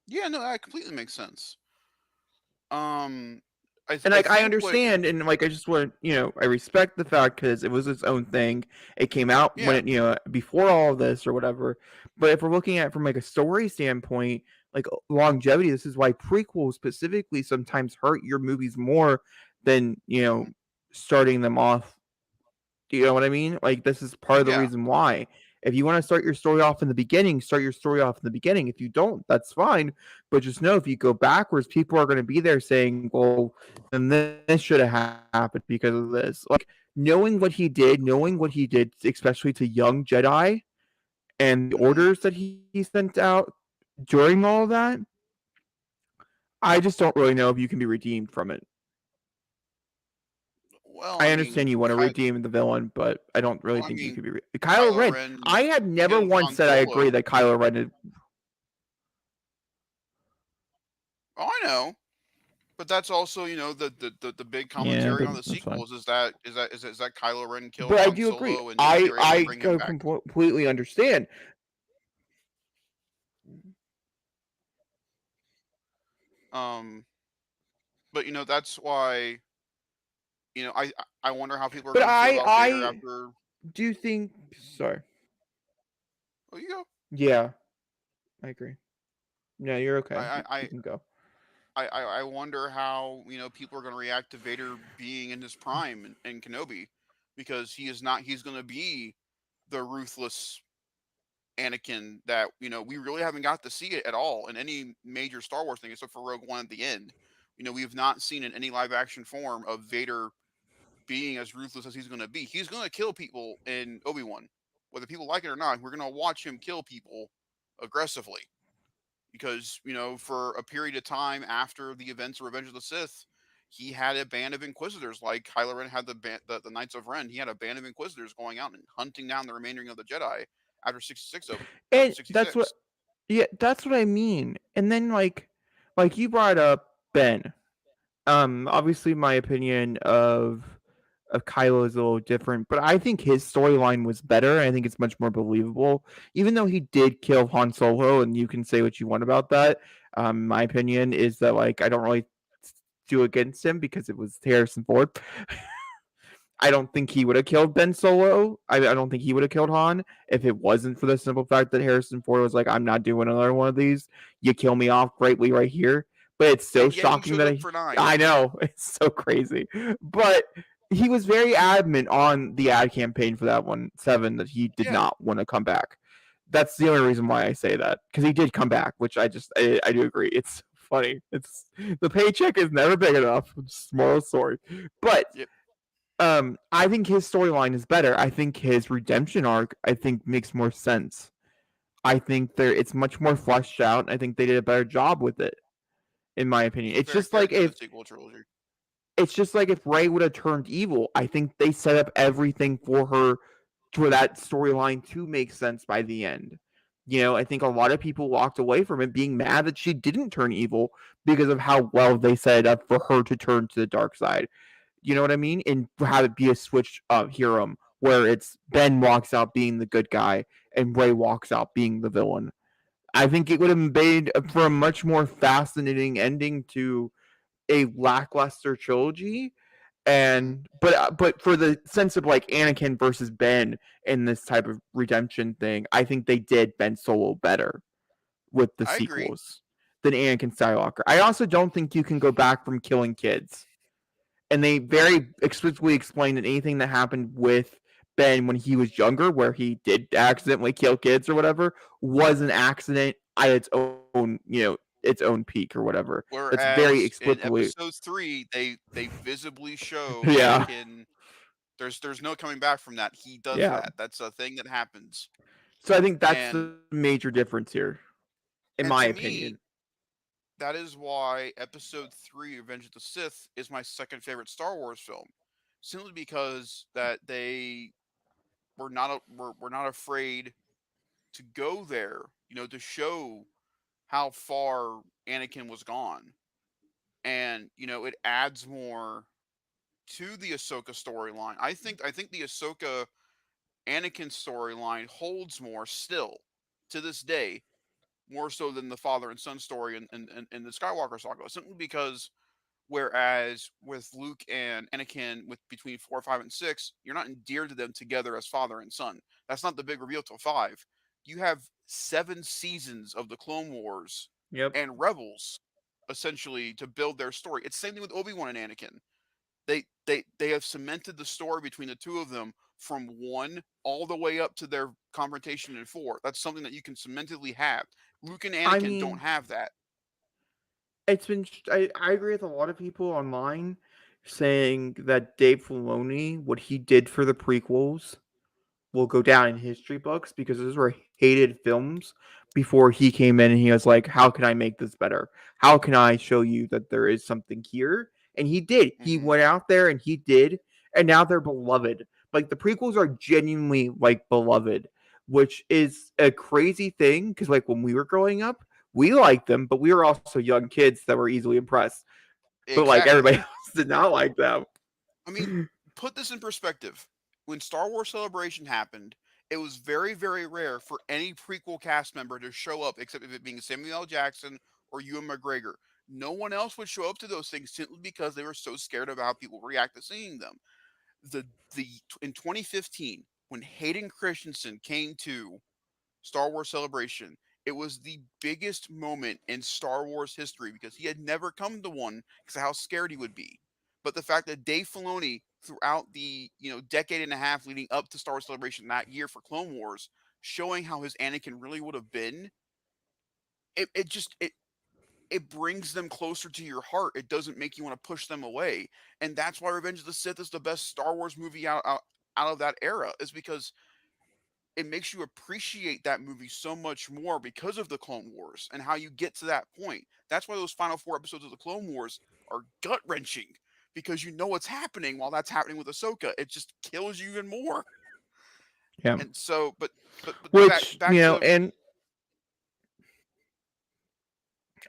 Yeah, no, that completely makes sense. Um, And I like I think what understand, and like I just want I respect the fact because it was its own thing. It came out when yeah. before all of this or whatever. But if we're looking at it from like a story standpoint, like longevity, this is why prequels specifically sometimes hurt your movies more than Hmm. starting them off. Do you know what I mean? Like this is part of the Yeah. reason why. If you want to start your story off in the beginning, start your story off in the beginning. If you don't, that's fine. But just know if you go backwards, people are going to be there saying, "Well, then this should have happened because of this." Like knowing what he did, especially to young Jedi and the Hmm. orders that he sent out during all of that, I just don't really know if you can be redeemed from it. Well, I understand you want to redeem the villain, but I don't really well, I think you mean, could be. Kylo Kylo Ren. Ren I had never killed once Han said I agree Solo. that Kylo Ren is. Oh, I know. But that's also, the big Yeah, commentary on the that's fine. sequels is that Kylo Ren killed But I Han do agree. Solo, and they're able to I bring him back. completely understand. Um, but that's why I wonder how people are But gonna feel about Vader after. Do you think? Sorry. Oh, you go. Yeah, I agree. Yeah, you're okay. I You I can go. I wonder how people are going to react to Vader being in his prime in Kenobi, because he is not. He's going to be the ruthless Anakin that we really haven't got to see it at all in any major Star Wars thing except for Rogue One at the end. We have not seen in any live action form of Vader being as ruthless as he's going to be. He's going to kill people in Obi-Wan, whether people like it or not. We're going to watch him kill people aggressively because for a period of time after the events of Revenge of the Sith, he had a band of Inquisitors like Kylo Ren had the Knights of Ren. He had a band of Inquisitors going out and hunting down the remaining of the Jedi after 66 of after And that's what 66. yeah, that's what I mean. And then like you brought up Ben. Obviously my opinion of Kylo is a little different, but I think his storyline was better. I think it's much more believable. Even though he did kill Han Solo, and you can say what you want about that. My opinion is that like I don't really do against him because it was Harrison Ford. I don't think he would have killed Ben Solo. I don't think he would have killed Han if it wasn't for the simple fact that Harrison Ford was like, "I'm not doing another one of these. You kill me off greatly right here." But it's so And yet he shocking shows that up for 9. I know it's so crazy. But he was very adamant on the ad campaign for that one seven that he did Yeah, not want to come back. That's the only reason why I say that because he did come back, which I do agree. It's funny. It's the paycheck is never big enough. Moral story, but yep, I think his storyline is better. I think his redemption arc, I think, makes more sense. I think it's much more fleshed out. I think they did a better job with it, in my opinion. he's a better character in the sequel trilogy. It's just like if Ray would have turned evil. I think they set up everything for her for that storyline to make sense by the end. I think a lot of people walked away from it being mad that she didn't turn evil because of how well they set it up for her to turn to the dark side. You know what I mean? And have it be a switch hero where it's Ben walks out being the good guy and Ray walks out being the villain. I think it would have made for a much more fascinating ending to a lackluster trilogy. Hmm. But for the sense of like Anakin versus Ben in this type of redemption thing, I think they did Ben Solo better with the I agree. sequels than Anakin Skywalker. I also don't think you can go back from killing kids, and they very explicitly explained that anything that happened with Ben when he was younger, where he did accidentally kill kids or whatever, was an accident at its own peak or whatever. That's very Whereas in explicitly, episode 3, they visibly show yeah, Anakin. There's no coming back from that. He does yeah. that. That's a thing that happens. So I think that's And the major difference here, in my to opinion. me, that is why episode 3, Revenge of the Sith, is my second favorite Star Wars film. Simply because that they were not afraid to go there, to show how far Anakin was gone. And, it adds more to the Ahsoka storyline. I think the Ahsoka Anakin storyline holds more still to this day, more so than the father and son story in the Skywalker saga. Simply because whereas with Luke and Anakin with between 4, 5, and 6, you're not endeared to them together as father and son. That's not the big reveal till 5. You have 7 seasons of the Clone Wars Yep. and Rebels essentially to build their story. It's the same thing with Obi-Wan and Anakin. They have cemented the story between the two of them from 1 all the way up to their confrontation in 4. That's something that you can cementedly have. Luke and I Anakin don't mean, have that. I agree with a lot of people online saying that Dave Filoni, what he did for the prequels, will go down in history books because those were hated films before he came in and he was like, "How can I make this better? How can I show you that there is something here?" And he did. He Hmm. went out there and he did, and now they're beloved. Like the prequels are genuinely like beloved, which is a crazy thing because like when we were growing up, we liked them, but we were also young kids that were easily impressed. But like everybody Exactly. else did not like them. I mean, put this in perspective. When Star Wars Celebration happened, it was very, very rare for any prequel cast member to show up, except if it being Samuel L. Jackson or Ewan McGregor. No one else would show up to those things simply because they were so scared about how people react to seeing them. The in 2015, when Hayden Christensen came to Star Wars Celebration, it was the biggest moment in Star Wars history because he had never come to one because of how scared he would be. But the fact that Dave Filoni, throughout the decade and a half leading up to Star Wars Celebration that year for Clone Wars, showing how his Anakin really would have been, it brings them closer to your heart. It doesn't make you want to push them away, and that's why Revenge of the Sith is the best Star Wars movie out of that era. Is because it makes you appreciate that movie so much more because of the Clone Wars and how you get to that point. That's why those final 4 episodes of the Clone Wars are gut wrenching because you know what's happening while that's happening with Ahsoka. It just kills you even more. Yeah. And so, but Which, back to and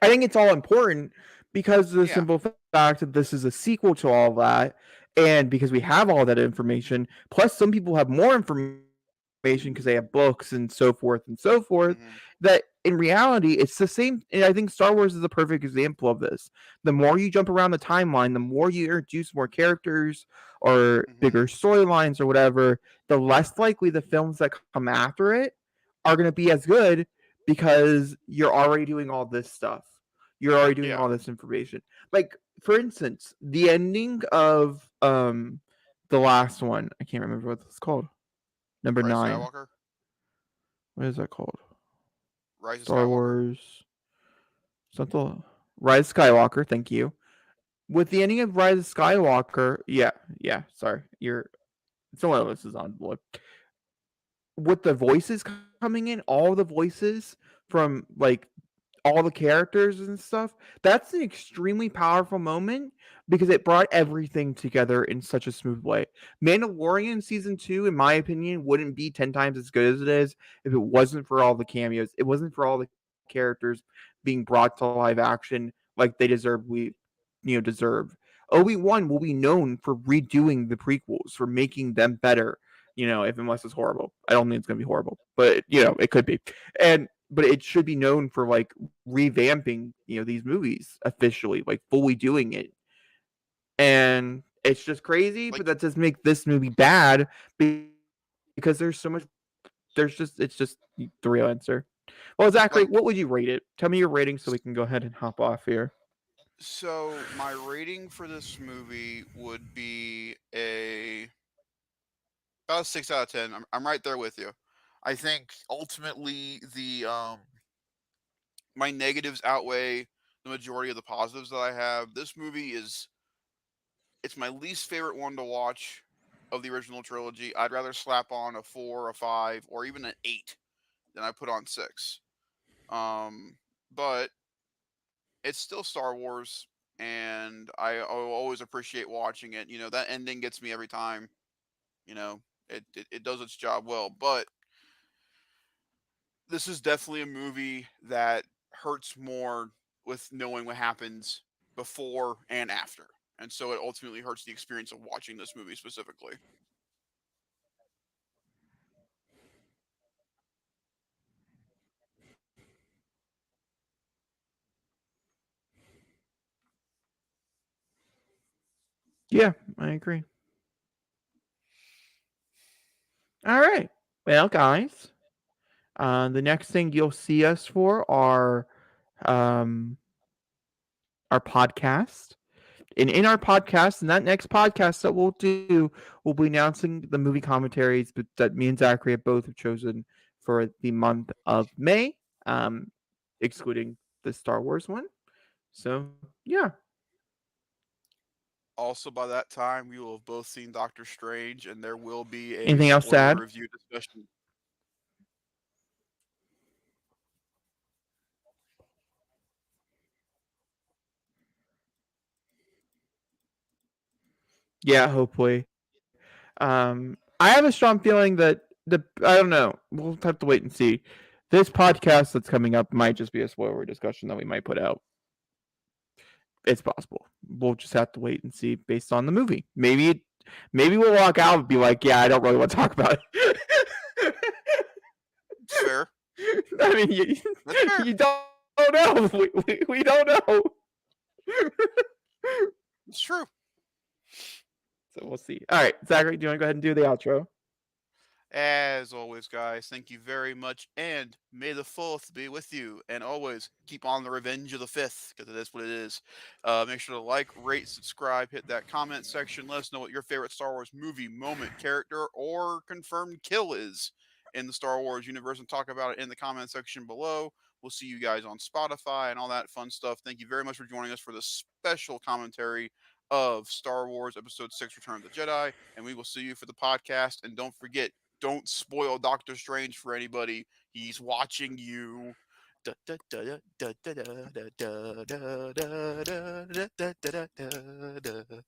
I think it's all important because of the yeah, simple fact that this is a sequel to all that, and because we have all that information. Plus, some people have more information because they have books and so forth. That hmm in reality, it's the same. And I think Star Wars is a perfect example of this. The more you jump around the timeline, the more you introduce more characters or hmm bigger storylines or whatever, the less likely the films that come after it are going to be as good because you're already doing all this stuff. You're already doing yeah, all this information. Like, for instance, the ending of the last one. I can't remember what it's called. Number Rise of 9. Skywalker, What is that called? Rise of Star Skywalker. Wars. Something. Rise of Skywalker. Thank you. With the ending of Rise of Skywalker, yeah. Sorry, you're. Someone else is on board. With the voices coming in, all the voices from like all the characters and stuff, that's an extremely powerful moment because it brought everything together in such a smooth way. Mandalorian season 2, in my opinion, wouldn't be 10 times as good as it is if it wasn't for all the cameos. It wasn't for all the characters being brought to live action like they deserve. Obi-Wan will be known for redoing the prequels, for making them better. If unless it's horrible. I don't think it's gonna be horrible, but it could be. But it should be known for like revamping these movies officially, like fully doing it. And it's just crazy, Like but that doesn't make this movie bad because there's just it's just the real answer. Well, Zachary, what would you like rate it? Tell me your rating so we can go ahead and hop off here. so my rating for this movie would be a about a 6 out of 10. I'm right there with you. I think ultimately the my negatives outweigh the majority of the positives that I have. This movie is it's my least favorite one to watch of the original trilogy. I'd rather slap on a 4, a 5, or even an 8 than I put on 6. But it's still Star Wars, and I always appreciate watching it. That ending gets me every time. It does its job well. But this is definitely a movie that hurts more with knowing what happens before and after. And so it ultimately hurts the experience of watching this movie specifically. Yeah, I agree. All right. Well, guys, the next thing you'll see us for um, our podcast. And in our podcast, in that next podcast that we'll do, we'll be announcing the movie commentaries that me and Zachary have both have chosen for the month of May, excluding the Star Wars one. So, yeah. Also, by that time, we will have both seen Doctor Strange, and there will be a Anything else to spoiler add? review discussion. Yeah, hopefully. I have a strong feeling that I don't know. We'll have to wait and see. This podcast that's coming up might just be a spoiler discussion that we might put out. It's possible. We'll just have to wait and see based on the movie. Maybe we'll walk out and be like, "Yeah, I don't really want to talk about it." It's fair. I mean, you, That's fair. you don't know. We don't know. It's true. So we'll see. All right, Zachary, do you want to go ahead and do the outro? As always, guys, thank you very much, and may the fourth be with you. And always keep on the revenge of the fifth, because it is what it is. Make sure to like, rate, subscribe, hit that comment section. Let us know what your favorite Star Wars movie, moment, character, or confirmed kill is in the Star Wars universe, and talk about it in the comment section below. We'll see you guys on Spotify and all that fun stuff. Thank you very much for joining us for this special commentary of Star Wars Episode 6 Return of the Jedi. And we will see you for the podcast. And don't forget, don't spoil Doctor Strange for anybody. He's watching you. Da, da, da, da, da, da, da, da, da, da, da, da, da, da, da, da, da,